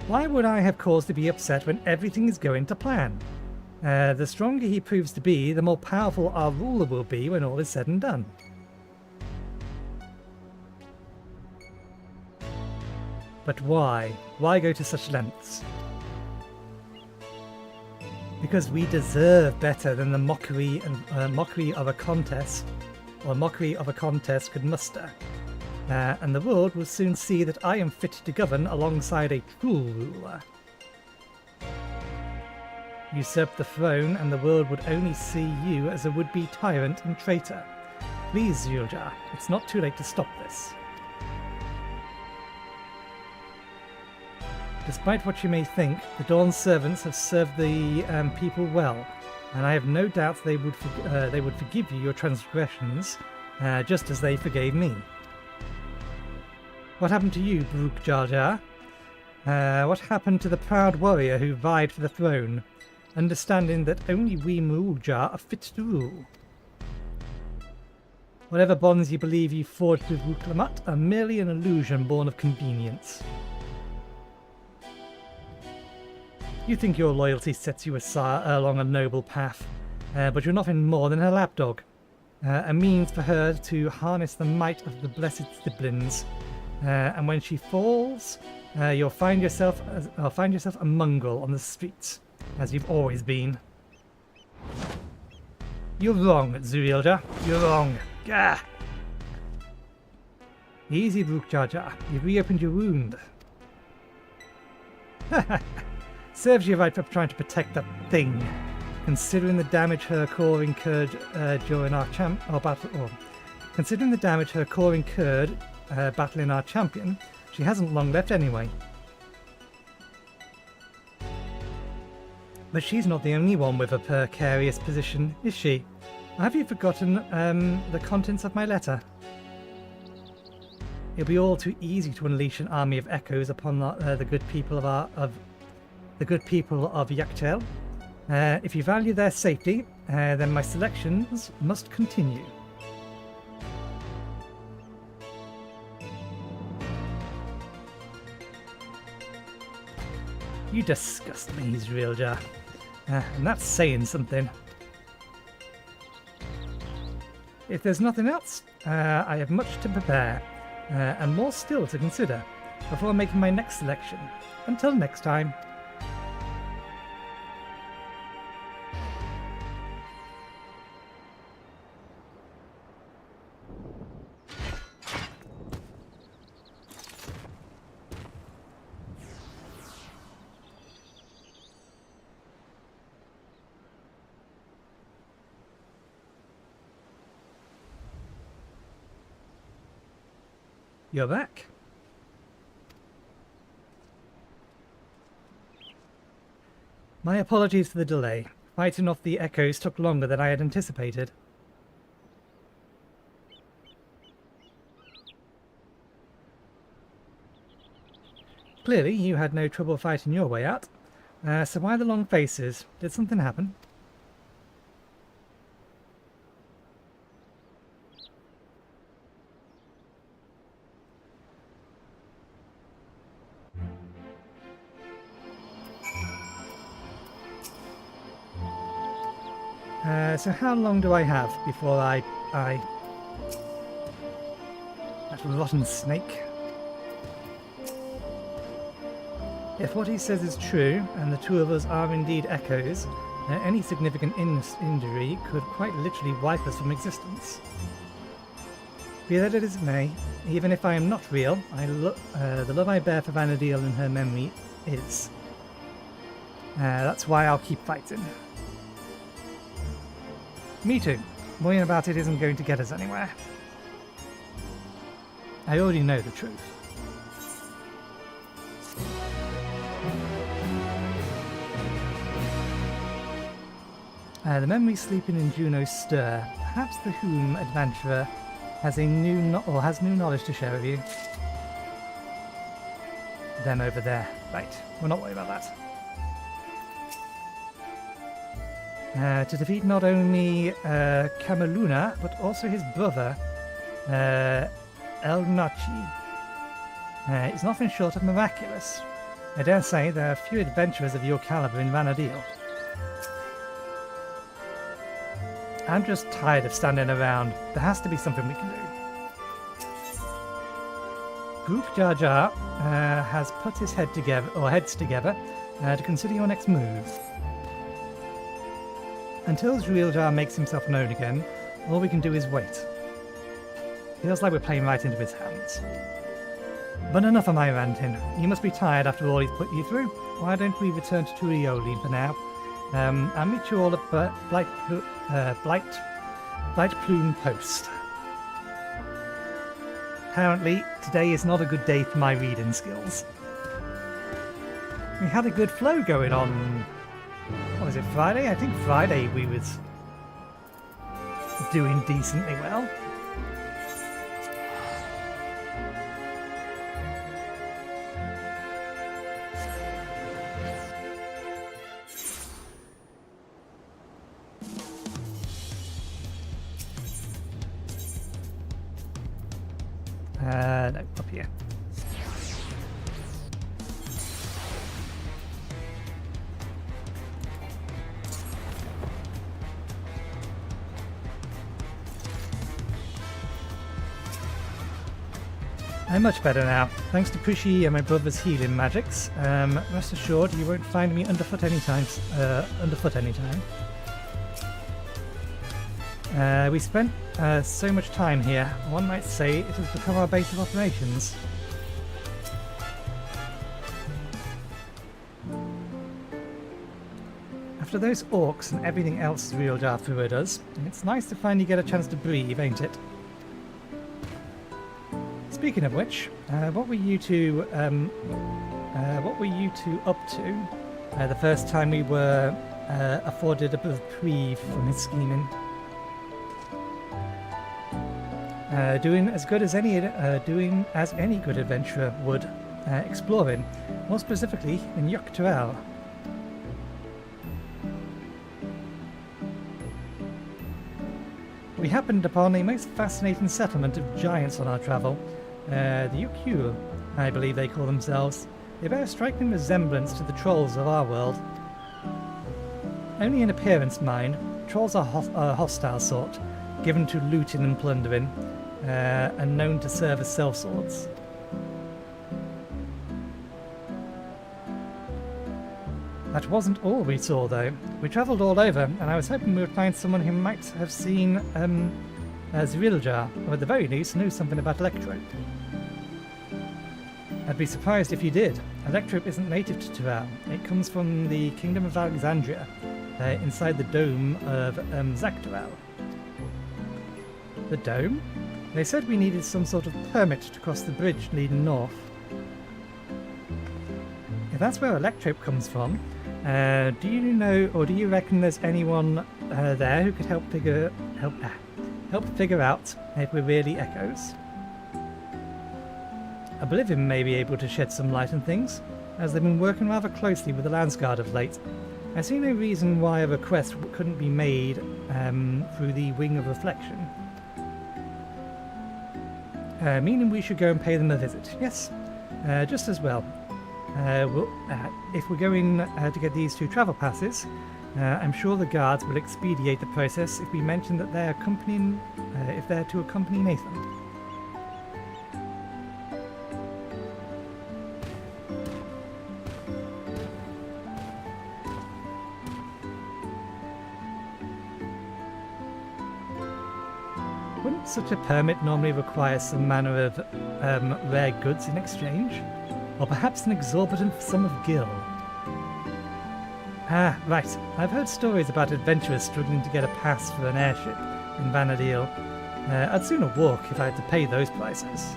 Why would I have cause to be upset when everything is going to plan? The stronger he proves to be, the more powerful our ruler will be when all is said and done. But why? Why go to such lengths? Because we deserve better than the mockery of a contest could muster. And the world will soon see that I am fit to govern alongside a true ruler. Usurp the throne, and the world would only see you as a would-be tyrant and traitor. Please, Zriljar, it's not too late to stop this. Despite what you may think, the Dawn's servants have served the people well, and I have no doubt they would forgive you your transgressions, just as they forgave me. What happened to you, Brooke Jar Jar? What happened to the proud warrior who vied for the throne, understanding that only we Murujar are fit to rule? Whatever bonds you believe you forged with Ruklamat are merely an illusion born of convenience. You think your loyalty sets you along a noble path, but you're nothing more than her lapdog, a means for her to harness the might of the blessed siblings. And when she falls, you'll find yourself a mongrel on the streets, as you've always been. You're wrong, Zriljar. You're wrong. Gah! Easy, Brooke Jar Jar. You've reopened your wound. Serves you right for trying to protect that thing. considering the damage her core incurred during our considering the damage her core incurred battling our champion, she hasn't long left anyway. But she's not the only one with a precarious position, is she? Have you forgotten the contents of my letter? It'll be all too easy to unleash an army of echoes upon the good people of Yaktel. If you value their safety, then my selections must continue. You disgust me, Zrilja. And that's saying something. If there's nothing else, I have much to prepare, and more still to consider, before making my next selection. Until next time. You're back. My apologies for the delay. Fighting off the echoes took longer than I had anticipated. Clearly, you had no trouble fighting your way out. So why the long faces? Did something happen? So how long do I have before I... That rotten snake. If what he says is true, and the two of us are indeed echoes, any significant injury could quite literally wipe us from existence. Be that as it may, even if I am not real, the love I bear for Vana'diel and her memory is. That's why I'll keep fighting. Me too. Worrying about it isn't going to get us anywhere. I already know the truth. The memory sleeping in Juno's stir. Perhaps the Whom adventurer has new knowledge to share with you. Them over there. Right, we're not worried about that. To defeat not only Kamaluna, but also his brother, Elnachi. It's nothing short of miraculous. I dare say there are few adventurers of your caliber in Vana'diel. I'm just tired of standing around. There has to be something we can do. Group Jar Jar has put his heads together to consider your next move. Until Zriljar makes himself known again, all we can do is wait. Feels like we're playing right into his hands. But enough of my ranting. You must be tired after all he's put you through. Why don't we return to Turioli for now? I'll meet you all at Blight Plume Post. Apparently, today is not a good day for my reading skills. We had a good flow going on. What was it, Friday? I think Friday we was doing decently well. No, up here. I'm much better now, thanks to Pushy and my brother's healing magics. Rest assured, you won't find me underfoot anytime. We spent so much time here, one might say it has become our base of operations. After those orcs and everything else Real Jar threw at us, it's nice to finally get a chance to breathe, ain't it? Speaking of which, what were you two up to the first time we were afforded a bit of reprieve from his scheming? Doing as any good adventurer would, exploring, more specifically in Dawntrail. We happened upon a most fascinating settlement of giants on our travel. The Yukul, I believe they call themselves. They bear a striking resemblance to the trolls of our world. Only in appearance, mind. Trolls are a hostile sort, given to looting and plundering, and known to serve as sellswords. That wasn't all we saw, though. We travelled all over, and I was hoping we would find someone who might have seen Zriljar, or at the very least knew something about Electrope. I'd be surprised if you did. Electrope isn't native to Tural. It comes from the Kingdom of Alexandria, inside the dome of Zaktural. The dome? They said we needed some sort of permit to cross the bridge leading north. If that's where Electrope comes from, do you know, or do you reckon there's anyone there who could help figure out if we're really Echoes? Oblivion may be able to shed some light on things, as they've been working rather closely with the Landsguard of late. I see no reason why a request couldn't be made through the Wing of Reflection. Meaning we should go and pay them a visit. Yes, just as well. If we're going to get these 2 travel passes, I'm sure the guards will expedite the process if we mention that they're accompanying, if they're to accompany Nathan. Wouldn't such a permit normally require some manner of rare goods in exchange? Or perhaps an exorbitant sum of gil? Ah, right. I've heard stories about adventurers struggling to get a pass for an airship in Vana'diel. I'd sooner walk if I had to pay those prices.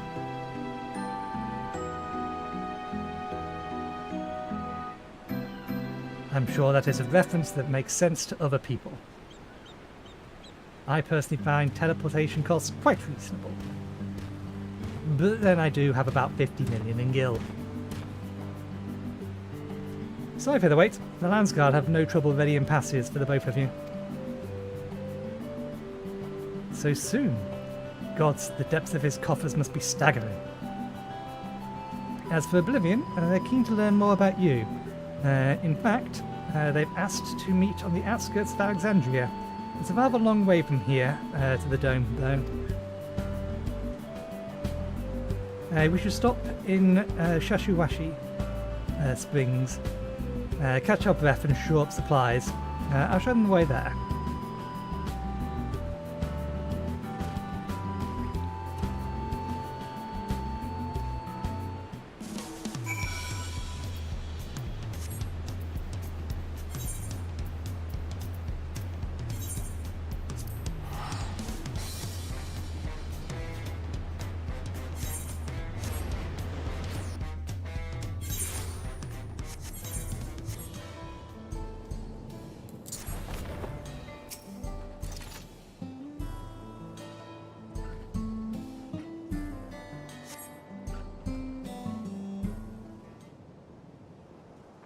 I'm sure that is a reference that makes sense to other people. I personally find teleportation costs quite reasonable. But then I do have about 50 million in gil. Sorry for the wait. The Landsguard have no trouble readying passes for the both of you. So soon? Gods, the depths of his coffers must be staggering. As for Oblivion, they're keen to learn more about you. In fact, they've asked to meet on the outskirts of Alexandria. It's a rather long way from here to the dome, though. We should stop in Shashuwashi Springs, catch our breath and shore up supplies. I'll show them the way there.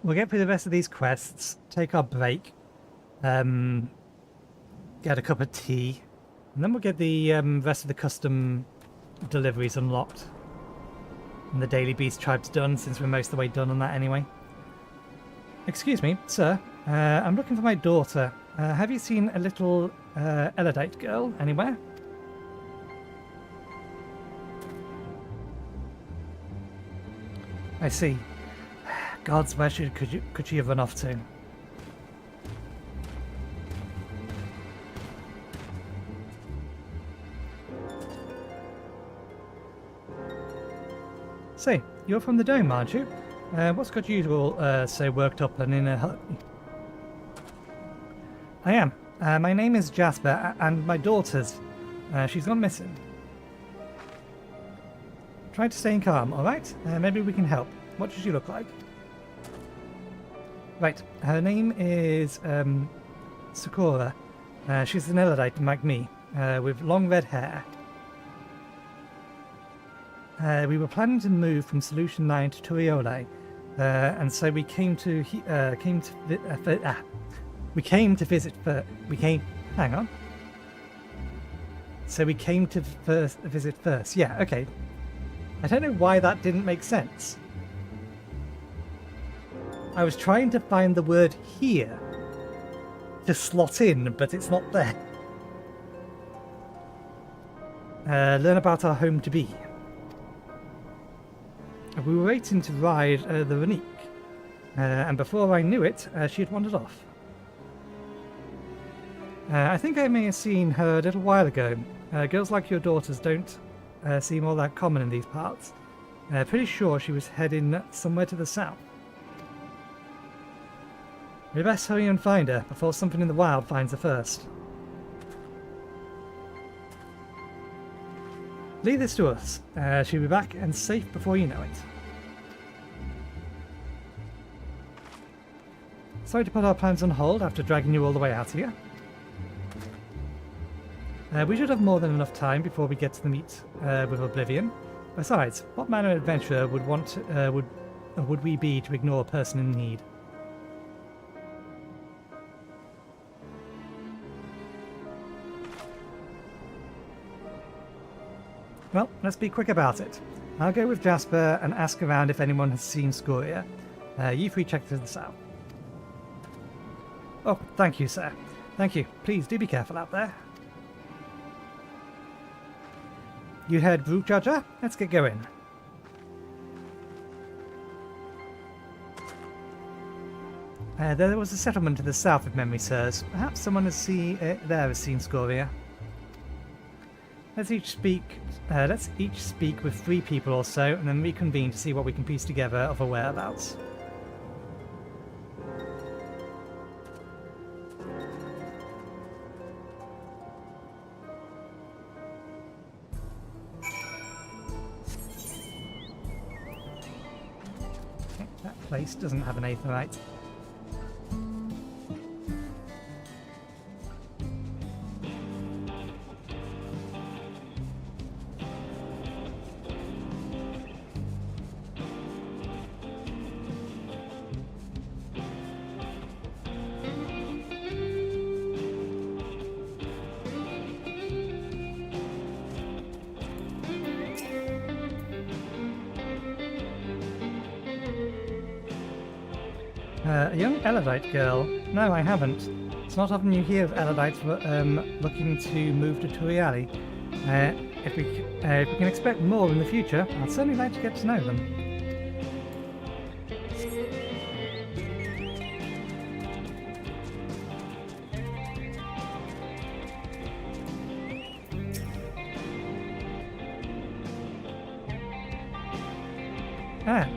We'll get through the rest of these quests, take our break, get a cup of tea, and then we'll get the rest of the custom deliveries unlocked. And the Daily Beast Tribe's done, since we're most of the way done on that anyway. Excuse me, sir. I'm looking for my daughter. Have you seen a little Elodite girl anywhere? I see. Gods, where could she have run off to? Say, you're from the Dome, aren't you? What's got you all so worked up and in a hurry? I am. My name is Jasper, and my daughter's. She's gone missing. Try to stay calm, alright? Maybe we can help. What does she look like? Right, her name is Sakura. She's an Elodite like me, with long red hair. We were planning to move from Solution 9 to Turiole, and so we came to visit. Hang on. So we came to visit first. Yeah, okay. I don't know why that didn't make sense. I was trying to find the word here to slot in, but it's not there. Learn about our home to be. We were waiting to ride the Renique, and before I knew it, she had wandered off. I think I may have seen her a little while ago. Girls like your daughters don't seem all that common in these parts. Pretty sure she was heading somewhere to the south. We best hurry and find her before something in the wild finds her first. Leave this to us. She'll be back and safe before you know it. Sorry to put our plans on hold after dragging you all the way out here. We should have more than enough time before we get to the meet with Oblivion. Besides, what manner of adventurer would we be to ignore a person in need? Well, let's be quick about it. I'll go with Jasper and ask around if anyone has seen Scoria. You three check to the south. Oh, thank you, sir. Thank you. Please do be careful out there. You heard Brute Judger? Let's get going. There was a settlement to the south, if memory serves. Perhaps someone has seen Scoria. Let's each speak with 3 people or so, and then reconvene to see what we can piece together of her whereabouts. Okay, that place doesn't have an aetheryte. A young Elodite girl? No, I haven't. It's not often you hear of Elodites looking to move to Turiale. If we can expect more in the future, I'd certainly like to get to know them.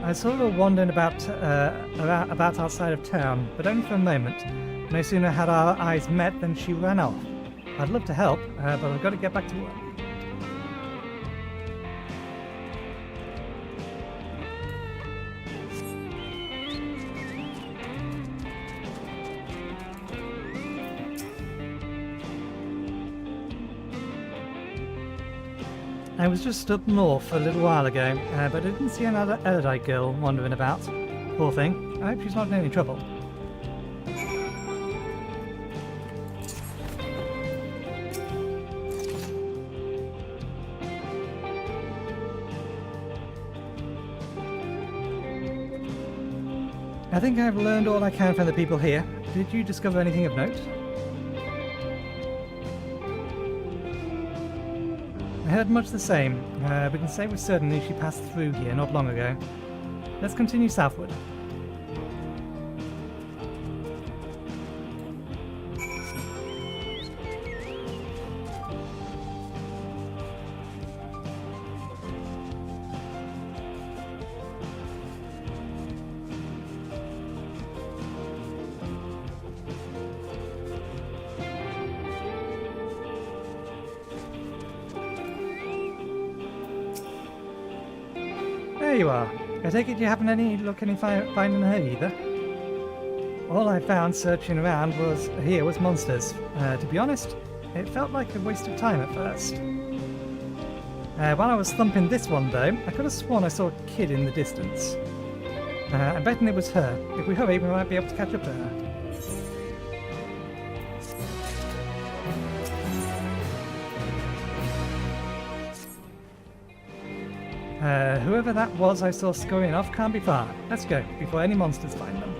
I saw her wandering about outside of town, but only for a moment. No sooner had our eyes met than she ran off. I'd love to help, but I've got to get back to work. I was just up north a little while ago, but I didn't see another Elodite girl wandering about. Poor thing. I hope she's not in any trouble. I think I've learned all I can from the people here. Did you discover anything of note? I heard much the same. We can say with certainty she passed through here not long ago. Let's continue southward. there you are. I take it you haven't any luck finding her either? All I found searching around was monsters. To be honest, it felt like a waste of time at first. While I was thumping this one though, I could have sworn I saw a kid in the distance. I'm betting it was her. If we hurry, we might be able to catch up to her. Whoever that was I saw scurrying off can't be far. Let's go, before any monsters find them.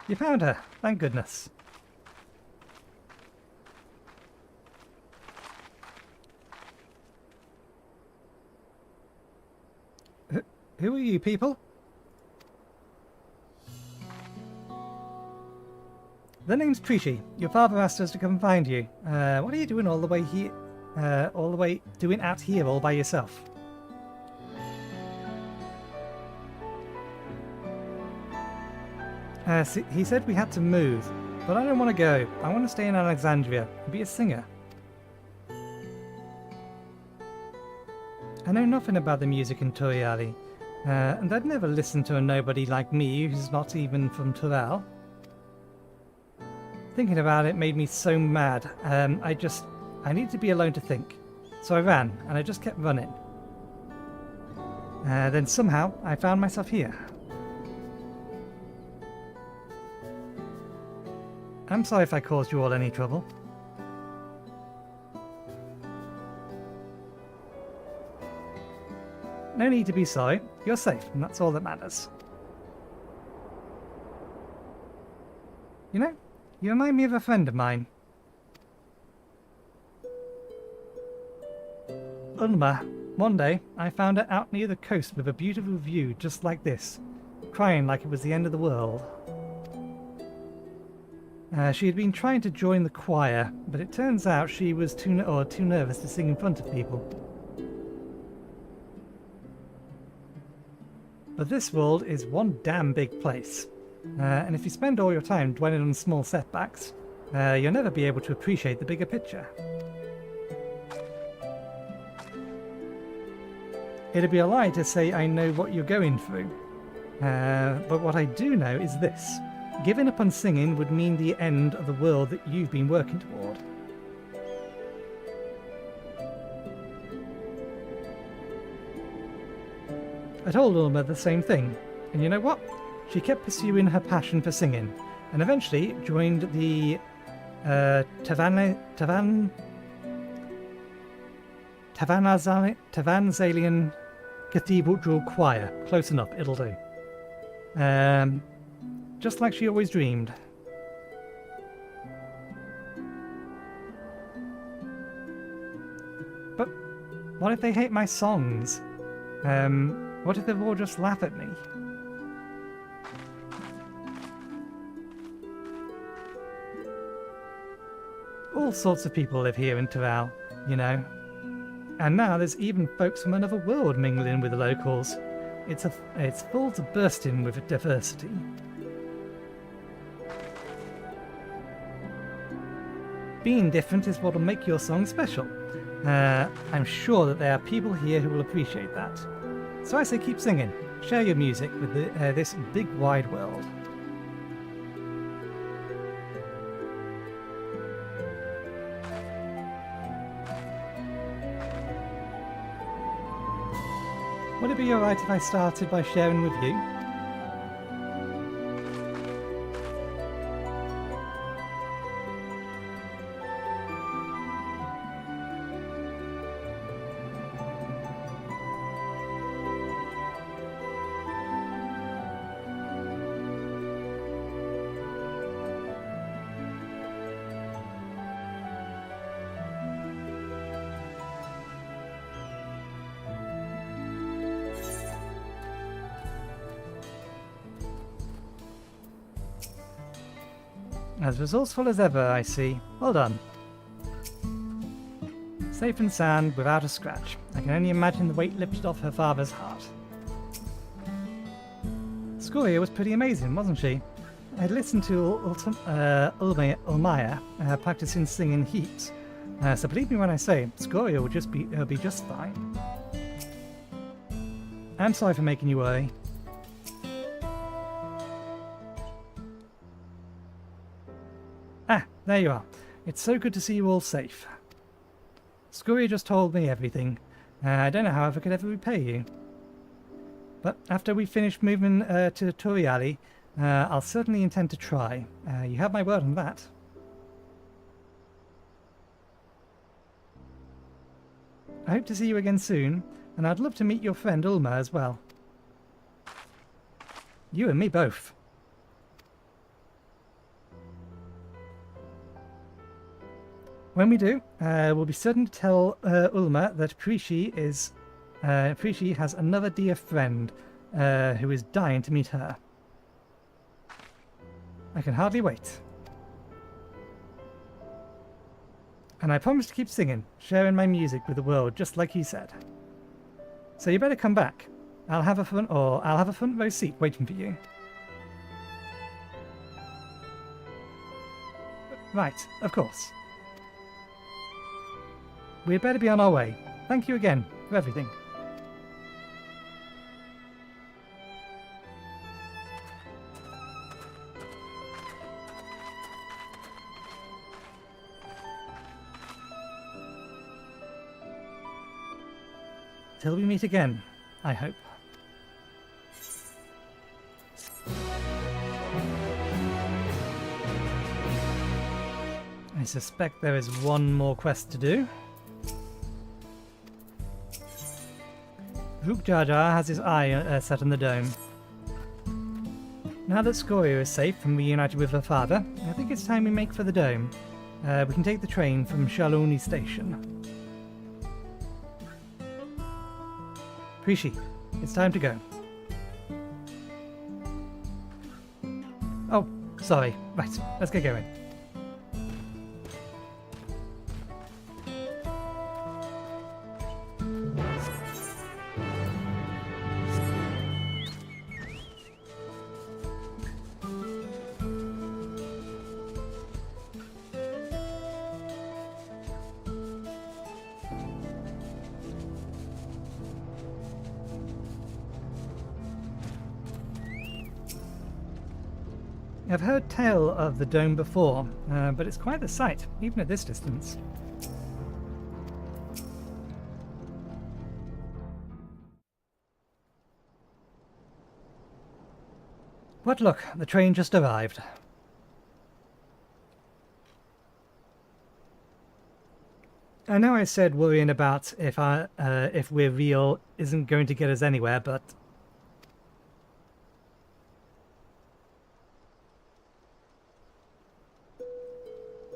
You found her, thank goodness. Who are you people? The name's Preachy. Your father asked us to come find you. What are you doing all the way here? Doing out here all by yourself? He said we had to move, but I don't want to go. I want to stay in Alexandria and be a singer. I know nothing about the music in Toriali, and I'd never listen to a nobody like me who's not even from Toral. Thinking about it made me so mad. I needed to be alone to think. So I ran, and I just kept running. Then somehow I found myself here. I'm sorry if I caused you all any trouble. No need to be sorry. You're safe, and that's all that matters. You know, you remind me of a friend of mine. Ulma. One day, I found her out near the coast with a beautiful view just like this, crying like it was the end of the world. She had been trying to join the choir, but it turns out she was too nervous to sing in front of people. But this world is one damn big place, and if you spend all your time dwelling on small setbacks, you'll never be able to appreciate the bigger picture. It'd be a lie to say I know what you're going through, but what I do know is this. Giving up on singing would mean the end of the world that you've been working toward. I told Ulma the same thing, and you know what? She kept pursuing her passion for singing, and eventually joined the Tavanzalian Cathedral Choir. Close enough, it'll do. Just like she always dreamed. But what if they hate my songs? What if they all just laugh at me? All sorts of people live here in Toral, you know. And now there's even folks from another world mingling with the locals. It's full to bursting with diversity. Being different is what will make your song special. I'm sure that there are people here who will appreciate that. So I say keep singing. Share your music with this big wide world. Would it be alright if I started by sharing with you? As resourceful as ever, I see. Well done. Safe and sound, without a scratch. I can only imagine the weight lifted off her father's heart. Scoria was pretty amazing, wasn't she? I'd listened to Ulmaya practicing singing heaps, so believe me when I say, Scoria will be just fine. I'm sorry for making you worry. Ah, there you are. It's so good to see you all safe. Scoria just told me everything. I don't know how I could ever repay you. But after we finish moving to Toriali, I'll certainly intend to try. You have my word on that. I hope to see you again soon, and I'd love to meet your friend Ulma as well. You and me both. When we do, we'll be certain to tell Ulma that Prishi has another dear friend who is dying to meet her. I can hardly wait. And I promise to keep singing, sharing my music with the world, just like he said. So you better come back. I'll have a front row seat waiting for you. Right, of course. We'd better be on our way. Thank you again for everything. Till we meet again, I hope. I suspect there is one more quest to do. Rook Jar Jar has his eye set on the dome. Now that Scoria is safe and reunited with her father, I think it's time we make for the dome. We can take the train from Shaloni Station. Prishi, it's time to go. Oh, sorry. Right, let's get going. I've heard tell of the dome before, but it's quite the sight, even at this distance. But look, the train just arrived. I know I said worrying about if we're real isn't going to get us anywhere, but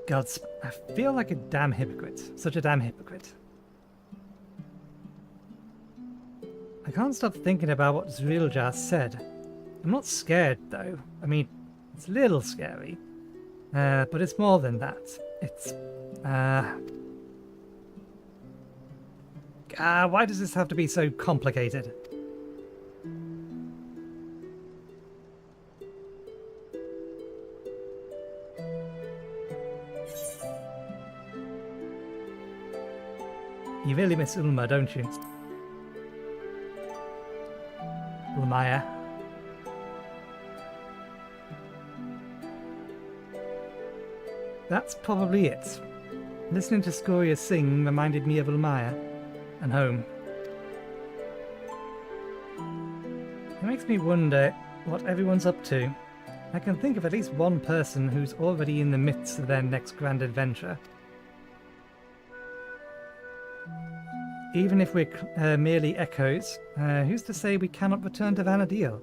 gods, I feel like a damn hypocrite. Such a damn hypocrite. I can't stop thinking about what Zriljar said. I'm not scared, though. I mean, it's a little scary. But it's more than that. It's, why does this have to be so complicated? You really miss Ulma, don't you? Ulmaya. That's probably it. Listening to Scoria sing reminded me of Ulmaya and home. It makes me wonder what everyone's up to. I can think of at least one person who's already in the midst of their next grand adventure. Even if we're merely echoes, who's to say we cannot return to Vana'diel?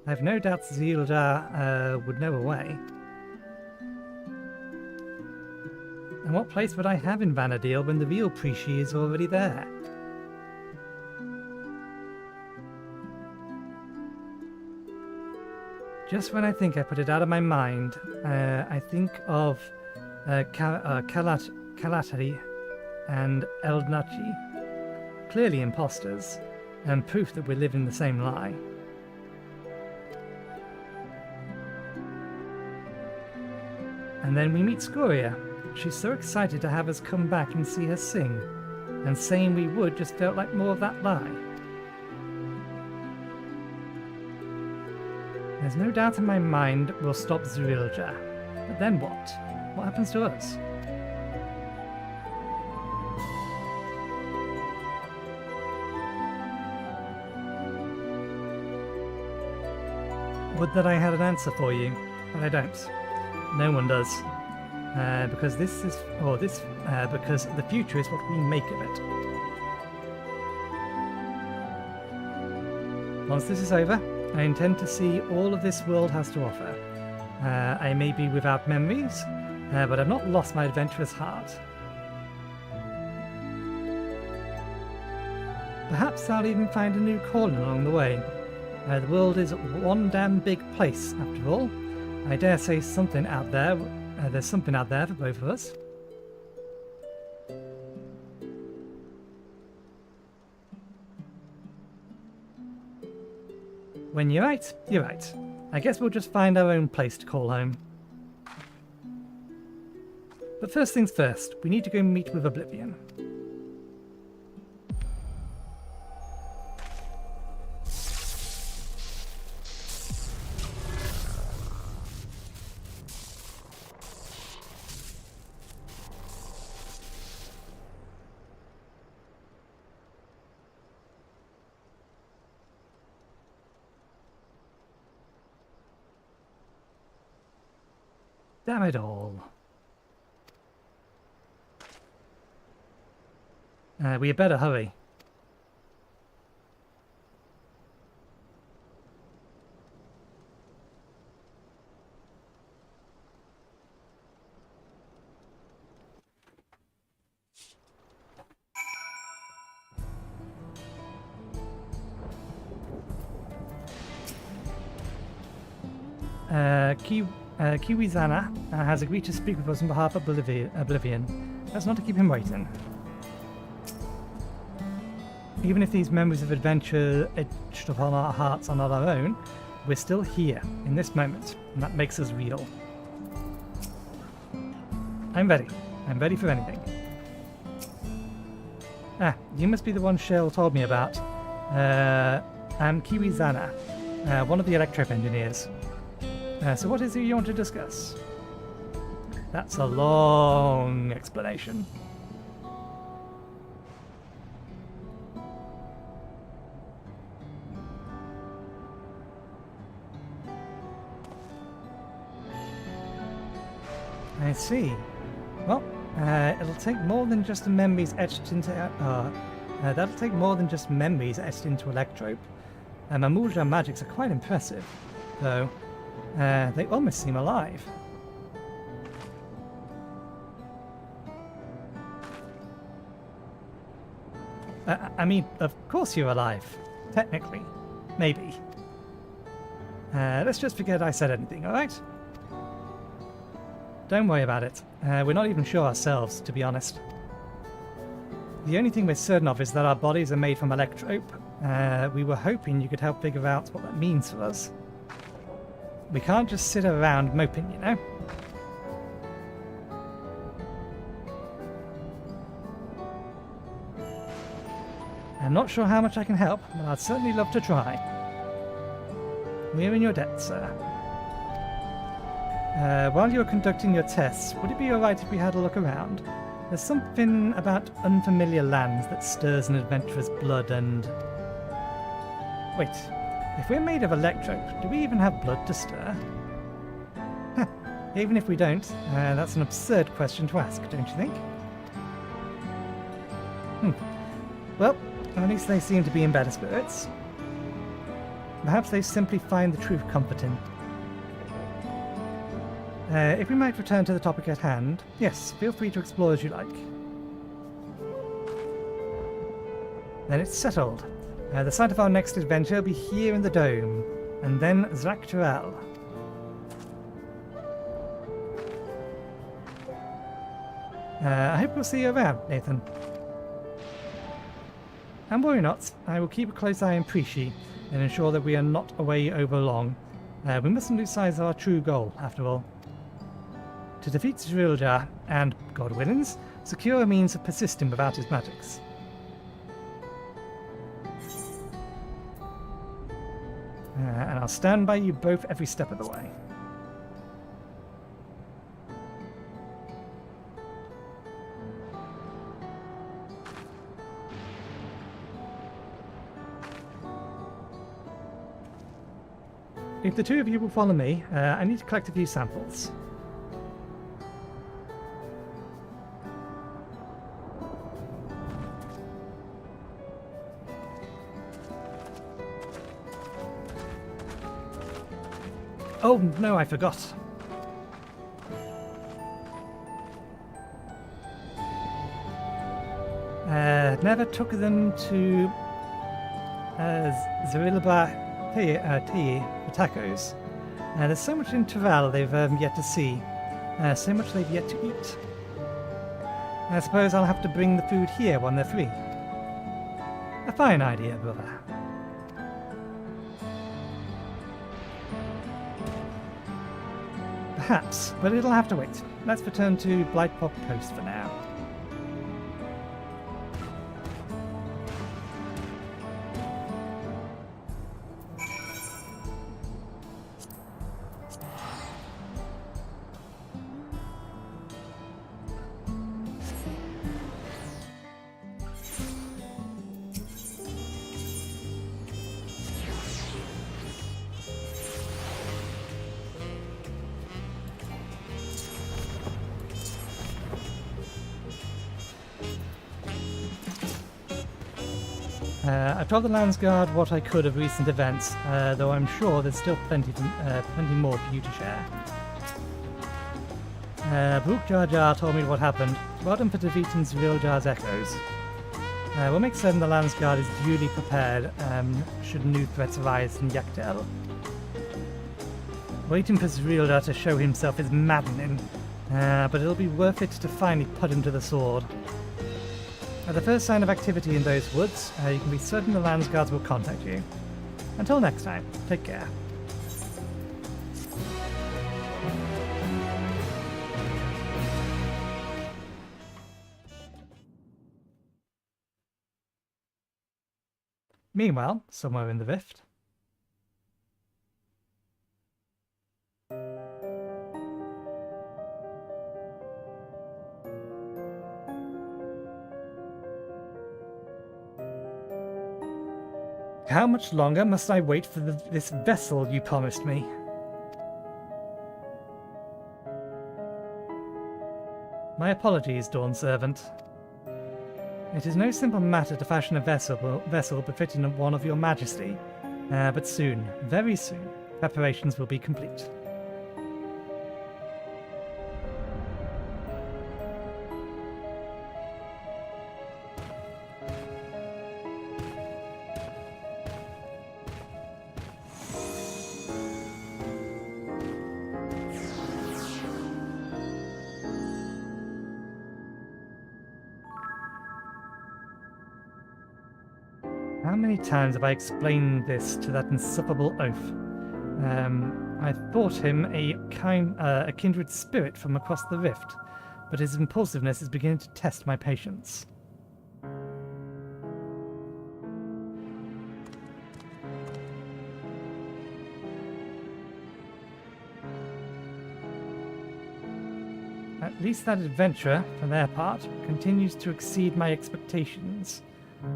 I have no doubt Zildar would know a way. And what place would I have in Vana'diel when the real Prishi is already there? Just when I think I put it out of my mind, I think of Kalatari and Eldnachi. Clearly imposters, and proof that we live in the same lie. And then we meet Scoria. She's so excited to have us come back and see her sing, and saying we would just felt like more of that lie. There's no doubt in my mind we'll stop Zerilja, but then what? What happens to us? Would that I had an answer for you, but I don't. No one does. Because because the future is what we make of it. Once this is over, I intend to see all of this world has to offer. I may be without memories, but I've not lost my adventurous heart. Perhaps I'll even find a new calling along the way. The world is one damn big place, after all. I dare say something out there. There's something out there for both of us. When you're right, you're right. I guess we'll just find our own place to call home. But first things first, we need to go meet with Oblivion. Damn it all. We had better hurry. Kiwizana has agreed to speak with us on behalf of Oblivion. That's not to keep him waiting. Even if these memories of adventure etched upon our hearts are not our own, we're still here, in this moment, and that makes us real. I'm ready. I'm ready for anything. Ah, you must be the one Cheryl told me about. I'm Kiwizana, one of the Electrop engineers. So what is it you want to discuss? That's a long explanation. I see. Well, it'll take more than just the memories etched into... that'll take more than just memories etched into Electrope. Mamulja magics are quite impressive, though. They almost seem alive. I mean, of course you're alive. Technically. Maybe. Let's just forget I said anything, alright? Don't worry about it. We're not even sure ourselves, to be honest. The only thing we're certain of is that our bodies are made from Electrope. We were hoping you could help figure out what that means for us. We can't just sit around moping, you know? I'm not sure how much I can help, but I'd certainly love to try. We're in your debt, sir. While you're conducting your tests, would it be alright if we had a look around? There's something about unfamiliar lands that stirs an adventurer's blood and... Wait. If we're made of Electrope, do we even have blood to stir? Even if we don't, that's an absurd question to ask, don't you think? Well, at least they seem to be in better spirits. Perhaps they simply find the truth comforting. If we might return to the topic at hand, yes, feel free to explore as you like. Then it's settled. The site of our next adventure will be here in the Dome, and then Zak'Tural. I hope we'll see you around, Nathan. And worry not, I will keep a close eye on Prishi and ensure that we are not away over long. We mustn't lose sight of our true goal, after all. To defeat Zriljar and, God willings, secure a means of persisting without his magics. And I'll stand by you both every step of the way. If the two of you will follow me, I need to collect a few samples. Oh, no, I forgot. Never took them to Zrilaba Tea for tacos. There's so much in Taval they've yet to see, so much they've yet to eat. I suppose I'll have to bring the food here when they're free. A fine idea, brother. Perhaps, but it'll have to wait. Let's return to Blightpop Post for now. I've told the Landsguard what I could of recent events, though I'm sure there's still plenty more for you to share. Brook Jar Jar told me what happened. Well done for defeating Zriljar's Echoes. We'll make certain the Landsguard is duly prepared should new threats arise from Yaktel. Waiting for Zriljar to show himself is maddening, but it'll be worth it to finally put him to the sword. At the first sign of activity in those woods, you can be certain the Landsguards will contact you. Until next time, take care. Meanwhile, somewhere in the rift. How much longer must I wait for this vessel you promised me? My apologies, Dawn Servant. It is no simple matter to fashion a vessel befitting one of your majesty, but soon, very soon, preparations will be complete. How many times have I explained this to that insufferable oaf? I thought him a kindred spirit from across the rift, but his impulsiveness is beginning to test my patience. At least that adventurer, for their part, continues to exceed my expectations.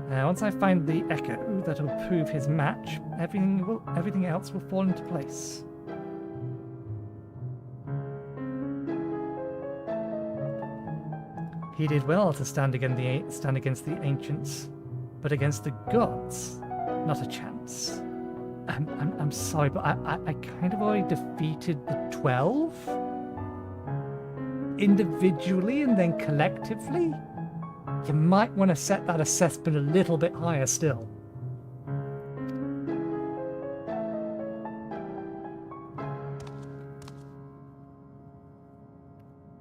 Once I find the echo that will prove his match, everything else will fall into place. He did well to stand against the ancients, but against the gods, not a chance. I'm sorry, but I kind of already defeated the 12 individually and then collectively. You might want to set that assessment a little bit higher still.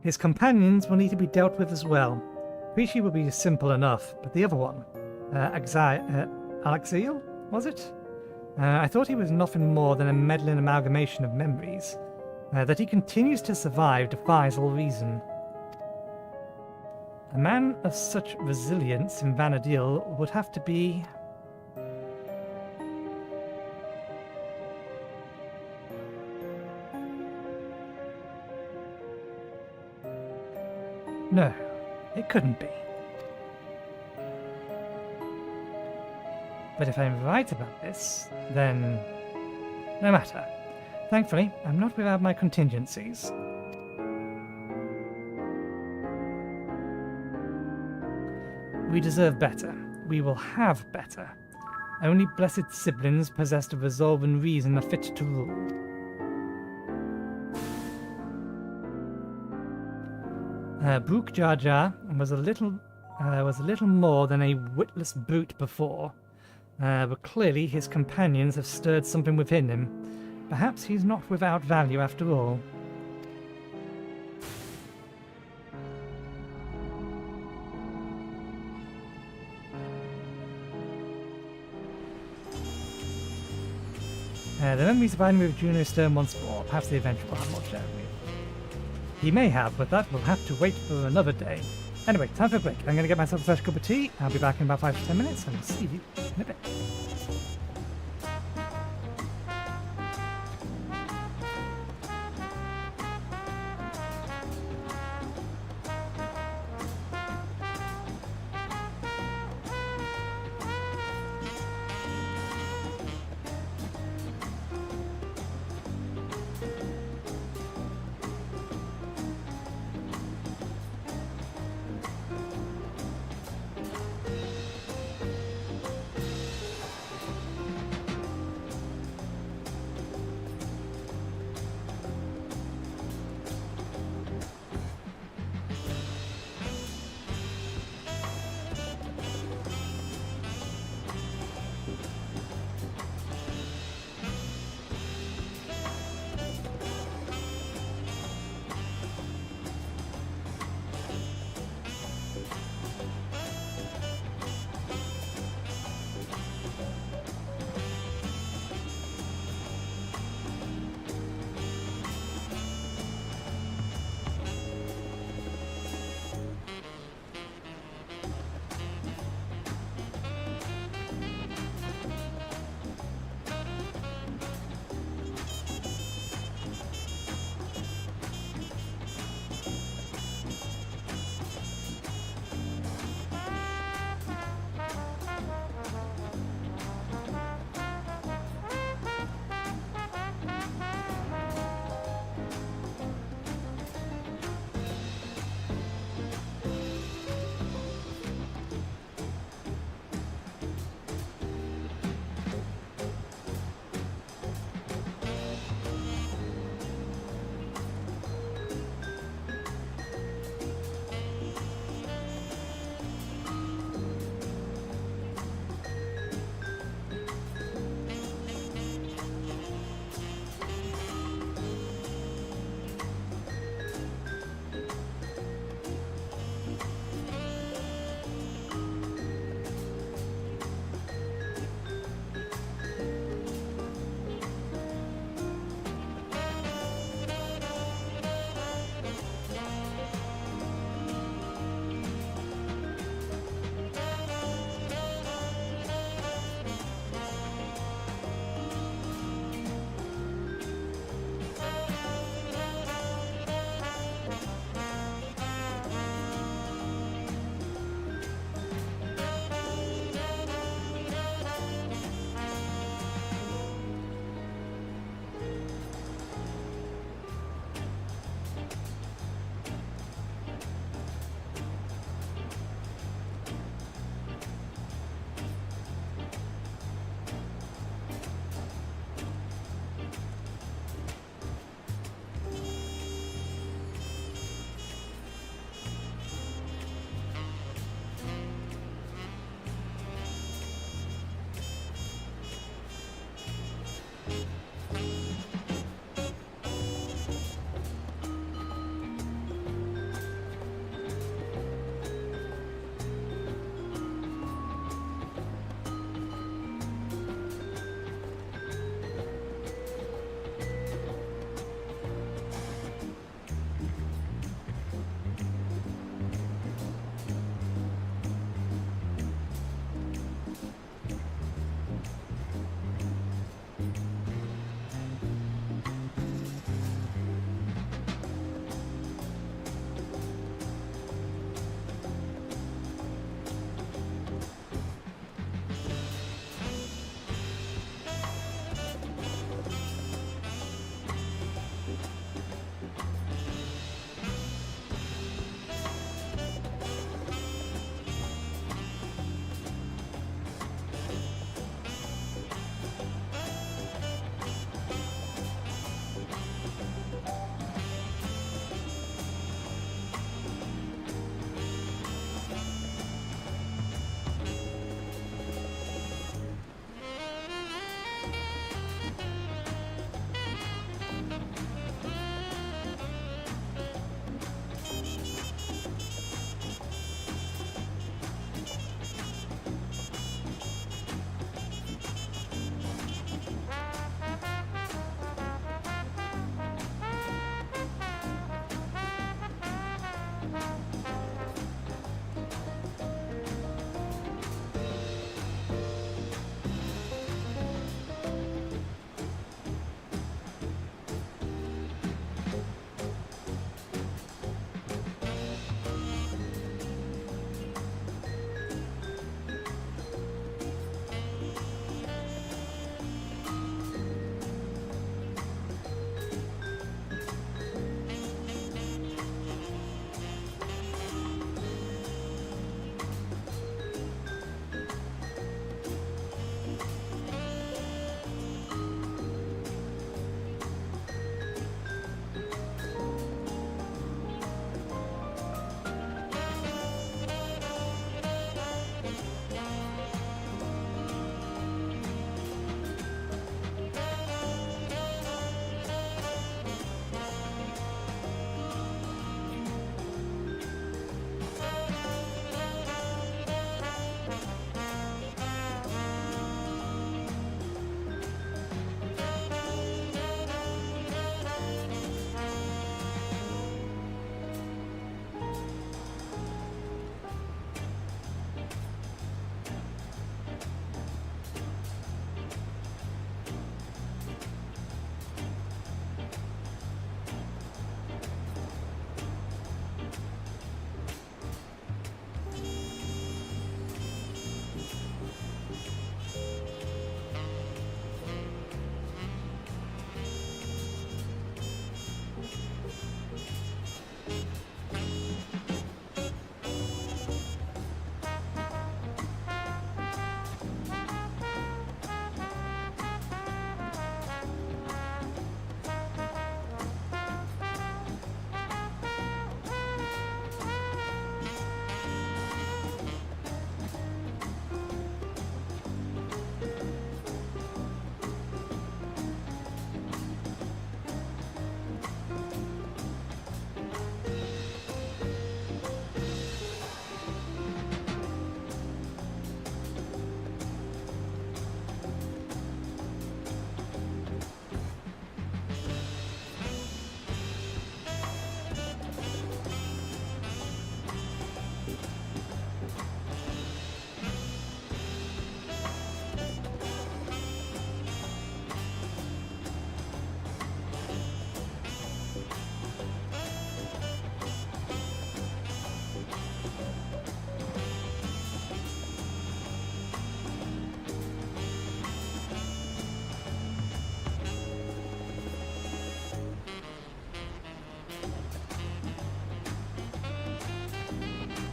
His companions will need to be dealt with as well. Rishi will be simple enough, but the other one, Alexiel, was it? I thought he was nothing more than a meddling amalgamation of memories. That he continues to survive defies all reason. A man of such resilience in Vana'diel would have to be... No, it couldn't be. But if I'm right about this, then... no matter. Thankfully, I'm not without my contingencies. We deserve better. We will have better. Only blessed siblings possessed of resolve and reason are fit to rule. Brook Jar Jar was a little more than a witless brute before, but clearly his companions have stirred something within him. Perhaps he's not without value after all. The memories of Iron with Juno Stern once more. Perhaps the adventure will have more to share with me. He may have, but that will have to wait for another day. Anyway, time for a break. I'm going to get myself a fresh cup of tea. I'll be back in about 5 to 10 minutes, and I'll see you in a bit.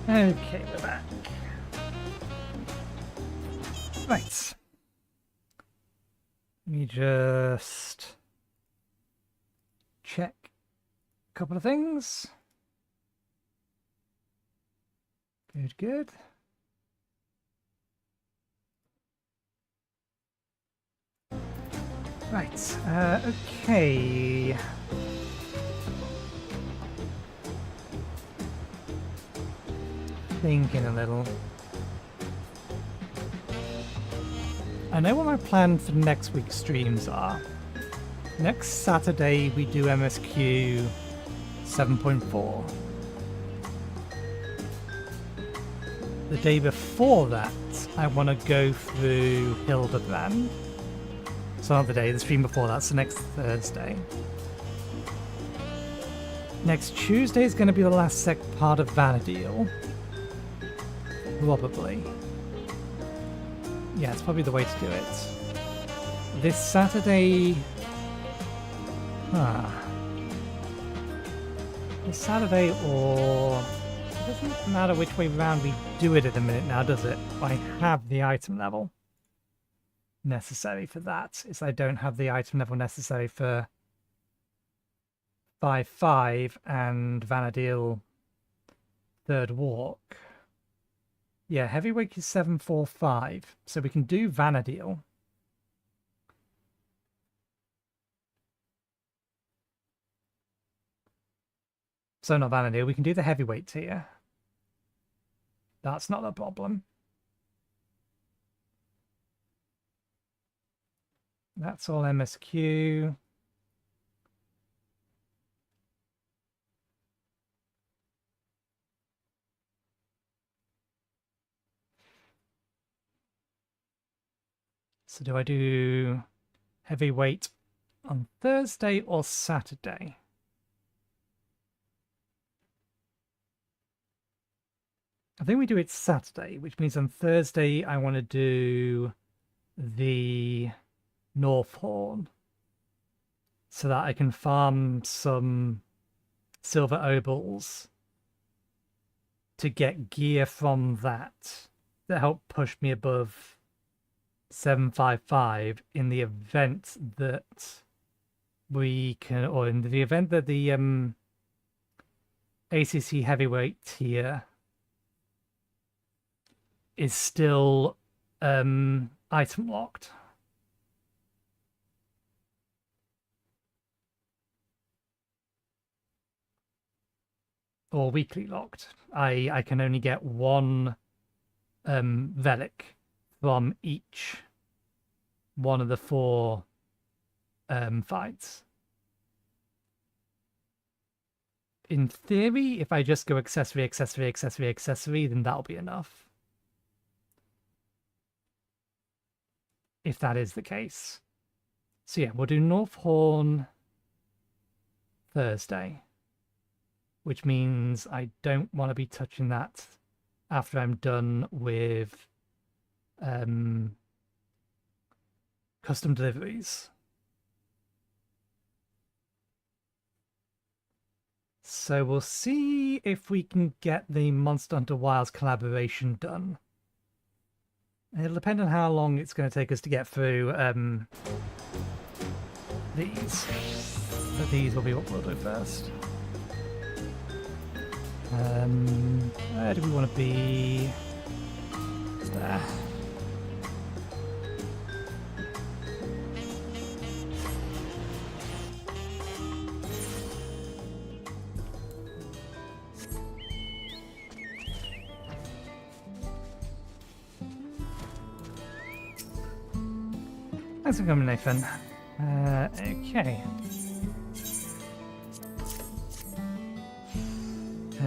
Okay, we're back. Right. Let me just check a couple of things. Good, good. Right, okay. Thinking a little. I know what my plan for next week's streams are. Next Saturday we do MSQ 7.4. The day before that, I want to go through Hildebrand. So not the day, the stream before that, so next Thursday. Next Tuesday is going to be the last part of Vana'diel. Probably. Yeah, it's probably the way to do it. This Saturday... This Saturday or... It doesn't matter which way round we do it at a minute now, does it? I have the item level necessary for that. Is I don't have the item level necessary for 5.5 and Vana'diel Third Walk. Yeah, heavyweight is 7.45, so we can do Vana'diel. So not Vana'diel, we can do the heavyweight tier. That's not a problem. That's all MSQ. So do I do heavyweight on Thursday or Saturday? I think we do it Saturday, which means on Thursday I want to do the North Horn so that I can farm some silver obels to get gear from that help push me above 755 in the event that we can, or in the event that the ACC heavyweight tier is still item locked. Or weekly locked. I can only get one relic from each one of the 4 fights. In theory, if I just go accessory, accessory, accessory, accessory, then that'll be enough. If that is the case. So yeah, we'll do North Horn Thursday. Which means I don't want to be touching that after I'm done with custom deliveries. So we'll see if we can get the Monster Hunter Wilds collaboration done. It'll depend on how long it's going to take us to get through these. But these will be what we'll do first. Where do we want to be? There. Thanks for coming, Nathan. Okay.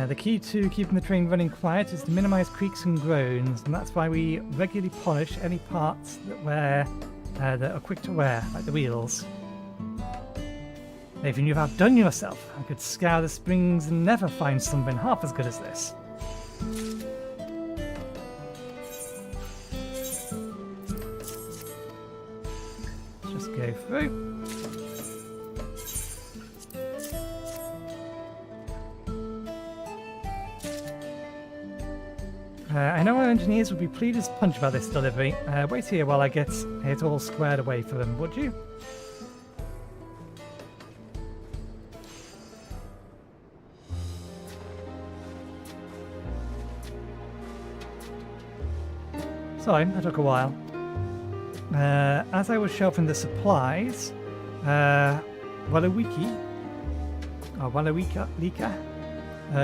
The key to keeping the train running quiet is to minimize creaks and groans, and that's why we regularly polish any parts that are quick to wear, like the wheels. If you knew how done yourself, I could scour the springs and never find something half as good as this. Let's just go through. I know our engineers would be pleased as punch about this delivery. Wait here while I get it all squared away for them, would you? Sorry, that took a while. As I was shelving the supplies, Walawiki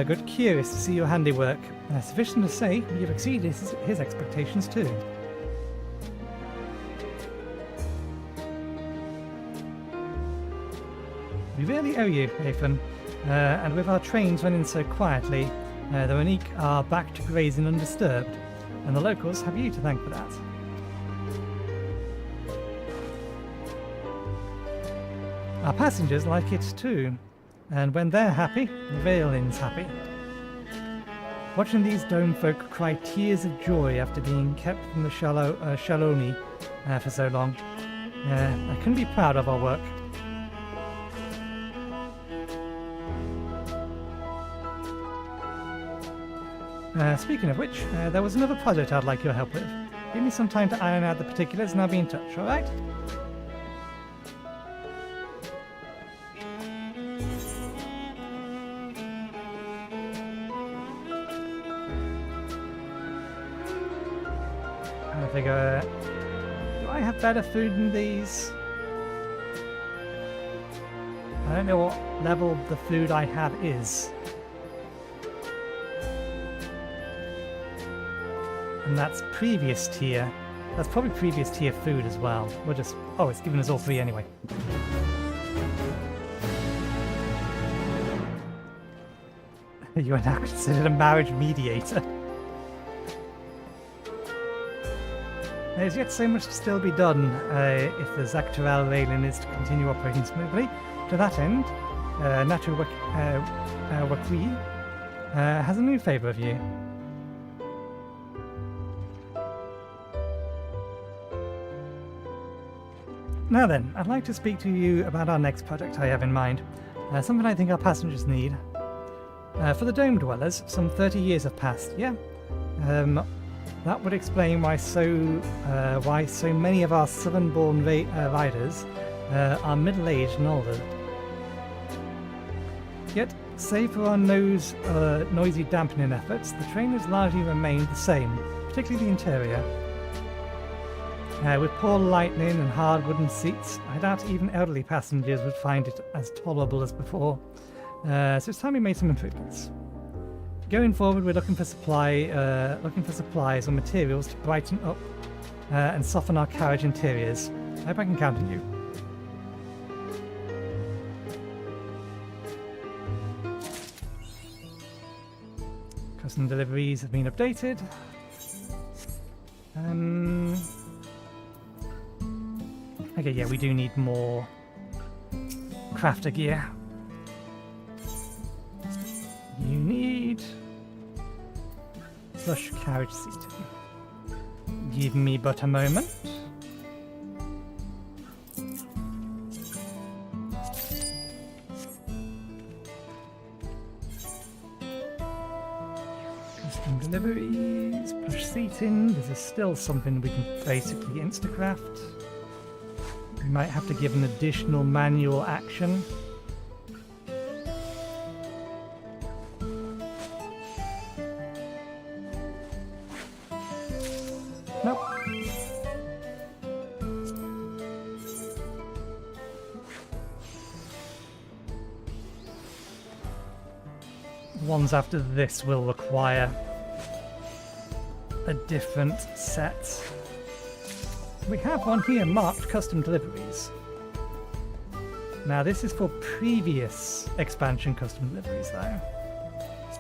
got curious to see your handiwork. Sufficient to say, you've exceeded his expectations too. We really owe you, Ethan. And with our trains running so quietly, the Ronique are back to grazing undisturbed, and the locals have you to thank for that. Our passengers like it too, and when they're happy, the Valen's happy. Watching these dome folk cry tears of joy after being kept from the Shaloni for so long, I couldn't be proud of our work. Speaking of which, there was another project I'd like your help with. Give me some time to iron out the particulars and I'll be in touch, alright? I figure, do I have better food than these? I don't know what level the food I have is. And that's previous tier. That's probably previous tier food as well. We'll just... Oh, it's giving us all three anyway. You are now considered a marriage mediator. There's yet so much to still be done if the Zactorel railing is to continue operating smoothly. To that end, Natu Wakui has a new favour of you. Now then, I'd like to speak to you about our next project I have in mind. Something I think our passengers need. For the Dome Dwellers, some 30 years have passed, yeah? That would explain why so many of our southern-born riders are middle-aged and older. Yet, save for our noisy dampening efforts, the train has largely remained the same, particularly the interior. With poor lighting and hard wooden seats, I doubt even elderly passengers would find it as tolerable as before. So it's time we made some improvements. Going forward, we're looking for supplies or materials to brighten up and soften our carriage interiors. I hope I can count on you. Custom deliveries have been updated. Okay, yeah, we do need more crafter gear. You need plush carriage seating. Give me but a moment. Custom deliveries, plush seating. This is still something we can basically instacraft. We might have to give an additional manual action. Nope. The ones after this will require a different set. We have one here marked custom deliveries. Now this is for previous expansion custom deliveries though.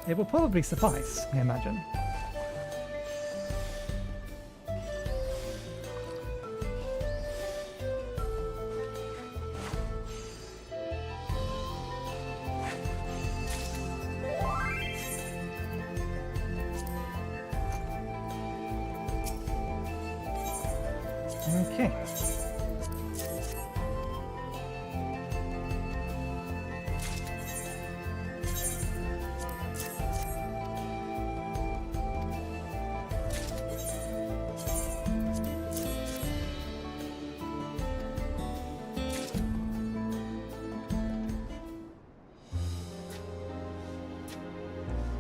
It will probably suffice, I imagine. Okay.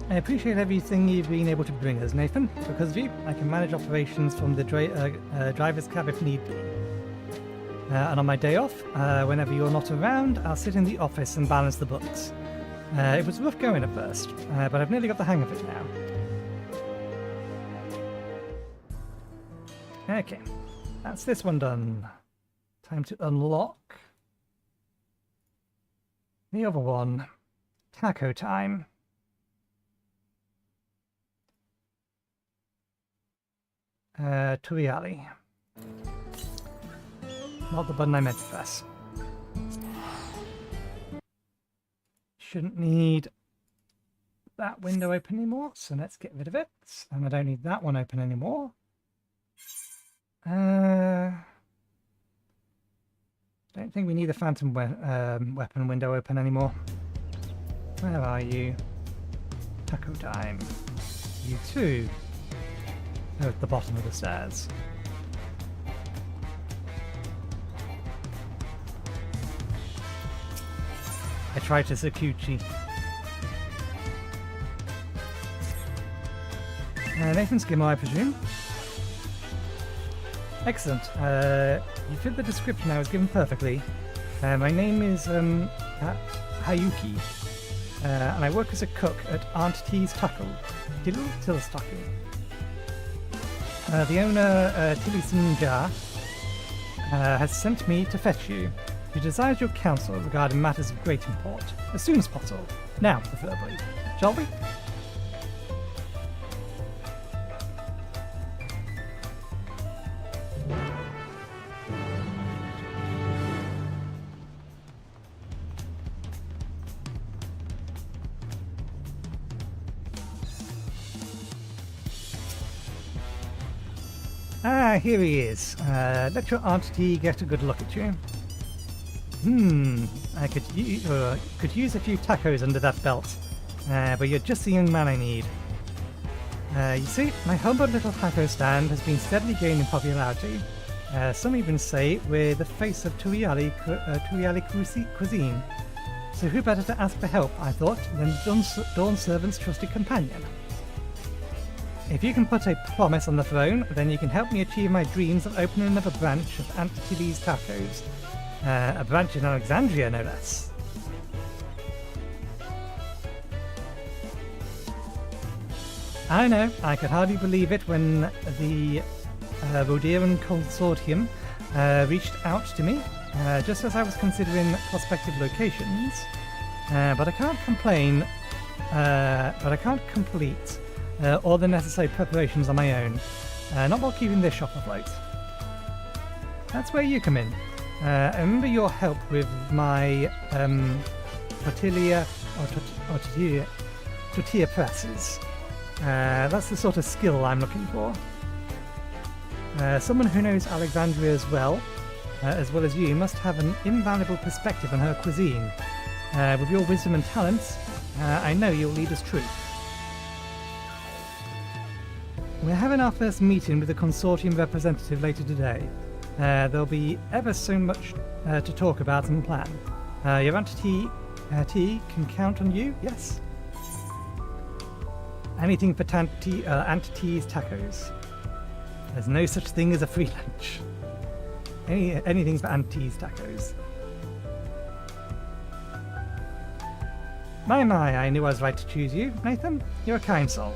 I appreciate everything you've been able to bring us, Nathan. Because of you, I can manage operations from the driver's cab if need be. And on my day off, whenever you're not around, I'll sit in the office and balance the books. It was rough going at first, but I've nearly got the hang of it now. Okay, that's this one done. Time to unlock the other one. Taco time. Turiali. Not the button I meant to press. Shouldn't need that window open anymore, so let's get rid of it. And I don't need that one open anymore. Don't think we need the phantom weapon window open anymore. Where are you? Taco time. You too. They're at the bottom of the stairs. I tried to Sakuchi. Nathan Skimmer, I presume. Excellent. You fit the description I was given perfectly. My name is Hayuki, and I work as a cook at Aunt T's Taco. Till's Taco. The owner, Tilly-san-ja, has sent me to fetch you. He desires your counsel regarding matters of great import, as soon as possible. Now, preferably. Shall we? Ah, here he is. Let your Aunt T get a good look at you. I could use a few tacos under that belt, but you're just the young man I need. You see, my humble little taco stand has been steadily gaining popularity. Some even say we're the face of Turiali cuisine. So who better to ask for help, I thought, than Dawn Servant's trusted companion. If you can put a promise on the throne, then you can help me achieve my dreams of opening another branch of Aunt Tilly's Tacos. A branch in Alexandria, no less. I know, I could hardly believe it when the Rodiran Consortium reached out to me, just as I was considering prospective locations. But I can't complain, but I can't complete all the necessary preparations on my own, not while keeping this shop afloat. That's where you come in. I remember your help with my tortilla presses. That's the sort of skill I'm looking for. Someone who knows Alexandria as well as you must have an invaluable perspective on her cuisine. With your wisdom and talents, I know you'll lead us true. We're having our first meeting with the consortium representative later today. There'll be ever so much to talk about and plan. Your Aunt T can count on you, yes? Anything for Aunt T's Tacos. There's no such thing as a free lunch. Anything for Aunt T's Tacos. My, I knew I was right to choose you, Nathan. You're a kind soul.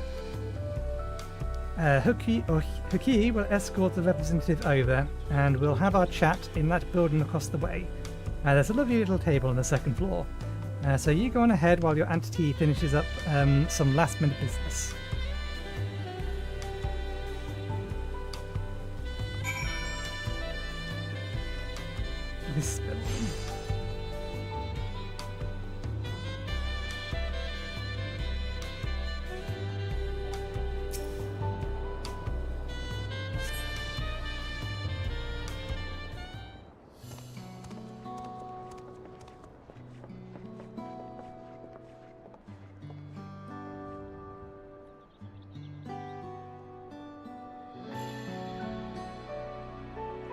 Huki will escort the representative over, and we'll have our chat in that building across the way. There's a lovely little table on the second floor. So you go on ahead while your Aunt T finishes up some last-minute business. This building.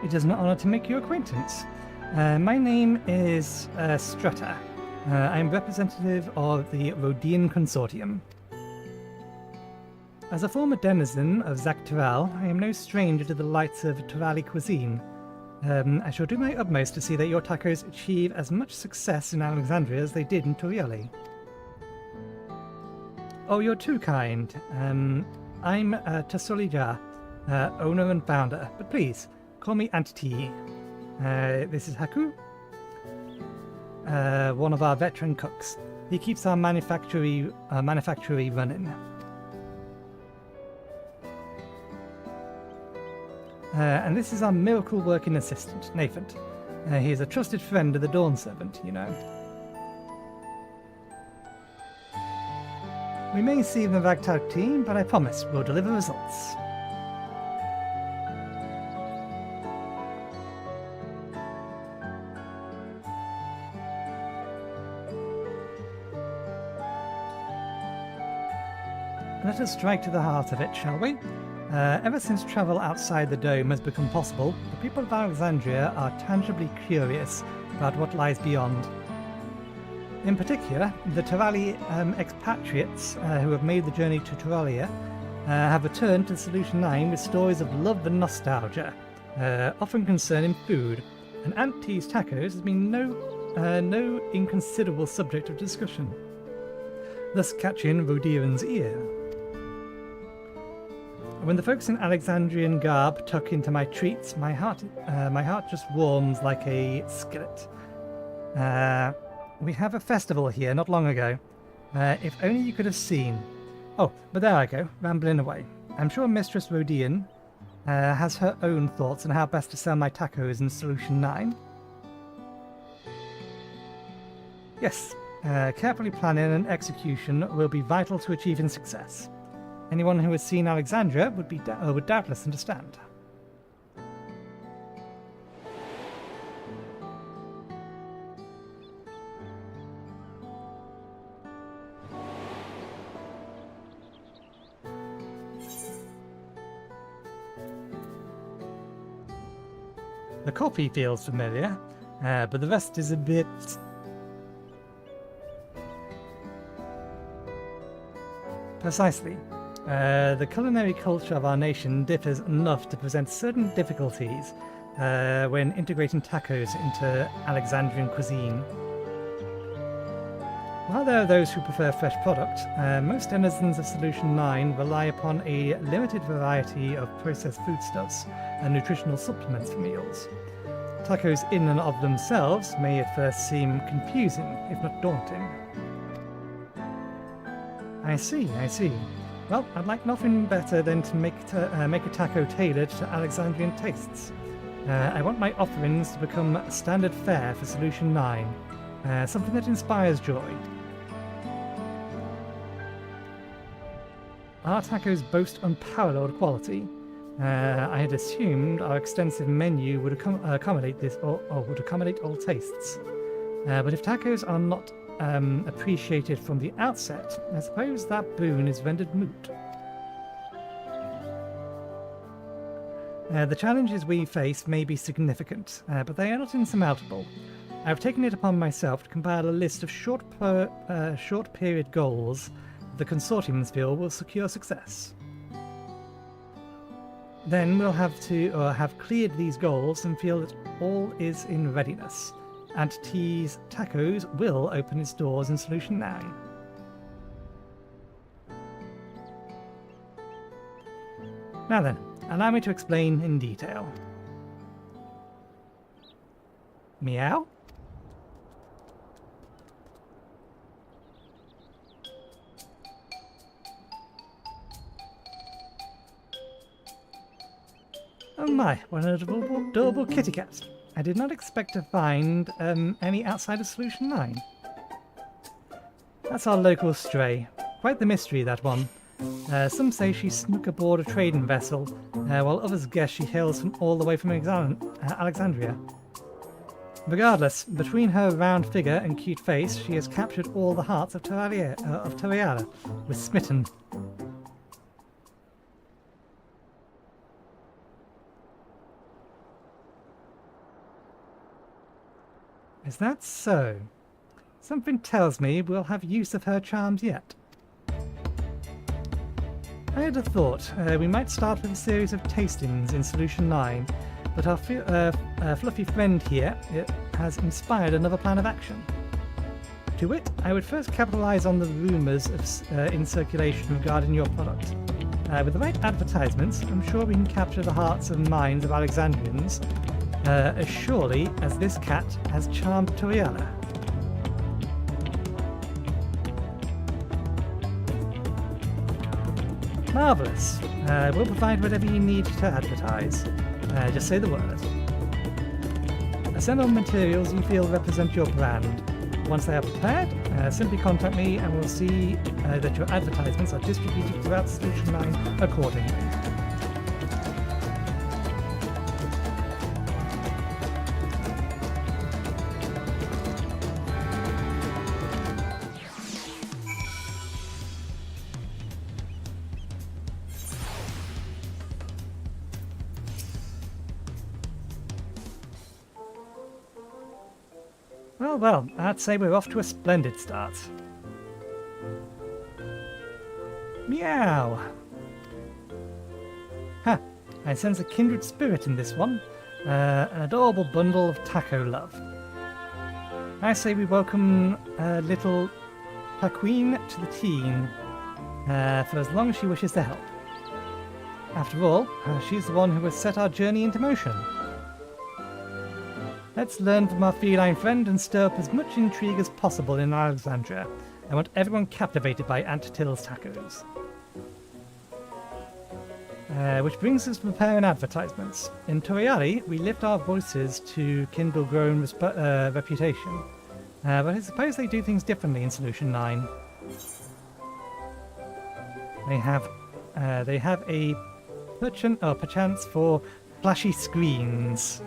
It is an honor to make your acquaintance. My name is Strutter. I'm representative of the Rodian Consortium. As a former denizen of Zak'Teral, I am no stranger to the lights of Terali cuisine. I shall do my utmost to see that your tacos achieve as much success in Alexandria as they did in Torieli. Oh, you're too kind. I'm Tasolija, owner and founder, but please, call me Auntie T. This is Haku, one of our veteran cooks. He keeps our manufactory running. And this is our miracle working assistant, Nathan. He is a trusted friend of the Dawn Servant, you know. We may see the ragtag team, but I promise we'll deliver results. Let us strike to the heart of it, shall we? Ever since travel outside the dome has become possible, the people of Alexandria are tangibly curious about what lies beyond. In particular, the Terali expatriates who have made the journey to Teralia have returned to Solution 9 with stories of love and nostalgia, often concerning food, and Aunt T's tacos has been no inconsiderable subject of discussion, thus catching Rodiran's ear. When the folks in Alexandrian garb tuck into my treats, my heart just warms like a skillet. We have a festival here not long ago. If only you could have seen. Oh, but there I go, rambling away. I'm sure Mistress Rodian has her own thoughts on how best to sell my tacos in Solution 9. Yes, carefully planning and execution will be vital to achieving success. Anyone who has seen Alexandria would doubtless understand. The coffee feels familiar, but the rest is a bit... Precisely. The culinary culture of our nation differs enough to present certain difficulties when integrating tacos into Alexandrian cuisine. While there are those who prefer fresh product, most denizens of Solution 9 rely upon a limited variety of processed foodstuffs and nutritional supplements for meals. Tacos in and of themselves may at first seem confusing, if not daunting. I see. Well, I'd like nothing better than to make a taco tailored to Alexandrian tastes. I want my offerings to become standard fare for Solution 9, something that inspires joy. Our tacos boast unparalleled quality. I had assumed our extensive menu would accommodate this, or would accommodate all tastes. But if tacos are not appreciated from the outset, I suppose that boon is rendered moot. The challenges we face may be significant, but they are not insurmountable. I have taken it upon myself to compile a list of short period goals the consortiums feel will secure success. Then we'll have cleared these goals and feel that all is in readiness. Aunt T's Tacos will open its doors in Solution 9. Now then, allow me to explain in detail. Meow? Oh my, what an adorable kitty cat. I did not expect to find any outside of Solution 9. That's our local stray. Quite the mystery, that one. Some say she snuck aboard a trading vessel, while others guess she hails from all the way from Alexandria. Regardless, between her round figure and cute face, she has captured all the hearts of Toriala, with smitten. Is that so? Something tells me we'll have use of her charms yet. I had a thought. We might start with a series of tastings in Solution 9, but our fluffy friend here has inspired another plan of action. To wit, I would first capitalize on the rumors in circulation regarding your product. With the right advertisements, I'm sure we can capture the hearts and minds of Alexandrians as surely as this cat has charmed Toriella. Marvellous. We'll provide whatever you need to advertise. Just say the word. Assemble materials you feel represent your brand. Once they are prepared, simply contact me and we'll see that your advertisements are distributed throughout Solution 9 accordingly. Well, I'd say we're off to a splendid start. Meow! Ha! I sense a kindred spirit in this one. An adorable bundle of taco love. I say we welcome little Paquin to the team for as long as she wishes to help. After all, she's the one who has set our journey into motion. Let's learn from our feline friend and stir up as much intrigue as possible in Alexandria. I want everyone captivated by Aunt Till's tacos. Which brings us to preparing advertisements. In Toriali, we lift our voices to kindle growing reputation. But I suppose they do things differently in Solution 9. They have a perchance for flashy screens.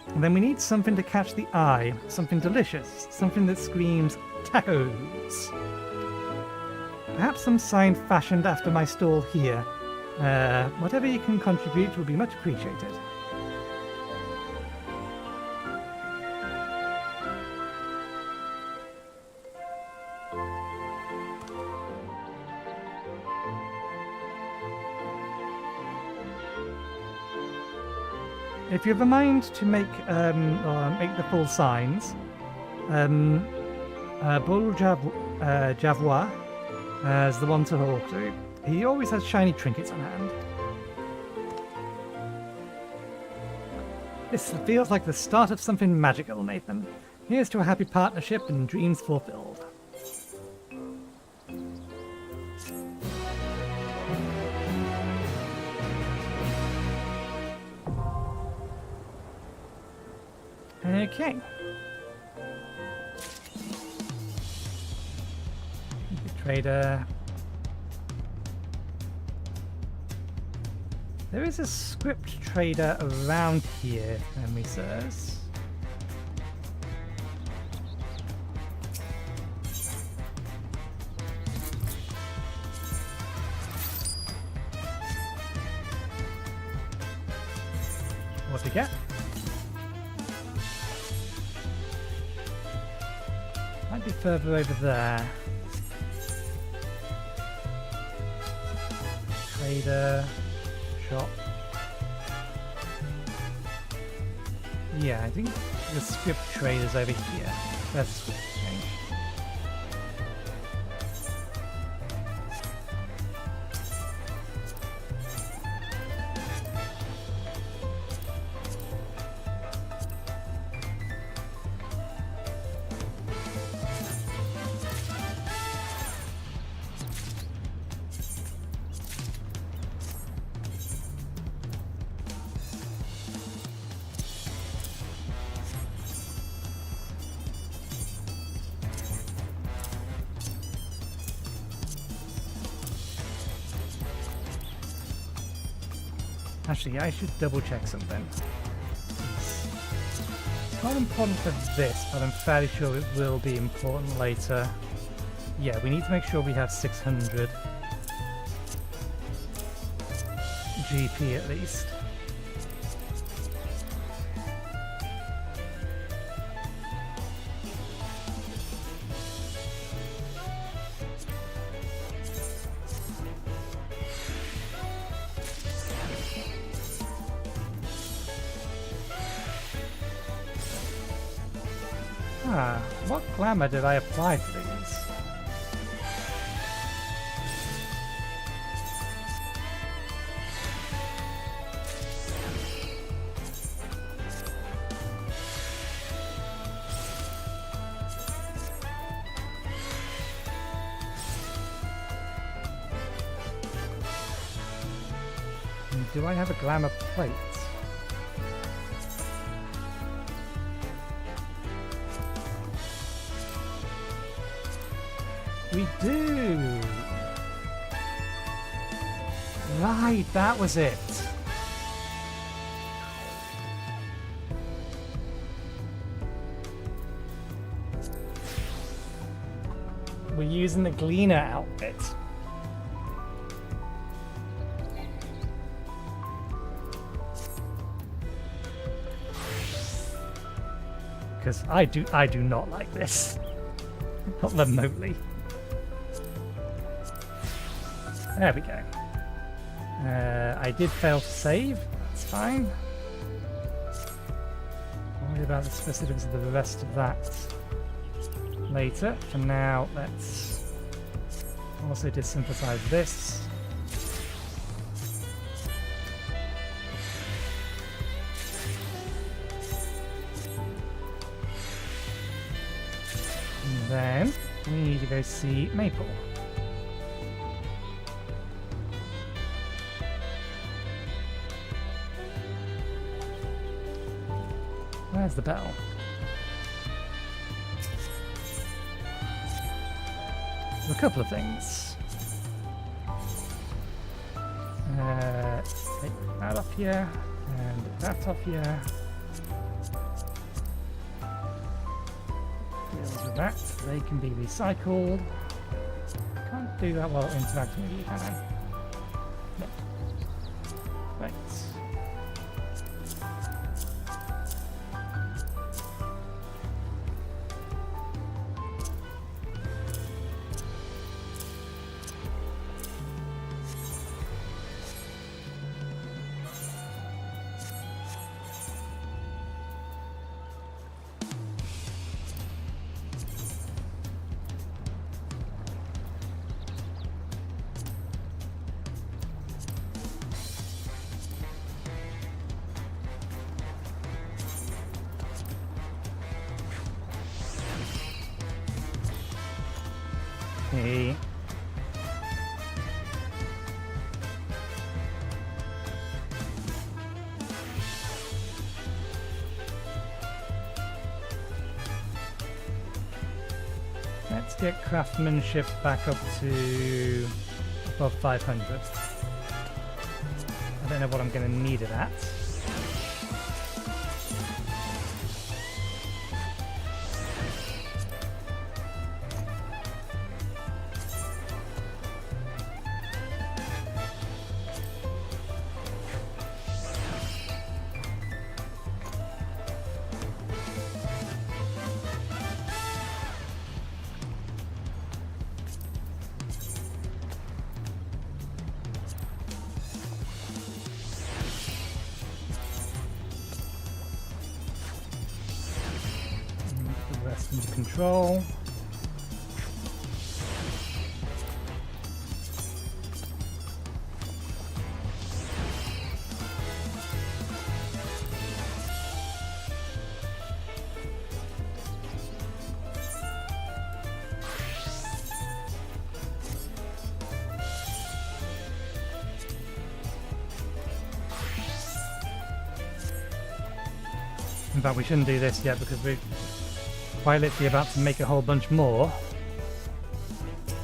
And then we need something to catch the eye, something delicious, something that screams tacos. Perhaps some sign fashioned after my stall here. Whatever you can contribute will be much appreciated. If you have a mind to make the full signs, Bull Javois is the one to talk to. He always has shiny trinkets on hand. This feels like the start of something magical, Nathan. Here's to a happy partnership and dreams fulfilled. Okay. Trader. There is a script trader around here, memory serves. What to get? Might be further over there. Trader, shop. Yeah, I think the script trader's over here. That's script exchange. Actually, I should double check something. It's not important for this, but I'm fairly sure it will be important later. Yeah, we need to make sure we have 600 GP at least. What glamour did I apply for these? Do I have a glamour plate? We do! Right, that was it. We're using the Gleaner outfit. Because I do not like this. Not remotely. There we go. I did fail to save. That's fine. I'll worry about the specifics of the rest of that later. For now, let's also desynthesize this. And then we need to go see Maple. Where's the bell? A couple of things. Take that off here, and that off here. Deals with that. They can be recycled. Can't do that while interacting with you, can I? No. Right. Okay. Let's get craftsmanship back up to above 500. I don't know what I'm going to need it at. Into control. In fact, we shouldn't do this yet because we're quite literally about to make a whole bunch more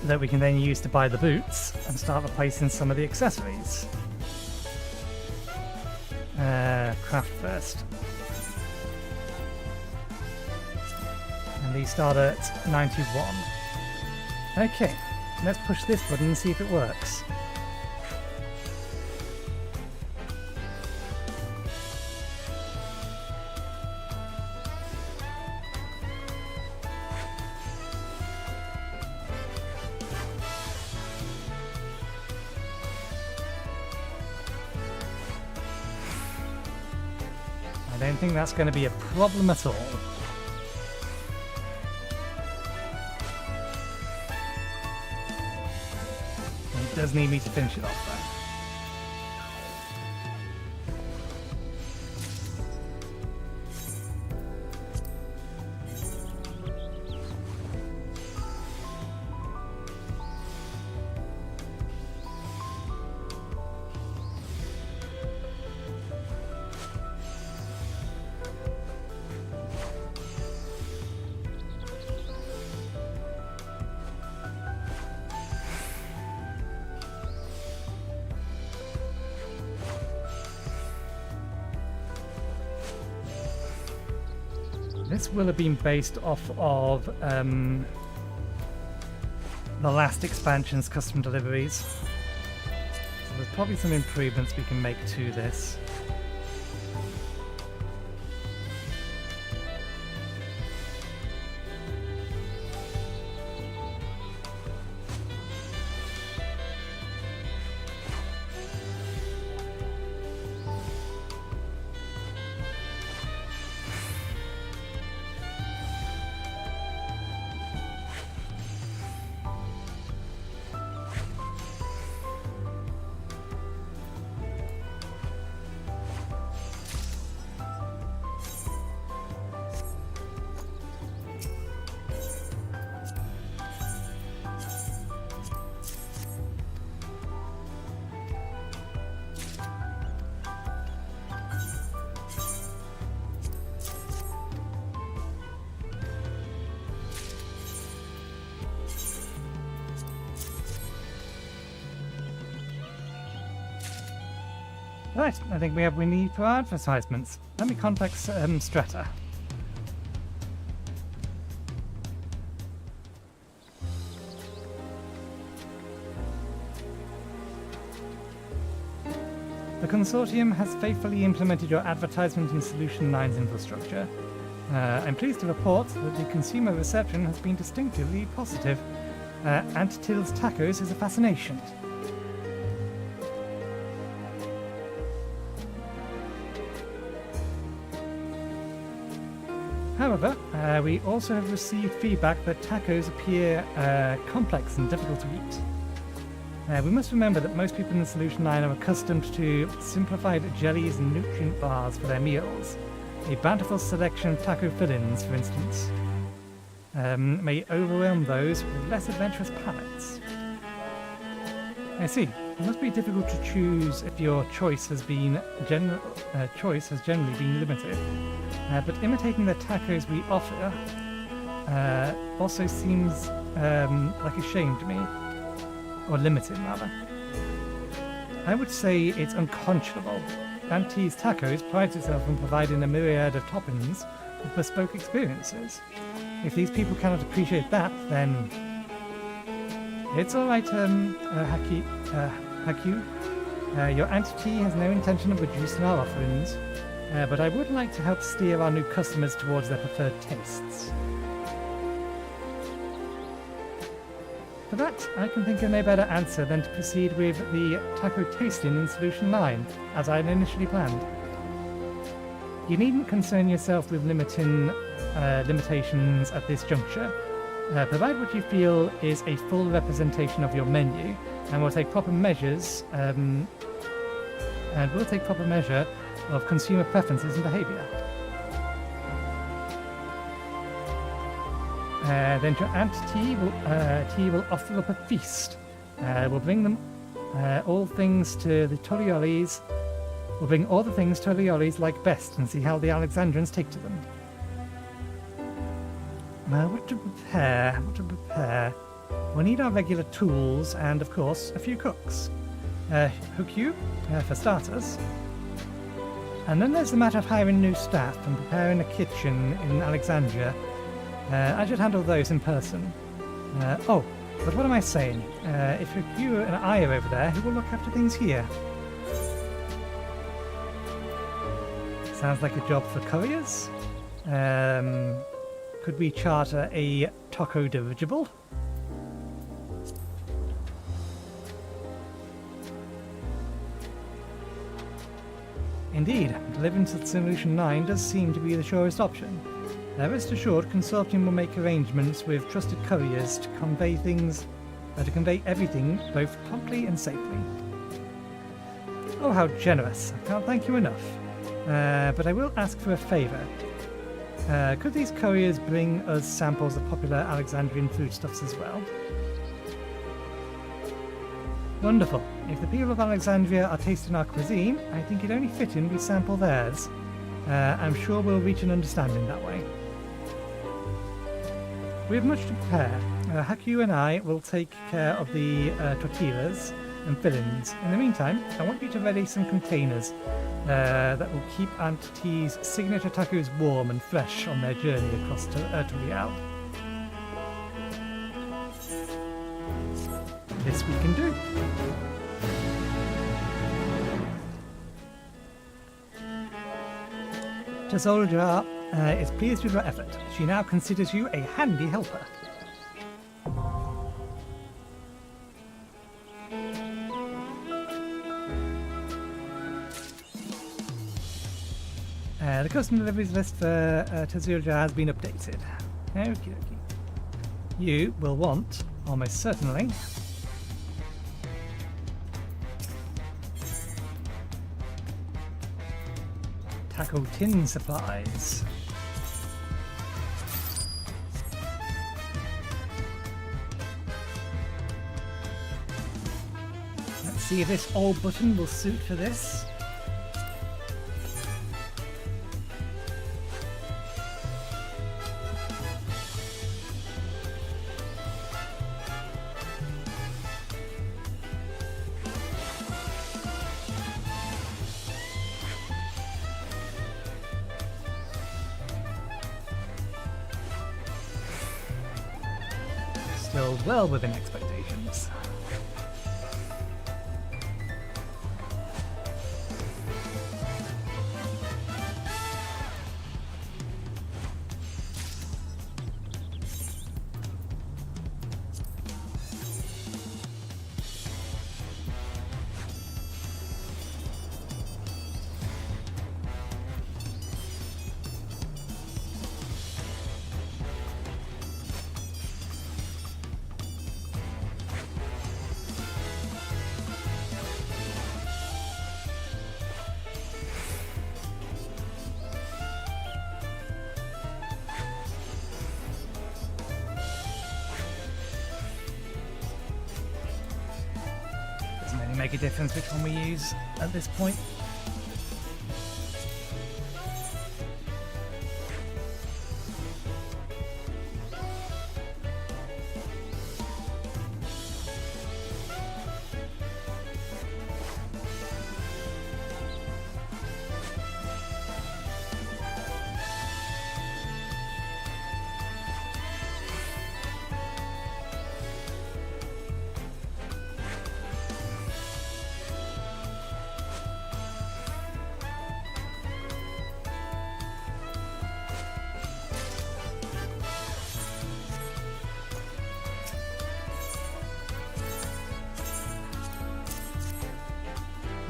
that we can then use to buy the boots and start replacing some of the accessories. Craft first. And these start at 91. Okay, let's push this button and see if it works. I don't think that's going to be a problem at all. does need me to finish it off, though. This will have been based off of the last expansion's custom deliveries. So there's probably some improvements we can make to this. Right, I think we have what we need for our advertisements. Let me contact Strata. The consortium has faithfully implemented your advertisement in Solution 9's infrastructure. I'm pleased to report that the consumer reception has been distinctively positive. Aunt Till's tacos is a fascination. However, we also have received feedback that tacos appear complex and difficult to eat. We must remember that most people in Solution 9 are accustomed to simplified jellies and nutrient bars for their meals. A bountiful selection of taco fill-ins, for instance, may overwhelm those with less adventurous palates. I see. It must be difficult to choose if your choice has generally been limited. But imitating the tacos we offer also seems like a shame to me. Or limited, rather. I would say it's unconscionable. Auntie's Tacos prides itself on providing a myriad of toppings with bespoke experiences. If these people cannot appreciate that, then it's alright, Haku. Your Auntie T has no intention of reducing our offerings, but I would like to help steer our new customers towards their preferred tastes. For that, I can think of no better answer than to proceed with the taco tasting in Solution 9, as I had initially planned. You needn't concern yourself with limitations at this juncture. Provide what you feel is a full representation of your menu, and we'll take proper measures, of consumer preferences and behaviour. Then your Aunt T will offer up a feast. We'll bring them all things to the Toriolis. We'll bring all the things Toriolis like best and see how the Alexandrians take to them. What to prepare? We'll need our regular tools and, of course, a few cooks. Hukyu, for starters. And then there's the matter of hiring new staff and preparing a kitchen in Alexandria. I should handle those in person. But what am I saying? If you and I are over there, who will look after things here? Sounds like a job for couriers. Could we charter a taco dirigible? Indeed, delivering to Solution 9 does seem to be the surest option. Rest assured, Consortium will make arrangements with trusted couriers to convey things to convey everything both promptly and safely. Oh, how generous. I can't thank you enough. But I will ask for a favour. Could these couriers bring us samples of popular Alexandrian foodstuffs as well? Wonderful. If the people of Alexandria are tasting our cuisine, I think it only fitting we sample theirs. I'm sure we'll reach an understanding that way. We have much to prepare. Haku and I will take care of the tortillas and fillings. In the meantime, I want you to ready some containers that will keep Aunt T's signature tacos warm and fresh on their journey across to Real. This we can do. Tazolja is pleased with your effort. She now considers you a handy helper. The custom deliveries list for Tazolja has been updated. Okie dokie. You will want, almost certainly, taco tin supplies. Let's see if this old button will suit for this. Still well within expectations. Make a difference which one we use at this point.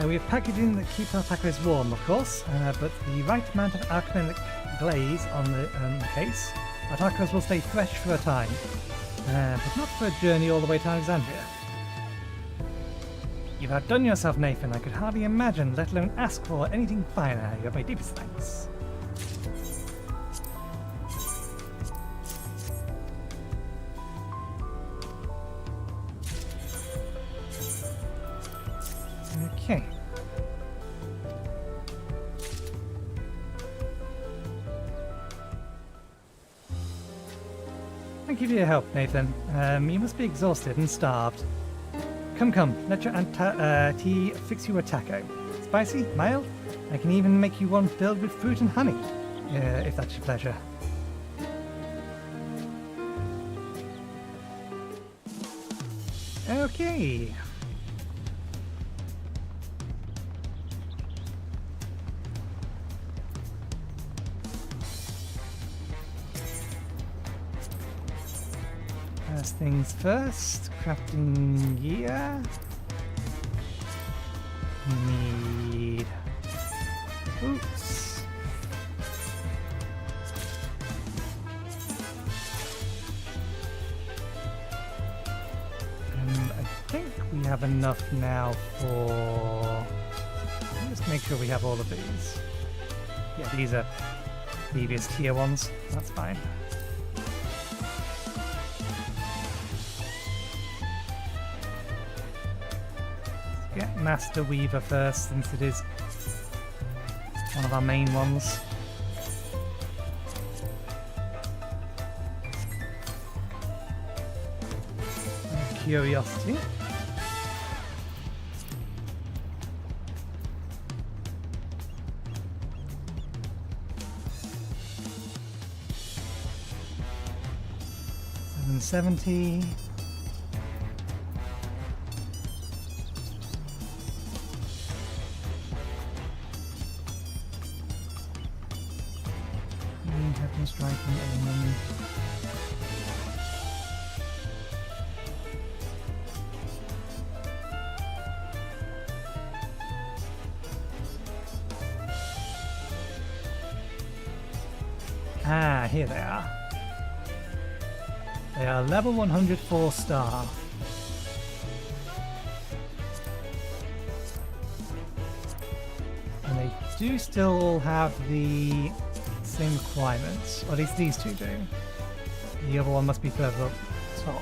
We have packaging that keeps our tacos warm, of course, but the right amount of alchemic glaze on the case. Our tacos will stay fresh for a time, but not for a journey all the way to Alexandria. You've outdone yourself, Nathan. I could hardly imagine, let alone ask for anything finer. You have my deepest thanks. Okay. Thank you for your help, Nathan. You must be exhausted and starved. Come, let your Aunt T fix you a taco. Spicy? Mild? I can even make you one filled with fruit and honey, if that's your pleasure. Okay. First things first, crafting gear. Need boots. think we have enough now for... Let's make sure we have all of these. Yeah, these are previous tier ones. That's fine. Let's get Master Weaver first, since it is one of our main ones. Curiosity. $770. Captain striking element. Ah, here they are. They are level 104 star. And they do still have the same requirements, or at least these two do. The other one must be further up top.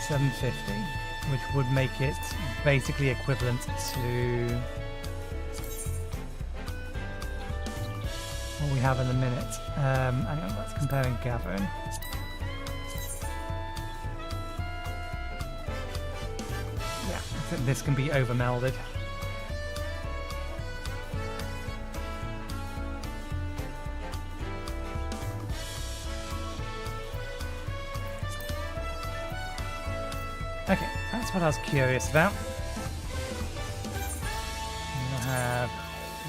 750, which would make it basically equivalent to what we have in a minute. Hang on, let's comparing Gavin. Yeah, I think this can be over-melded. Okay, that's what I was curious about. We'll have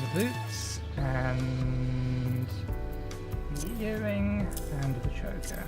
the boots and the earring and the choker.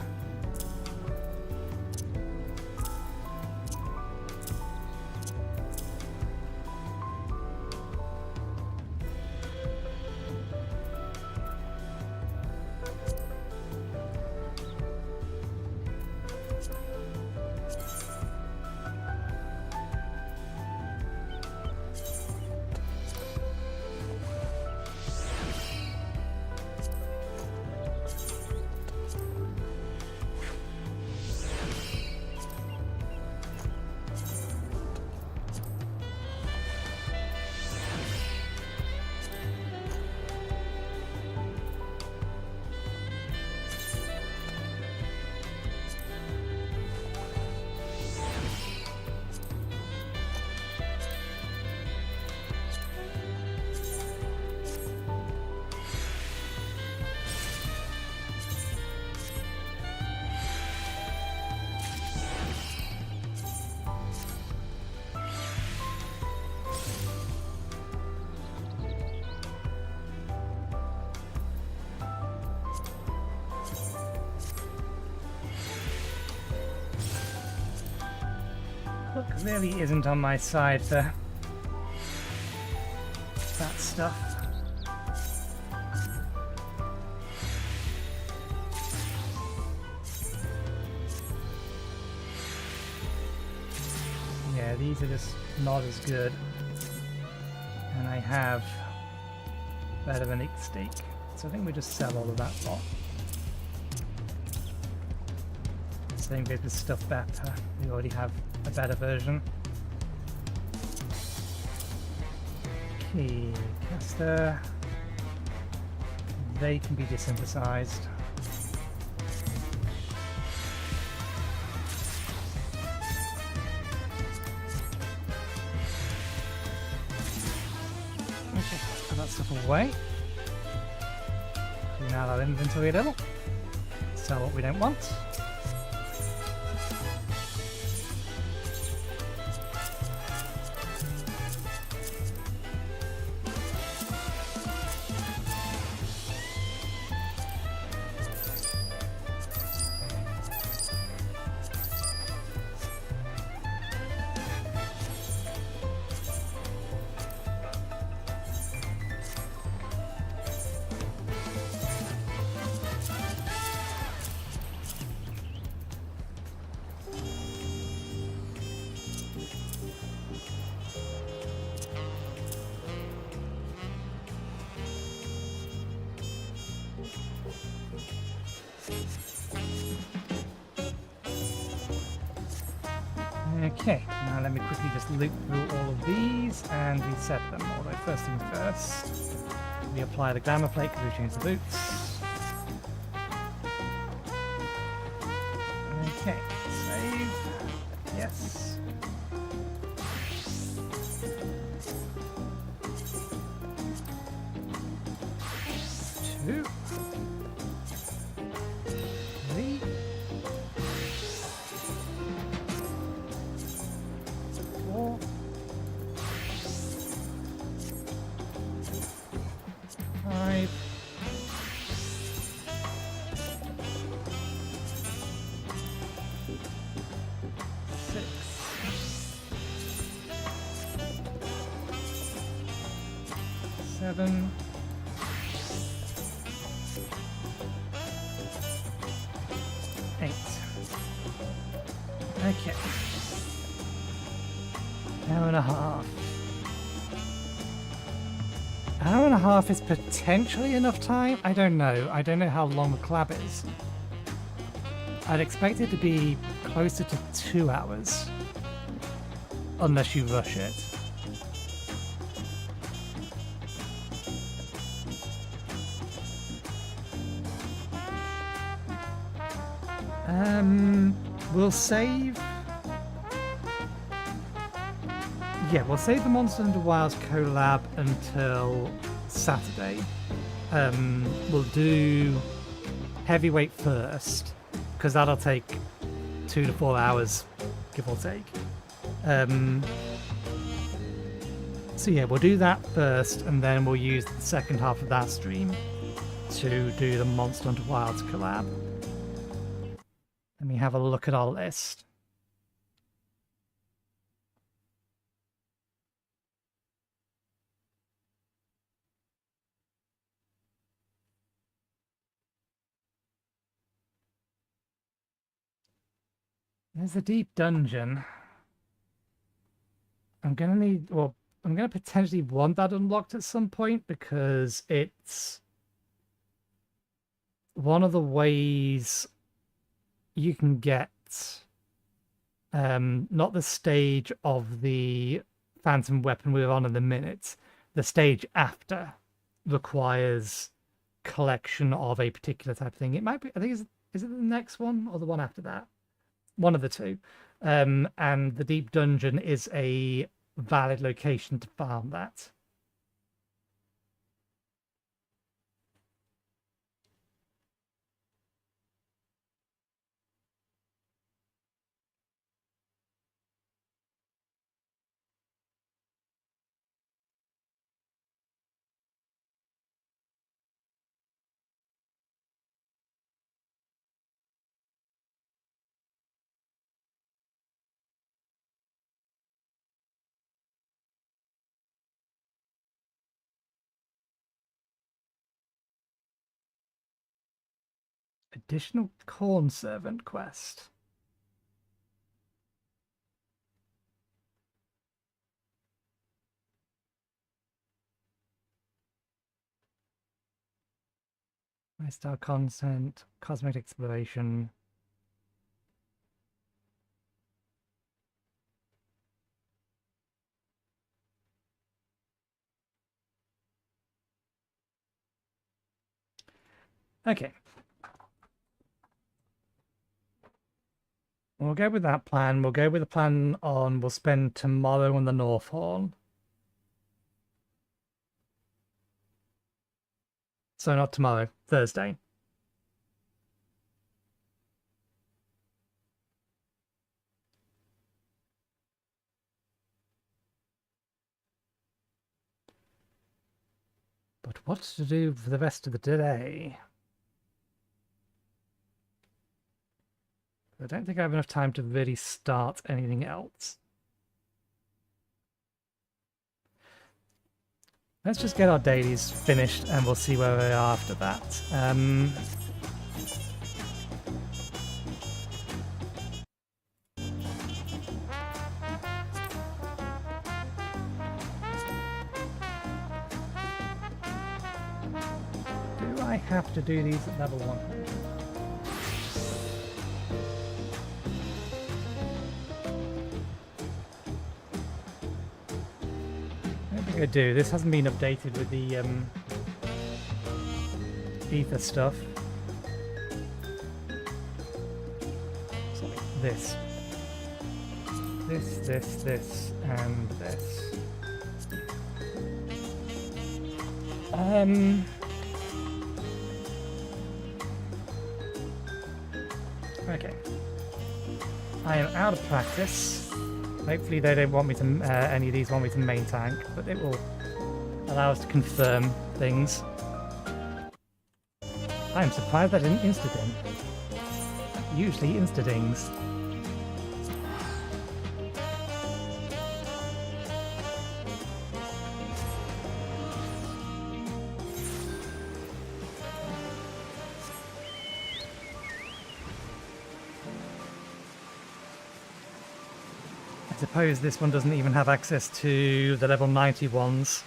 Luck really isn't on my side for that stuff. Yeah, these are just not as good. And I have better than a stake. So I think we just sell all of that lot. Same goes with stuff better. We already have a better version. Key caster. They can be desynthesized. Okay, let's put that stuff away. Clean out our inventory a little. Sell what we don't want. Okay, now let me quickly just loop through all of these and reset them. Although first thing first, we apply the glamour plate because we changed the boots. Okay, save. Yes. Two. Three. 4. 5. 6. 7. 8. Okay. Hour and a half. Hour and a half is potentially enough time? I don't know. I don't know how long the collab is. I'd expect it to be closer to 2 hours. Unless you rush it. We'll save... Yeah, we'll save the Monster Hunter Wilds collab until Saturday. We'll do Heavyweight first, because that'll take 2 to 4 hours, give or take. So yeah, we'll do that first, and then we'll use the second half of that stream to do the Monster Hunter Wilds collab. Let me have a look at our list. There's a deep dungeon. I'm gonna need, well, I'm gonna potentially want that unlocked at some point because it's one of the ways you can get not the stage of the phantom weapon we're on in the minute. The stage after requires collection of a particular type of thing. It might be, I think, is it the next one or the one after that? One of the two. And the deep dungeon is a valid location to farm that. Additional corn servant quest. Lifestyle content, cosmetic exploration. Okay. We'll go with that plan. We'll go with the plan on we'll spend tomorrow on the North Horn. So not tomorrow, Thursday. But what to do for the rest of the day? I don't think I have enough time to really start anything else. Let's just get our dailies finished and we'll see where we are after that. Do I have to do these at level 100? I do. This hasn't been updated with the ether stuff. So like this, and this. Okay. I am out of practice. Hopefully they don't want me to, any of these want me to main tank, but it will allow us to confirm things. I am surprised I didn't insta-ding. Usually insta-dings. I suppose this one doesn't even have access to the level 90 ones.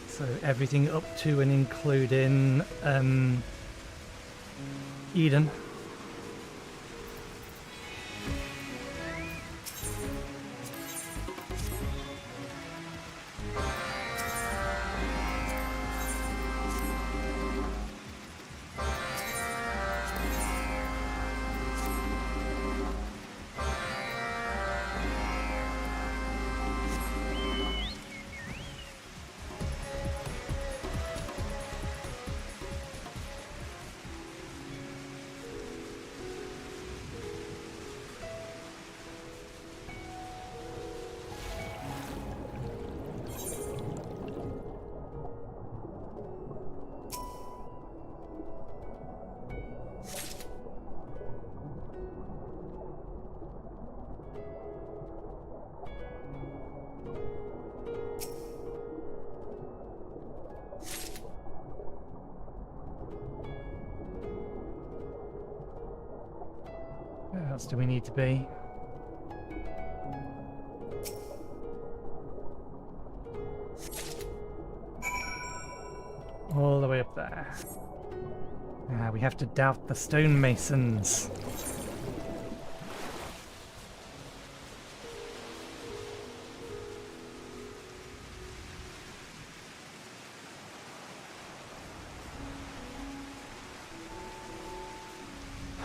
So everything up to and including Eden. Where else do we need to be? All the way up there. Ah, we have to doubt the stonemasons.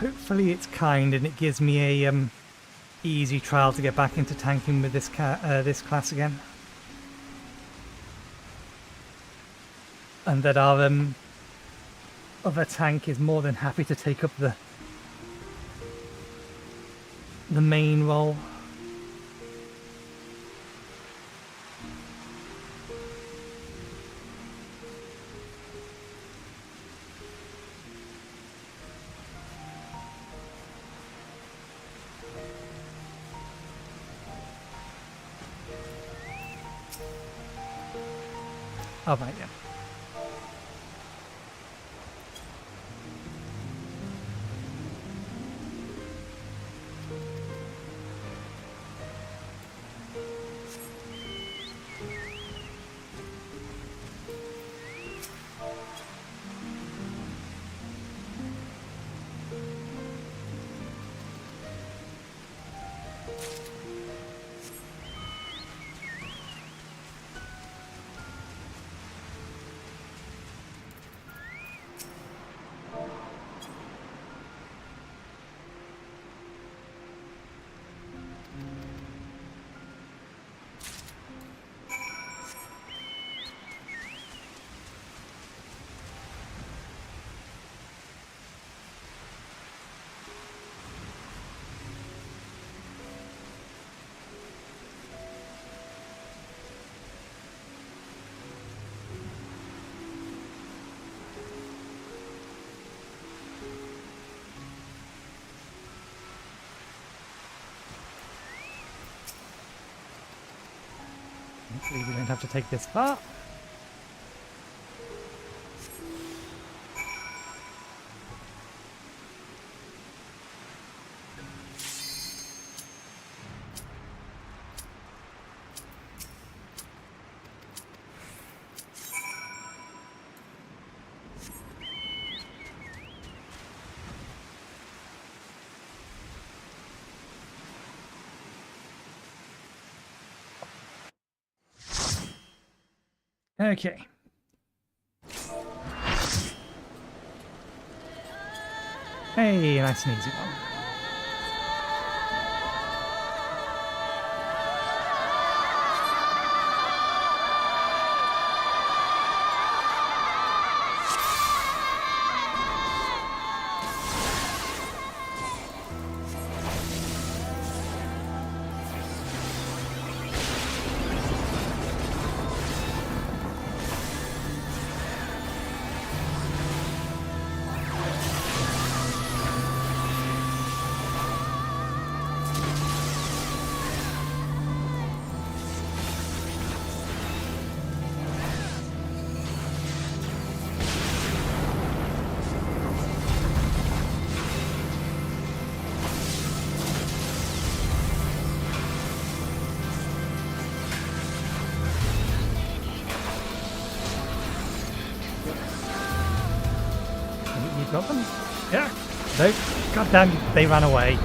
Hopefully it's kind and it gives me a easy trial to get back into tanking with this this class again. And that our other tank is more than happy to take up the main role. Oh, right, yeah. Hopefully we don't have to take this far. Okay. Hey, nice and easy one. You got them? Yeah. No. God damn, they ran away.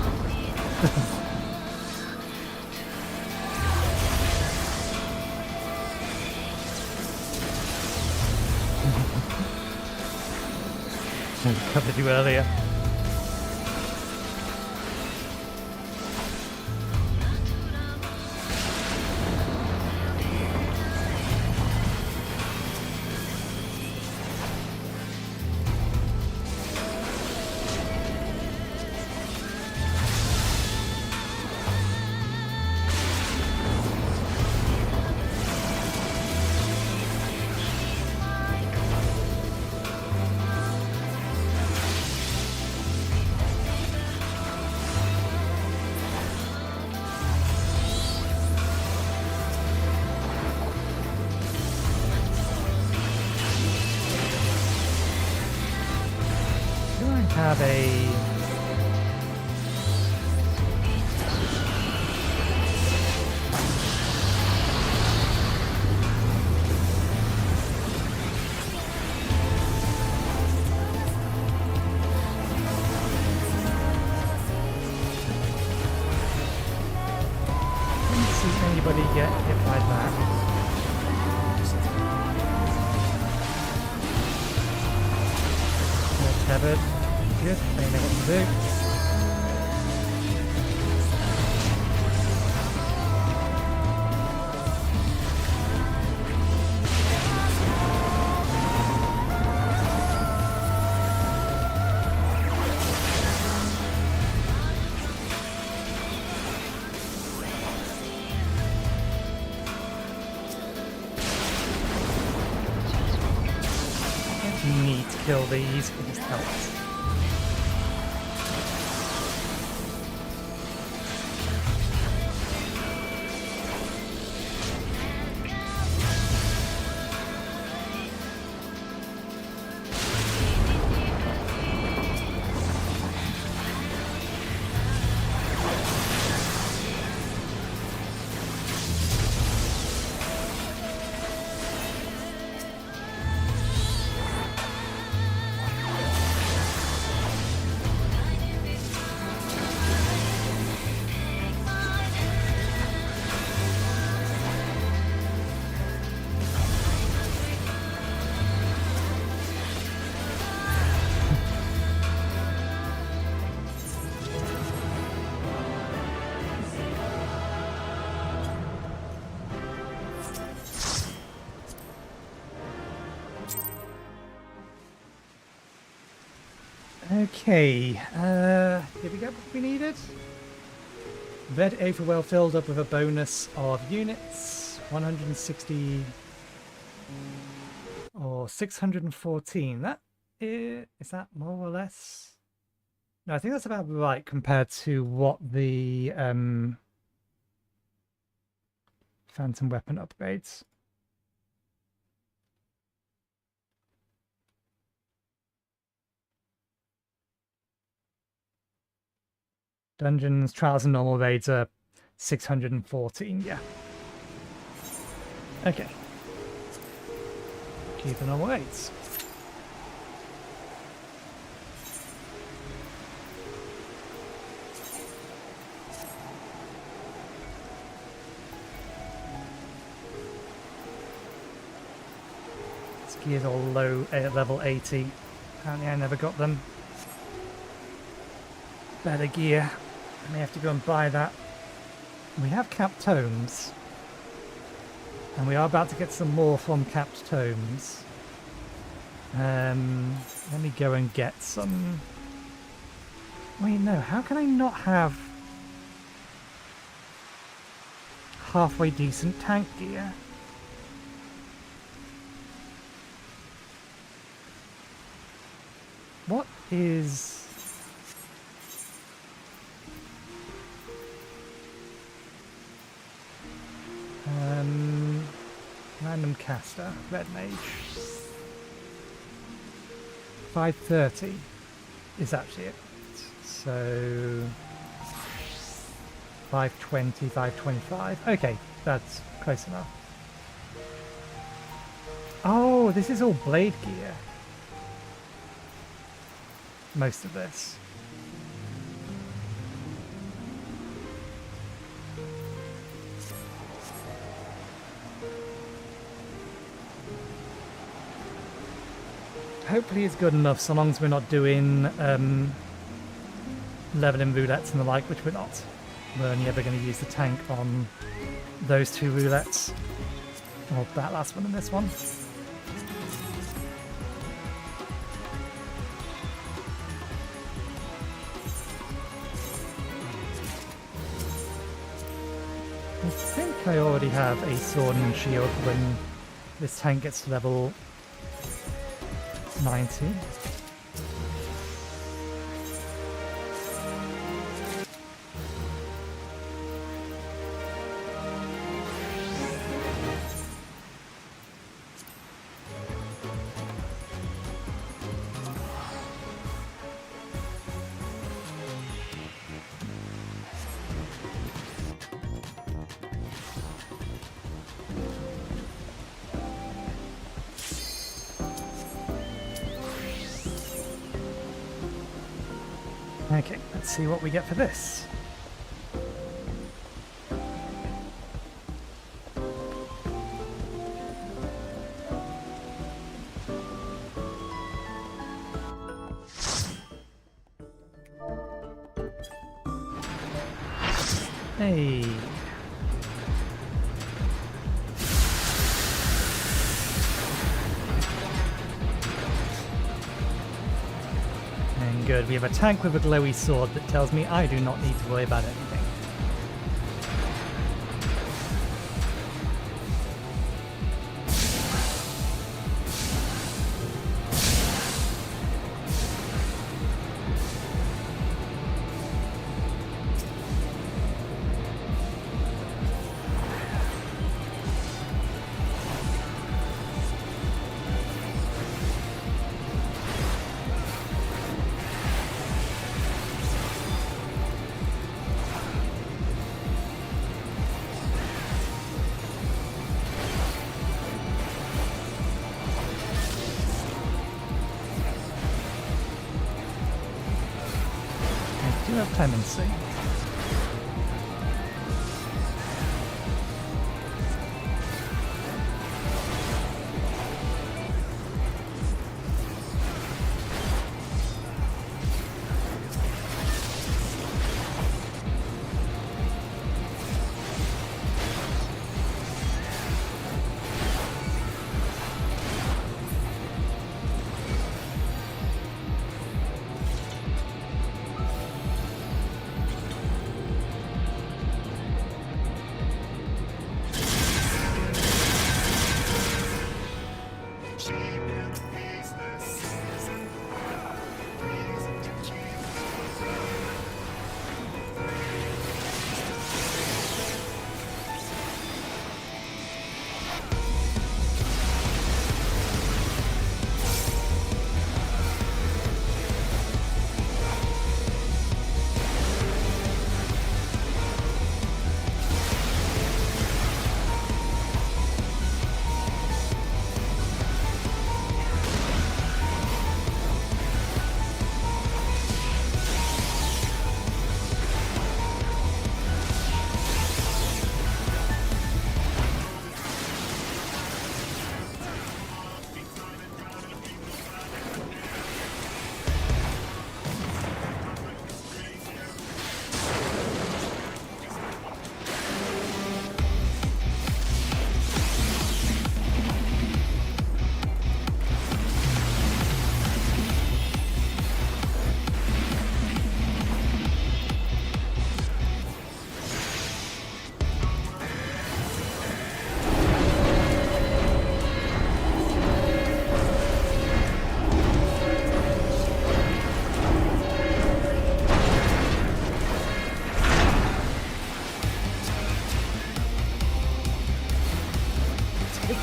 Covered you earlier. Have a didn't see anybody get hit by that. Tethered. Good, they know what to do. Need to kill these, it just helps. Okay, did we get what we needed? Red Aether Well filled up with a bonus of units, 160 or 614. That is that more or less? No, I think that's about right compared to what the Phantom Weapon upgrades. Dungeons, Trials and Normal Raids are 614, yeah. Okay. Keep the normal raids. Gears all low, level 80. Apparently I never got them. Better gear. I may have to go and buy that. We have capped tomes. And we are about to get some more from capped tomes. Let me go and get some... Wait, no, how can I not have halfway decent tank gear? What is... Random caster, red mage. 530 is actually it. So 520, 525. Okay, that's close enough. Oh, this is all blade gear. Most of this. Hopefully it's good enough so long as we're not doing leveling roulettes and the like, which we're not. We're only ever going to use the tank on those two roulettes. Or that last one and this one. I think I already have a sword and shield when this tank gets to level 90. Okay, let's see what we get for this. Hey. Good. We have a tank with a glowy sword that tells me I do not need to worry about anything. Clemency.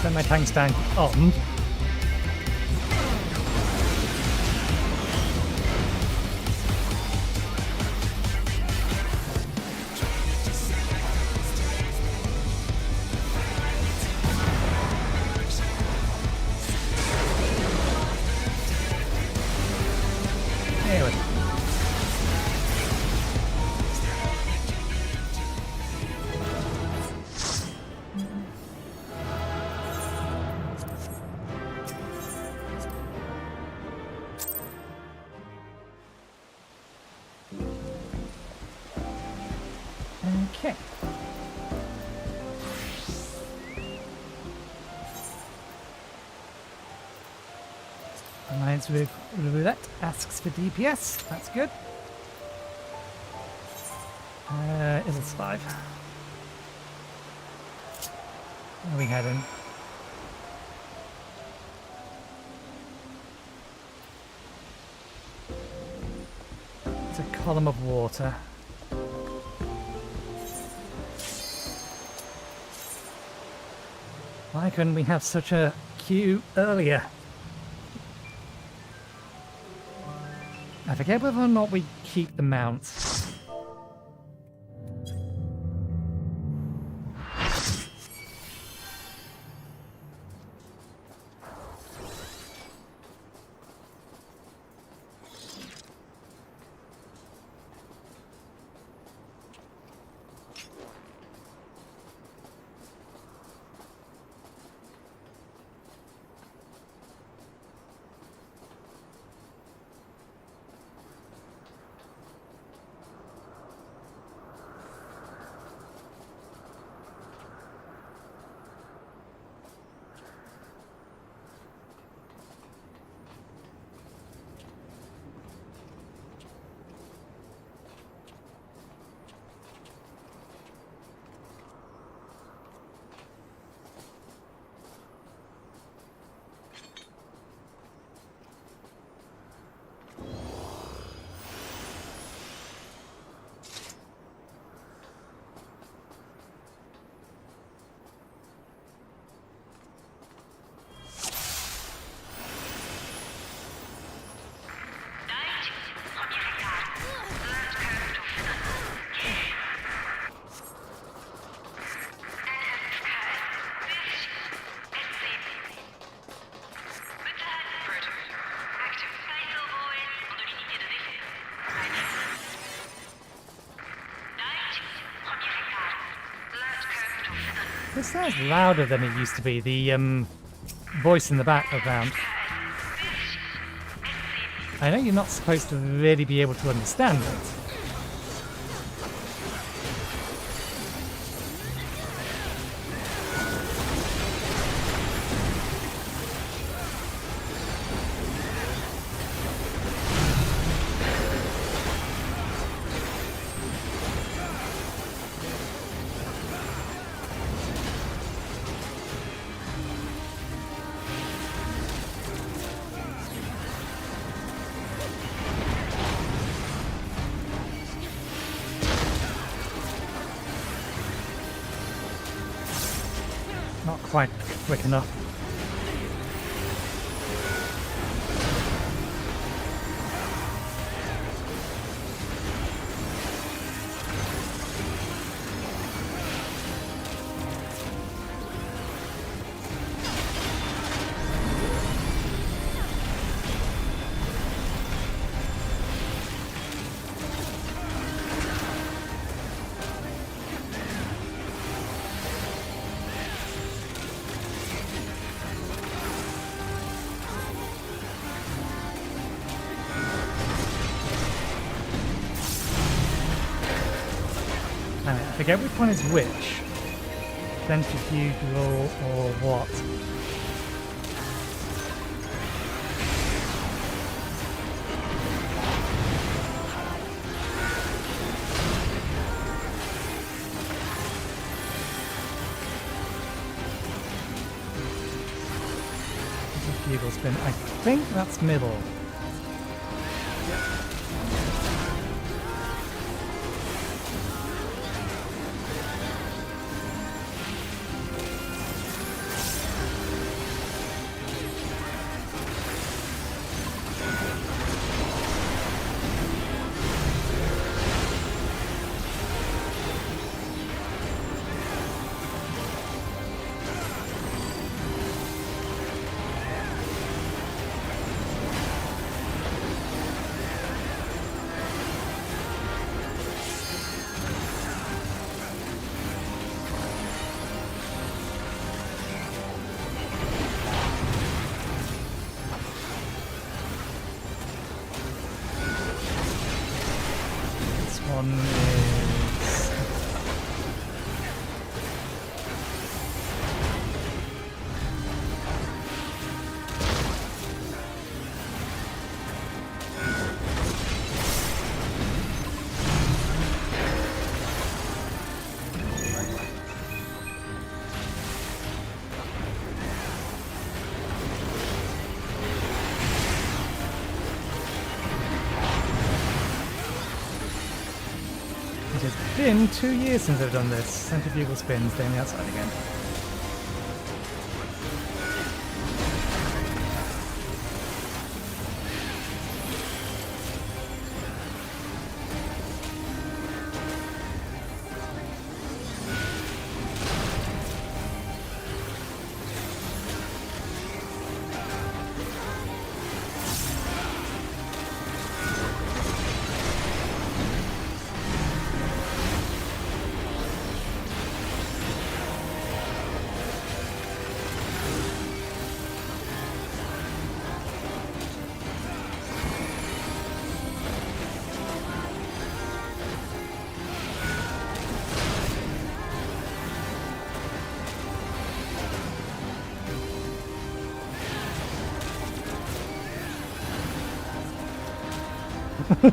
Turn my tank stand on. There we go. Okay. Alliance Roulette asks for DPS. That's good. Izzle's 5. Where are we heading? It's a column of water. Why couldn't we have such a queue earlier? I forget whether or not we keep the mounts. This sounds louder than it used to be, the voice in the background. I know you're not supposed to really be able to understand it. Not quite quick enough. I forget which one is which. Centrifugal or what. Centrifugal spin. I think that's middle. one is... It has been 2 years since I've done this. Centrifugal spins, staying outside again.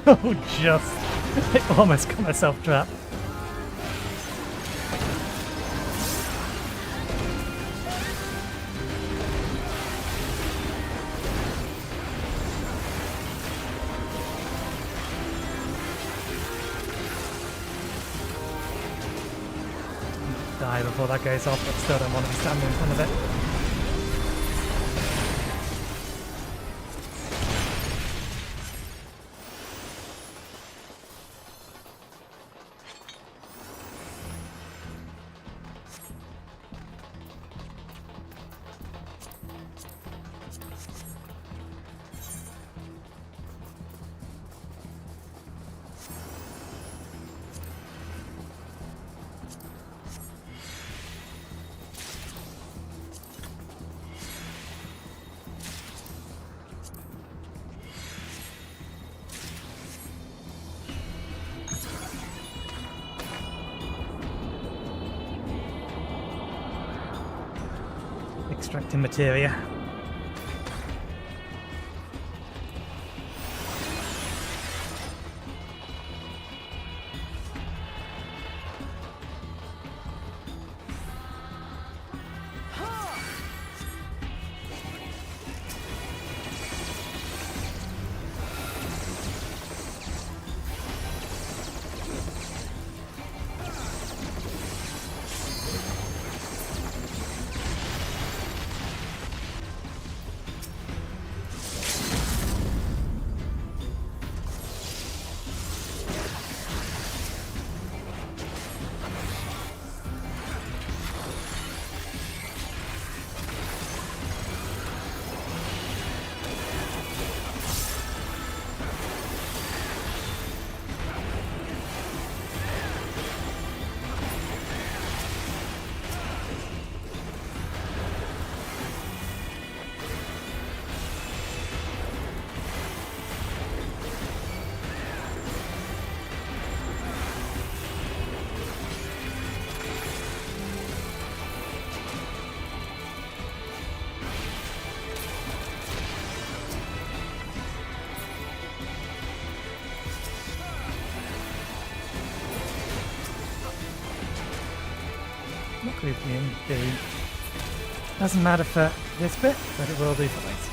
Oh, just. I almost got myself trapped. Die before that goes off, but still don't want to be standing in front of it. Extracting materia. Creepy indeed. Doesn't matter for this bit, but it will do for later.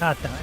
God damn it.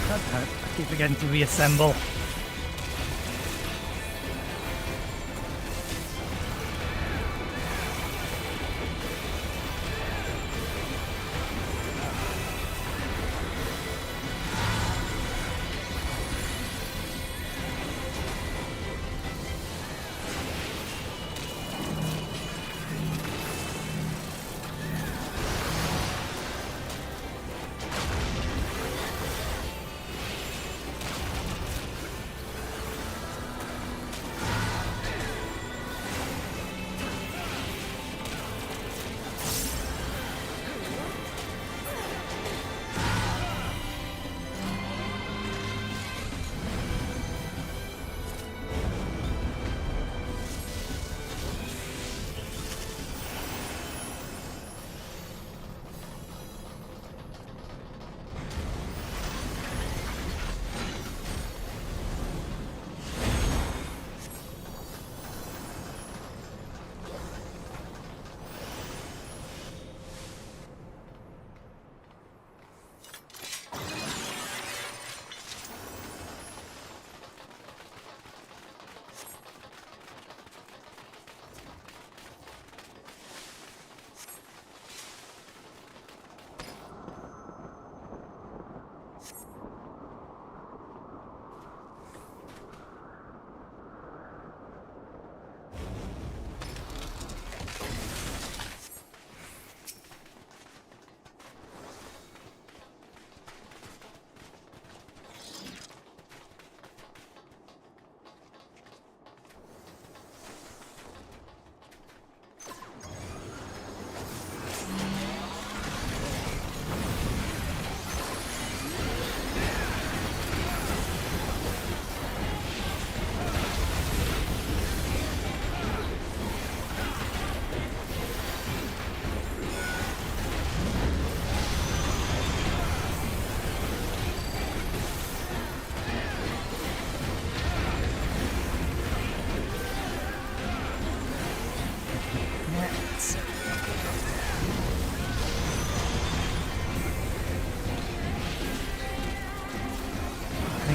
I keep forgetting to reassemble.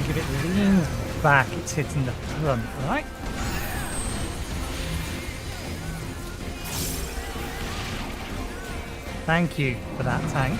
If it leans back, it's hitting the front, right? Thank you for that, tank.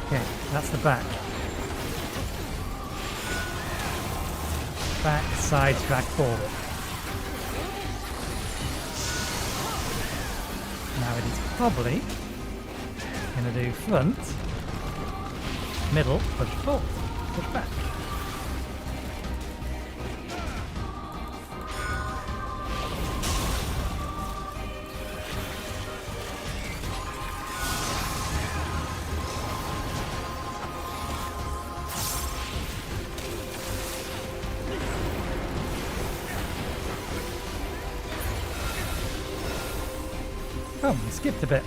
Okay, that's the back. Back, side, track, forward. Now it is probably Gonna do front, middle, push forward, push back. Oh, we skipped a bit.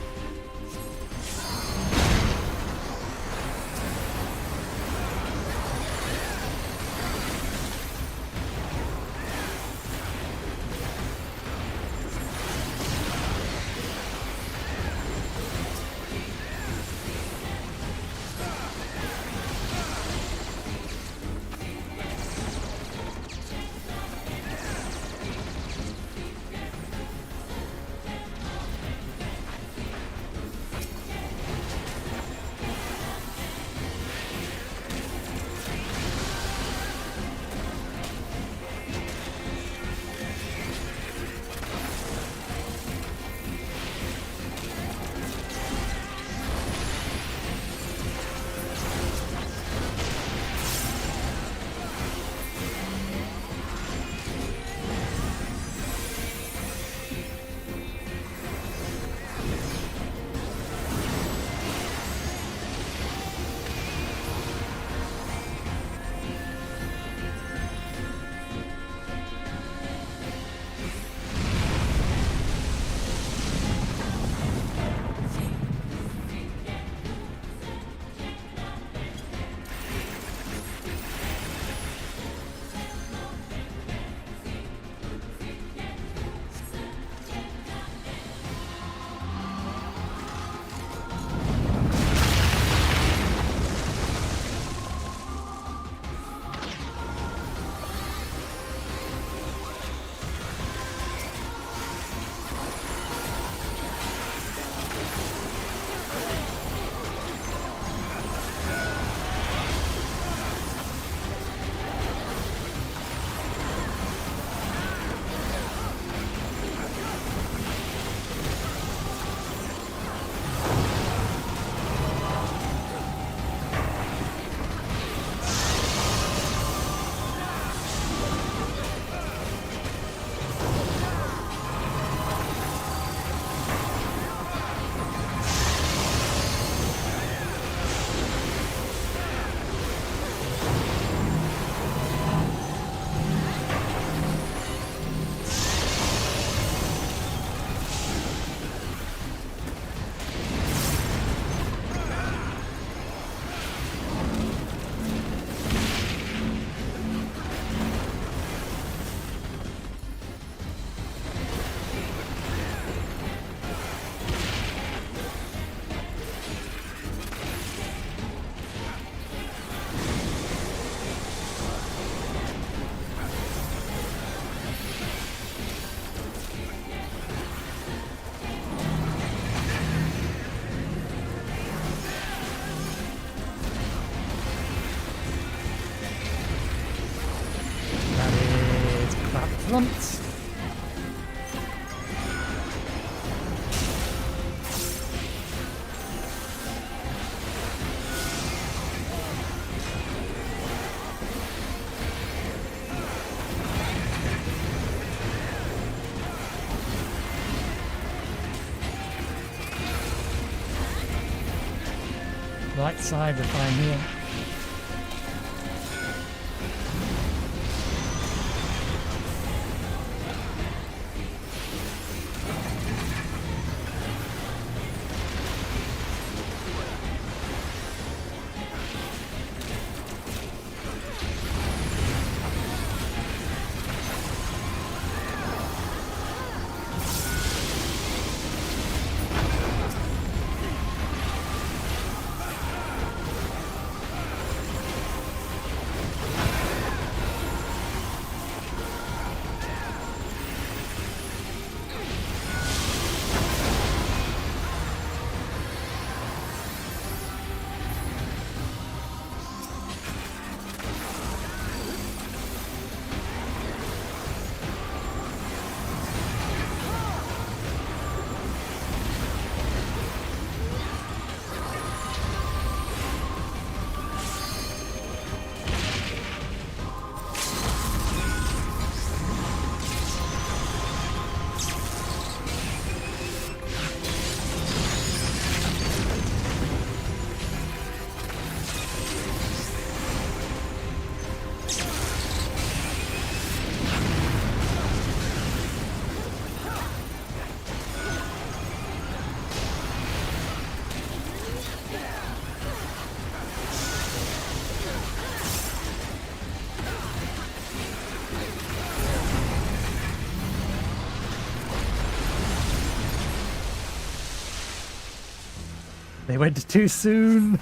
front. Right side if I'm here. They went too soon.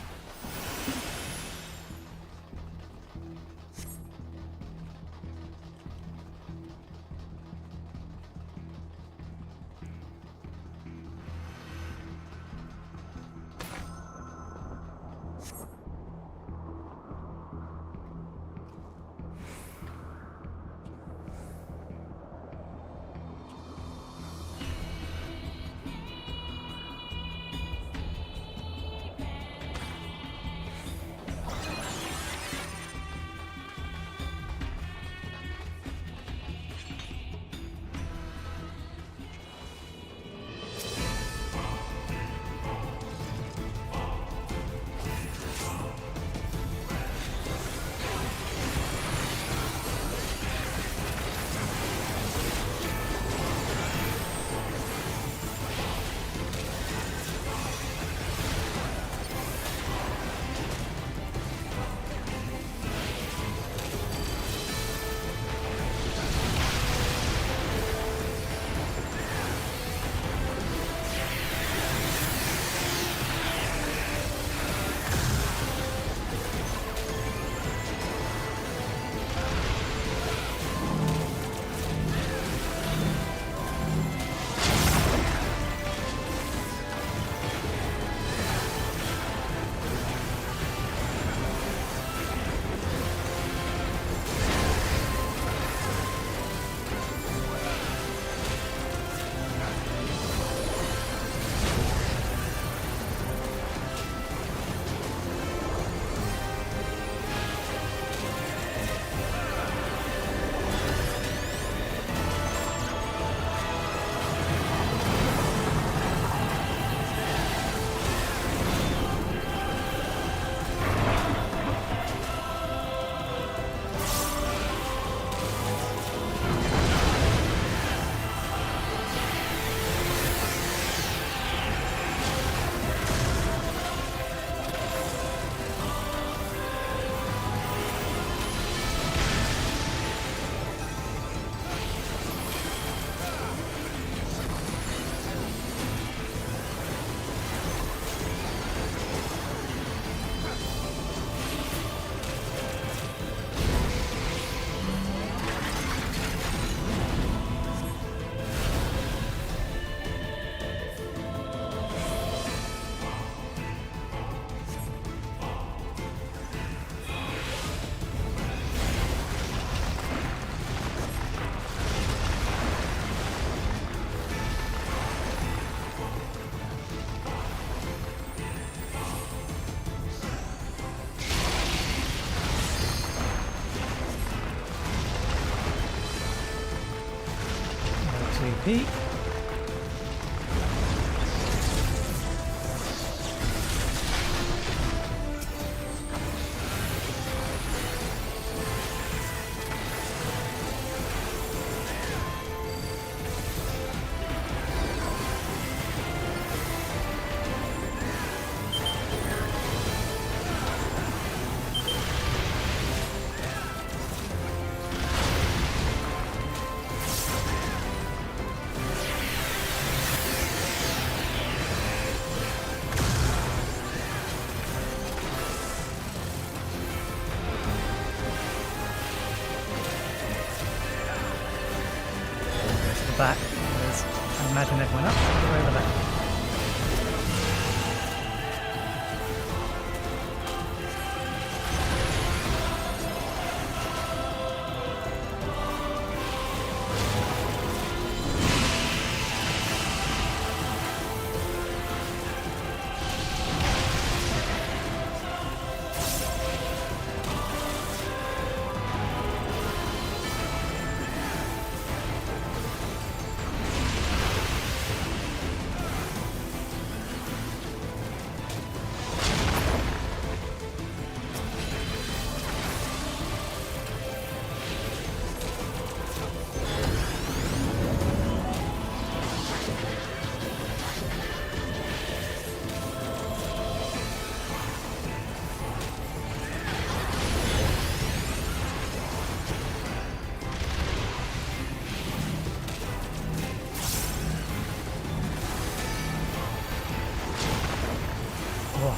TP. Back, because I imagine everyone else will go over there.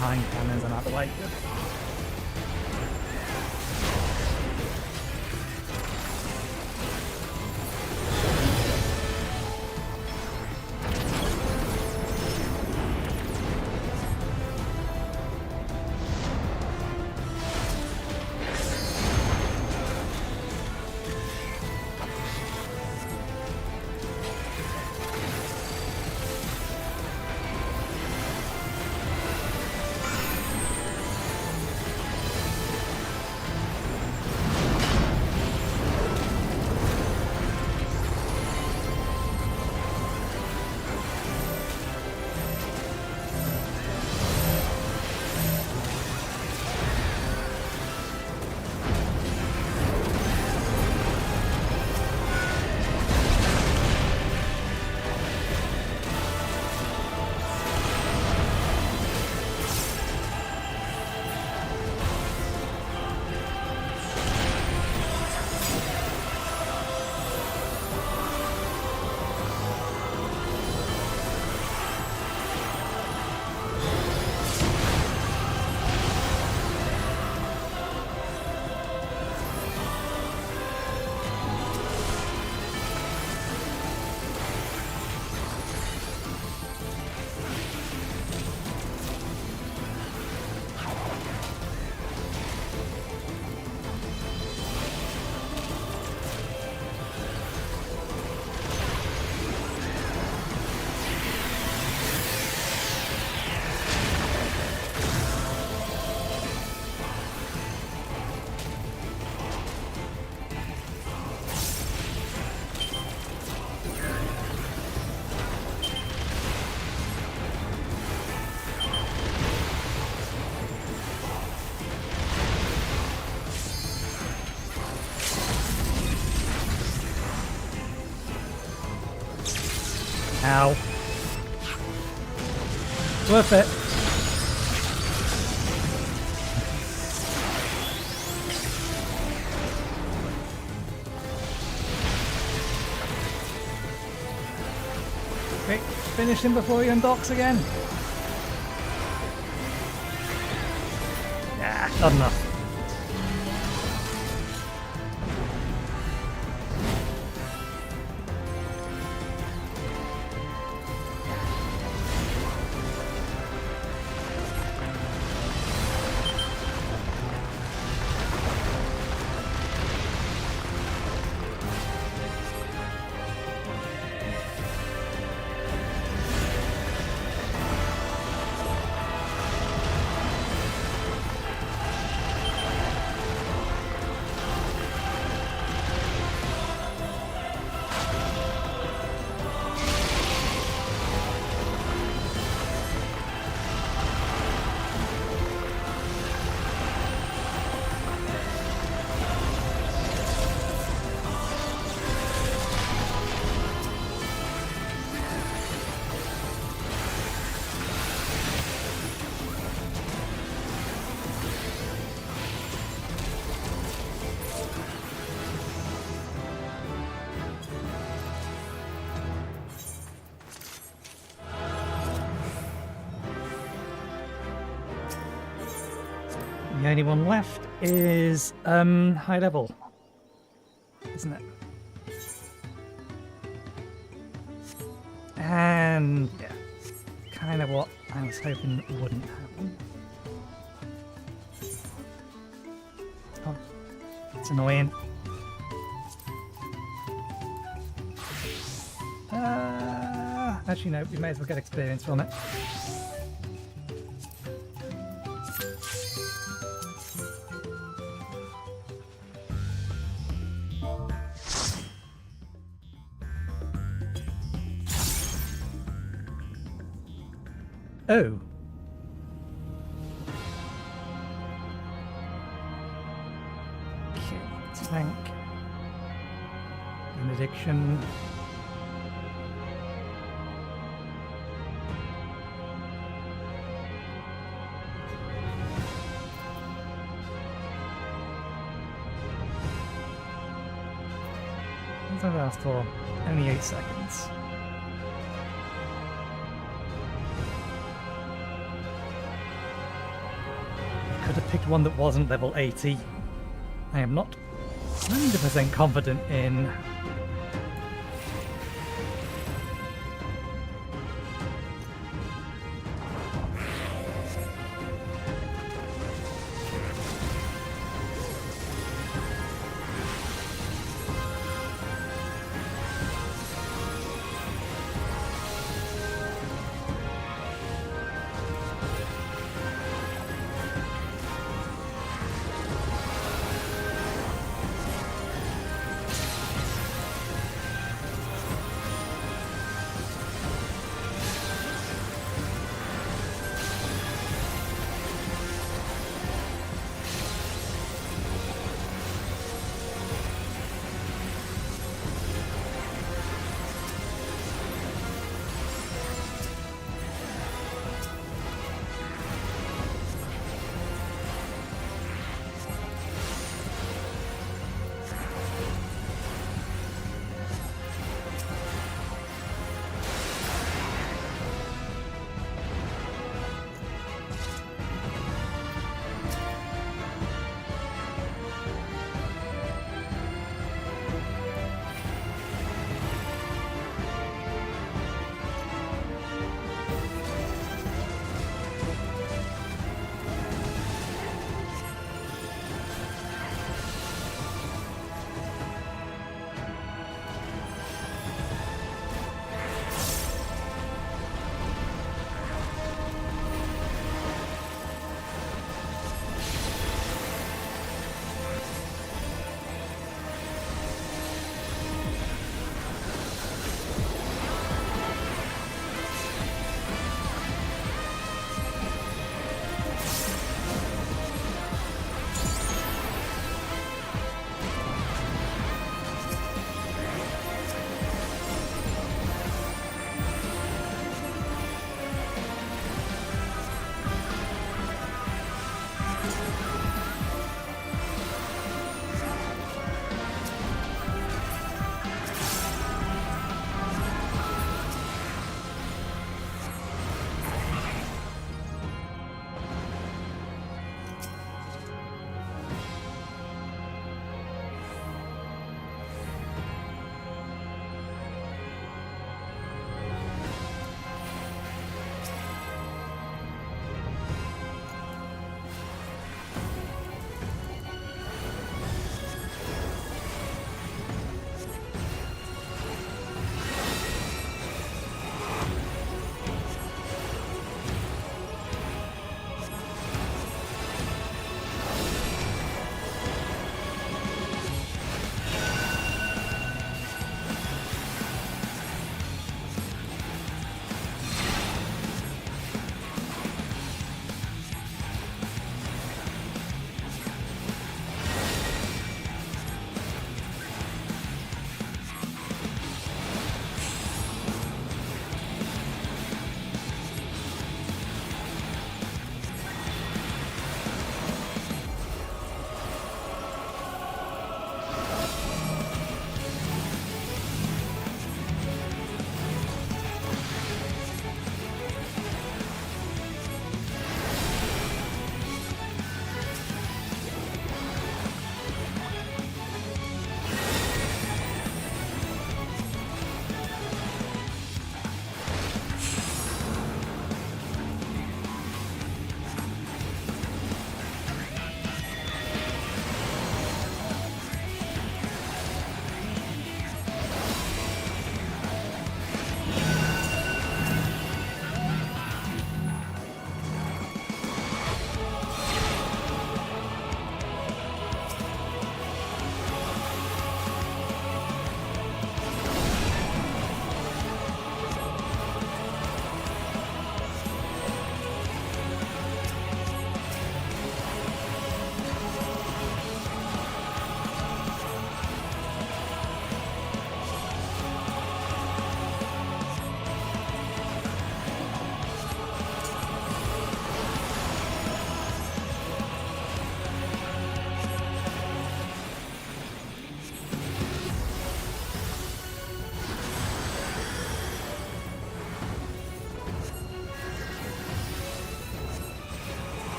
behind cannons and that's like good. Ow. Worth it. Okay, finish him before he undocks again. Nah, not enough. The only one left is high level, isn't it? And yeah, kind of what I was hoping wouldn't happen. Oh, it's annoying. Actually, no, we may as well get experience from it. Oh. Okay, tank. Benediction. What did I last for? Only 8 seconds. could have picked one that wasn't level 80. I am not 100% confident in.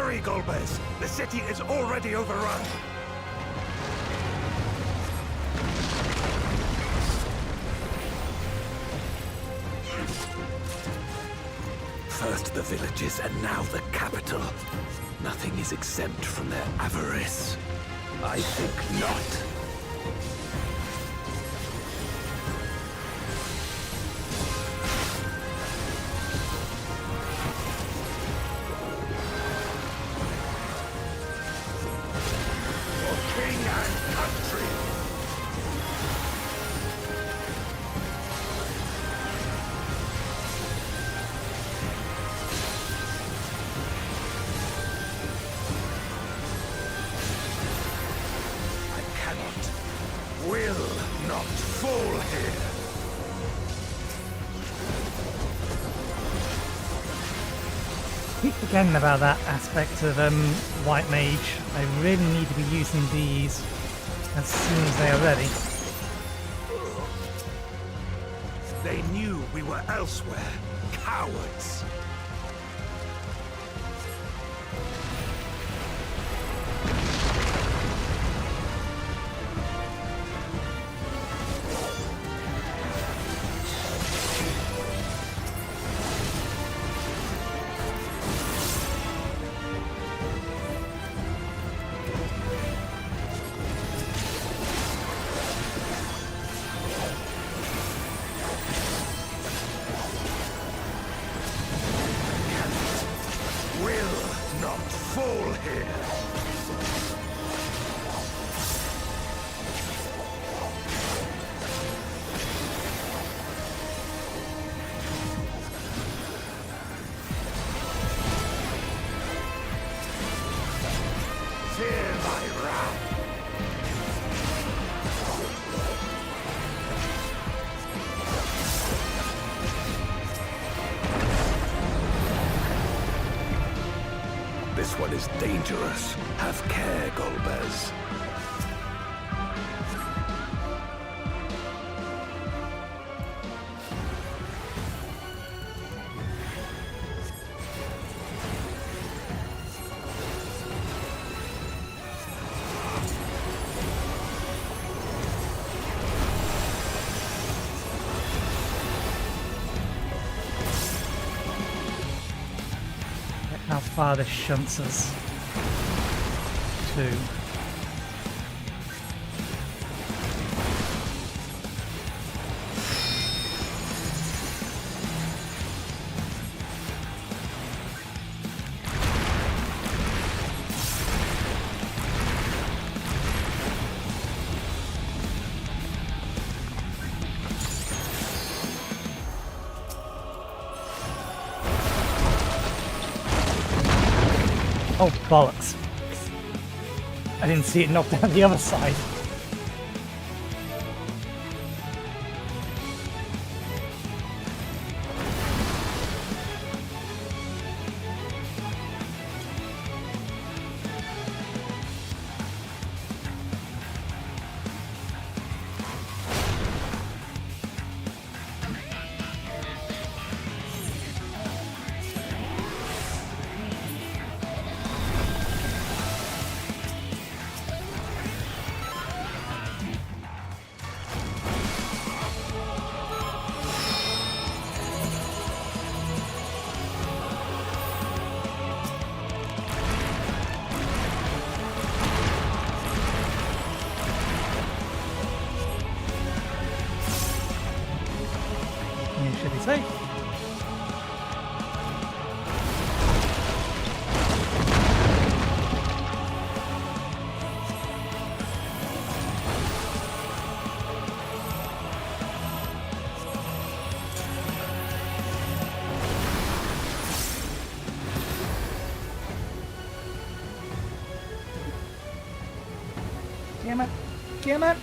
Hurry, Golbez! The city is already overrun! First the villages, and now the capital. Nothing is exempt from their avarice. I think not. For king and country! Will not fall here. Keep forgetting about that aspect of White Mage. I really need to be using these as soon as they are ready. They knew we were elsewhere. Cowards. Fall here. Fear my wrath. This one is dangerous. Have care, Golbez. How far this shunts us to. Oh, bollocks. I didn't see it knock down the other side. You should be safe. Damn it. Damn it.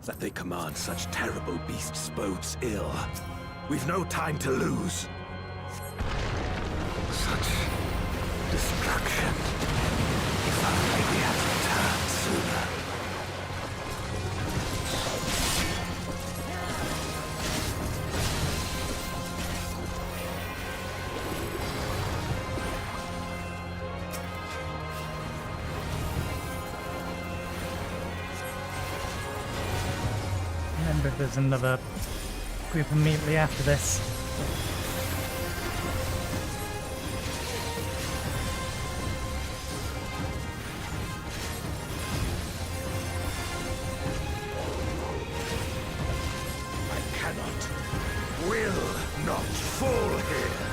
That they command such terrible beasts bodes ill. We've no time to lose. Such destruction. If only we had returned sooner. Remember, if there's another group immediately after this. I cannot, will not fall here.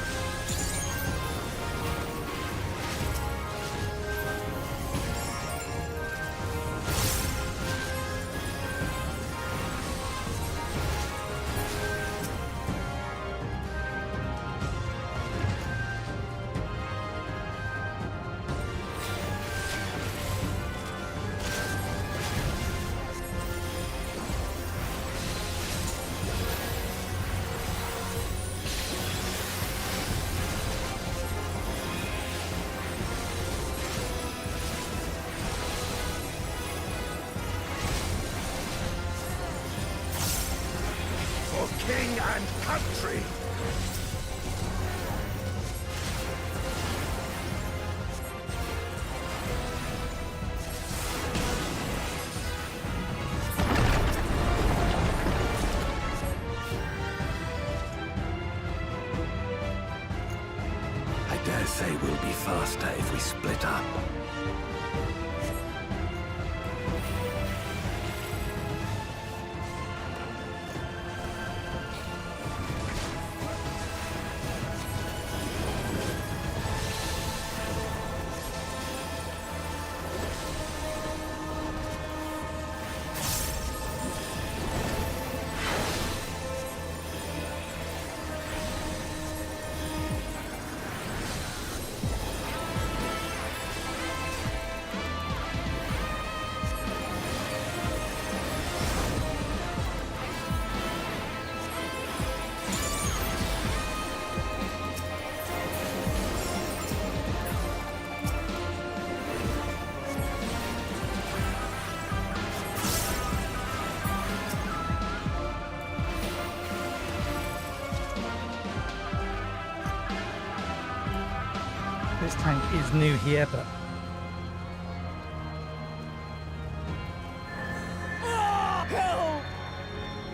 King and country! I dare say we'll be faster if we split up. This tank is new here, but Help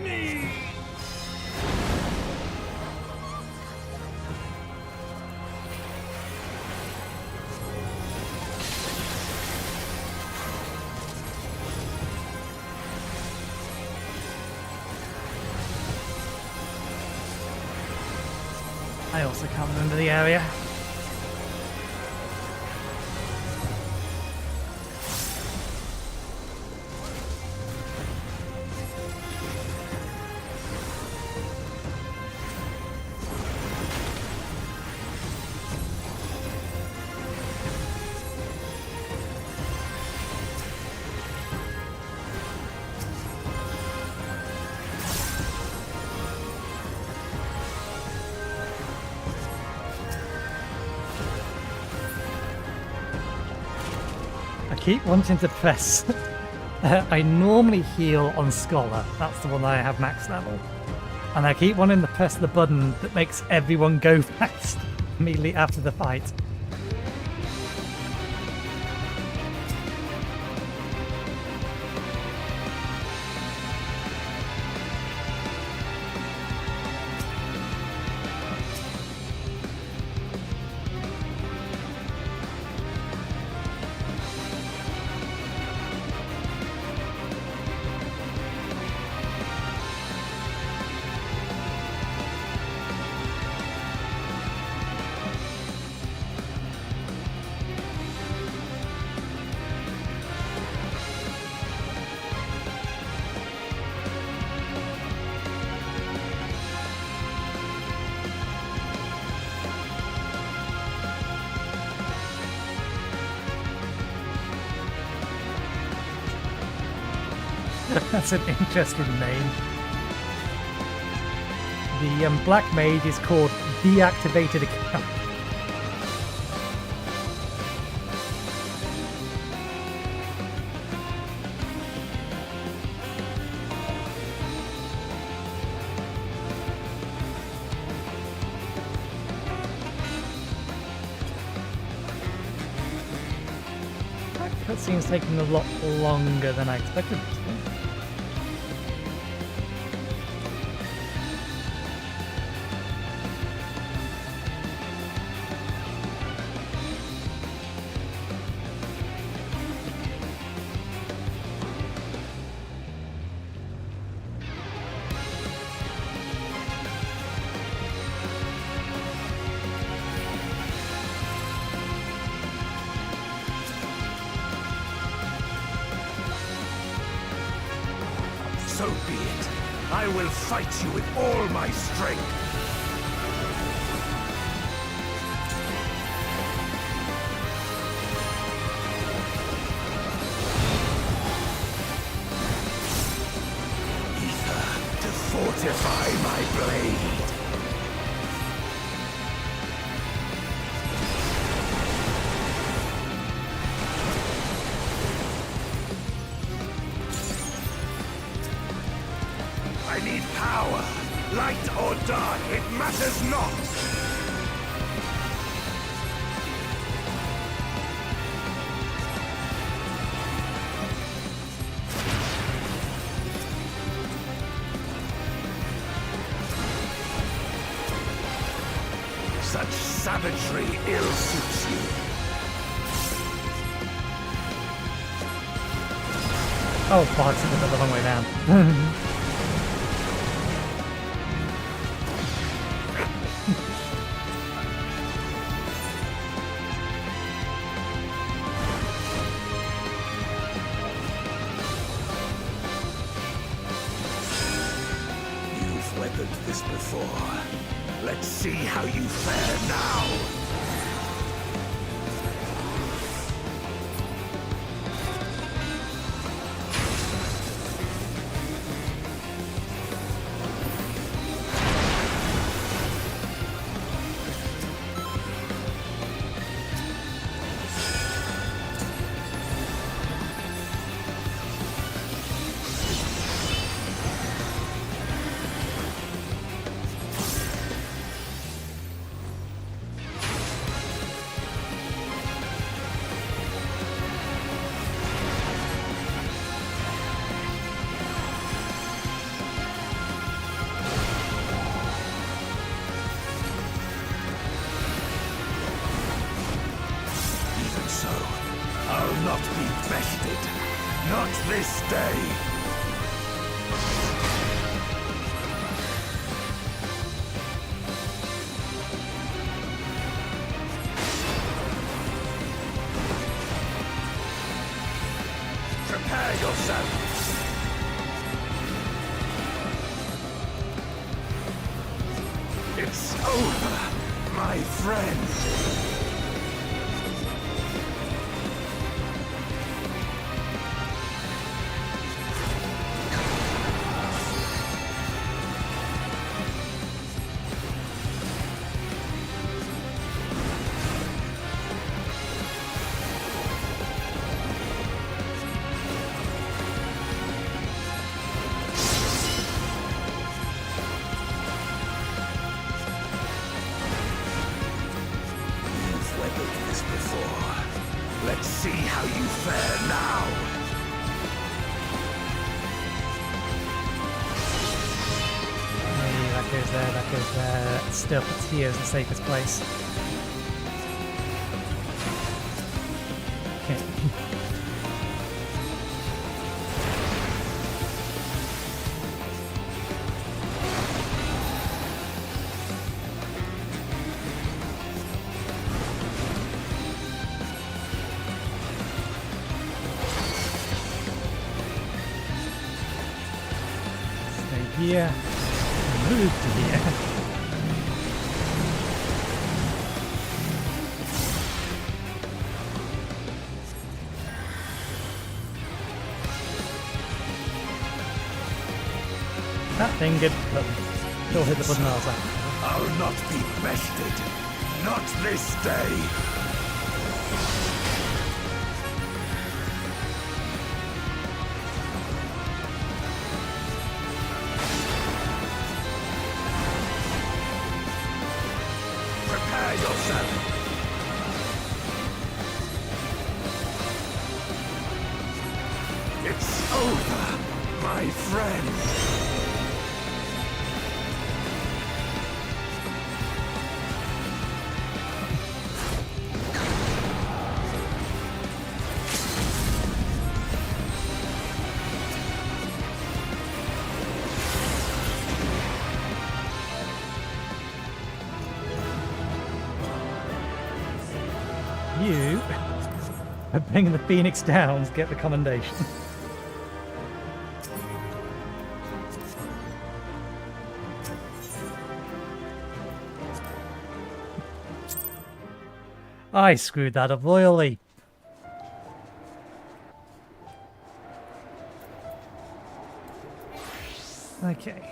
me! I also can't remember the area. I keep wanting to press. I normally heal on Scholar. That's the one that I have max level. And I keep wanting to press the button that makes everyone go fast immediately after the fight. That's an interesting name. The Black Mage is called Deactivated Account. That cutscene's taking a lot longer than I expected it to. So be it. I will fight you with all my strength. Ether to fortify my blade. I need power. Light or dark, it matters not. Such savagery ill suits you. Oh, fuck, it's the long way down. You've weathered this before. Let's see how you fare now. So, I'll not be bested. Not this day. Prepare yourselves. It's over, my friend. Let's see how you fare now. Hey, that goes there, that goes there. Still, here is the safest place. Okay. Here, move to here. Fingered, but still hit the button I was at. I'll not be bested. Not this day. Prepare yourself. It's over, my friend. You are bringing the Phoenix Downs, get the commendation. I screwed that up royally. Okay.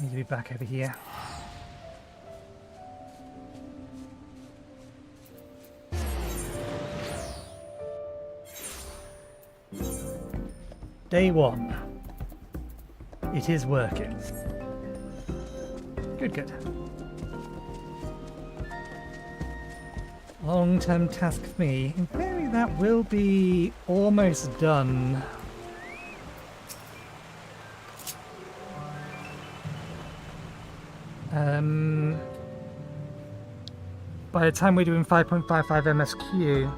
Need to be back over here. Day 1. It is working. Good, good. Long-term task for me. In theory, that will be almost done. By the time we're doing 5.55 MSQ,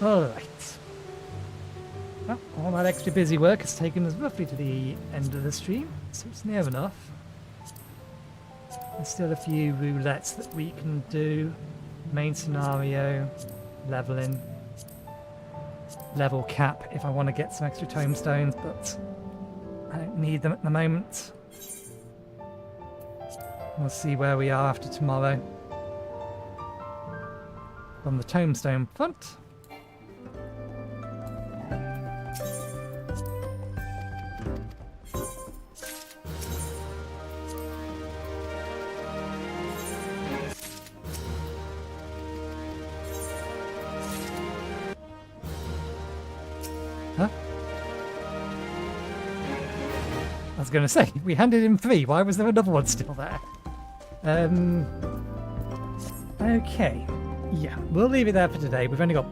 alright. Well, all that extra busy work has taken us roughly to the end of the stream, so it's near enough. There's still a few roulettes that we can do. Main scenario, leveling, level cap if I want to get some extra tombstones, but I don't need them at the moment. We'll see where we are after tomorrow. From the tombstone front. Huh? I was going to say, we handed him 3. Why was there another one still there? Okay. Yeah, we'll leave it there for today. We've only got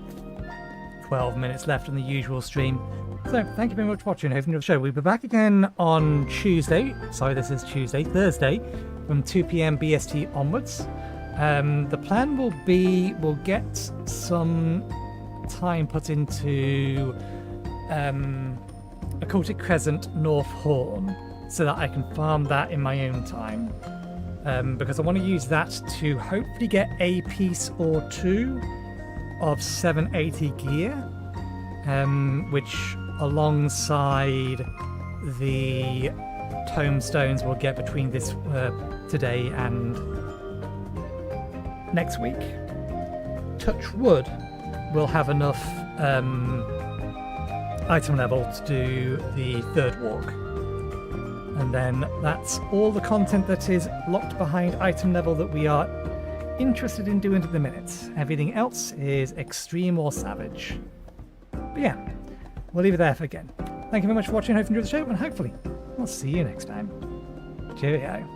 12 minutes left on the usual stream. So, thank you very much for watching. Hope you enjoyed the show. We'll be back again on Tuesday. Sorry, this is Tuesday. Thursday, from 2 PM BST onwards. The plan will be we'll get some time put into Occultic Crescent North Horn so that I can farm that in my own time. Because I want to use that to hopefully get a piece or 2 of 780 gear, which alongside the tombstones we'll get between this today and next week. Touch wood, we'll have enough item level to do the 3rd walk. And then that's all the content that is locked behind item level that we are interested in doing at the minute. Everything else is extreme or savage. But yeah, we'll leave it there for again. Thank you very much for watching. Hope you enjoyed the show, and hopefully we'll see you next time. Cheerio.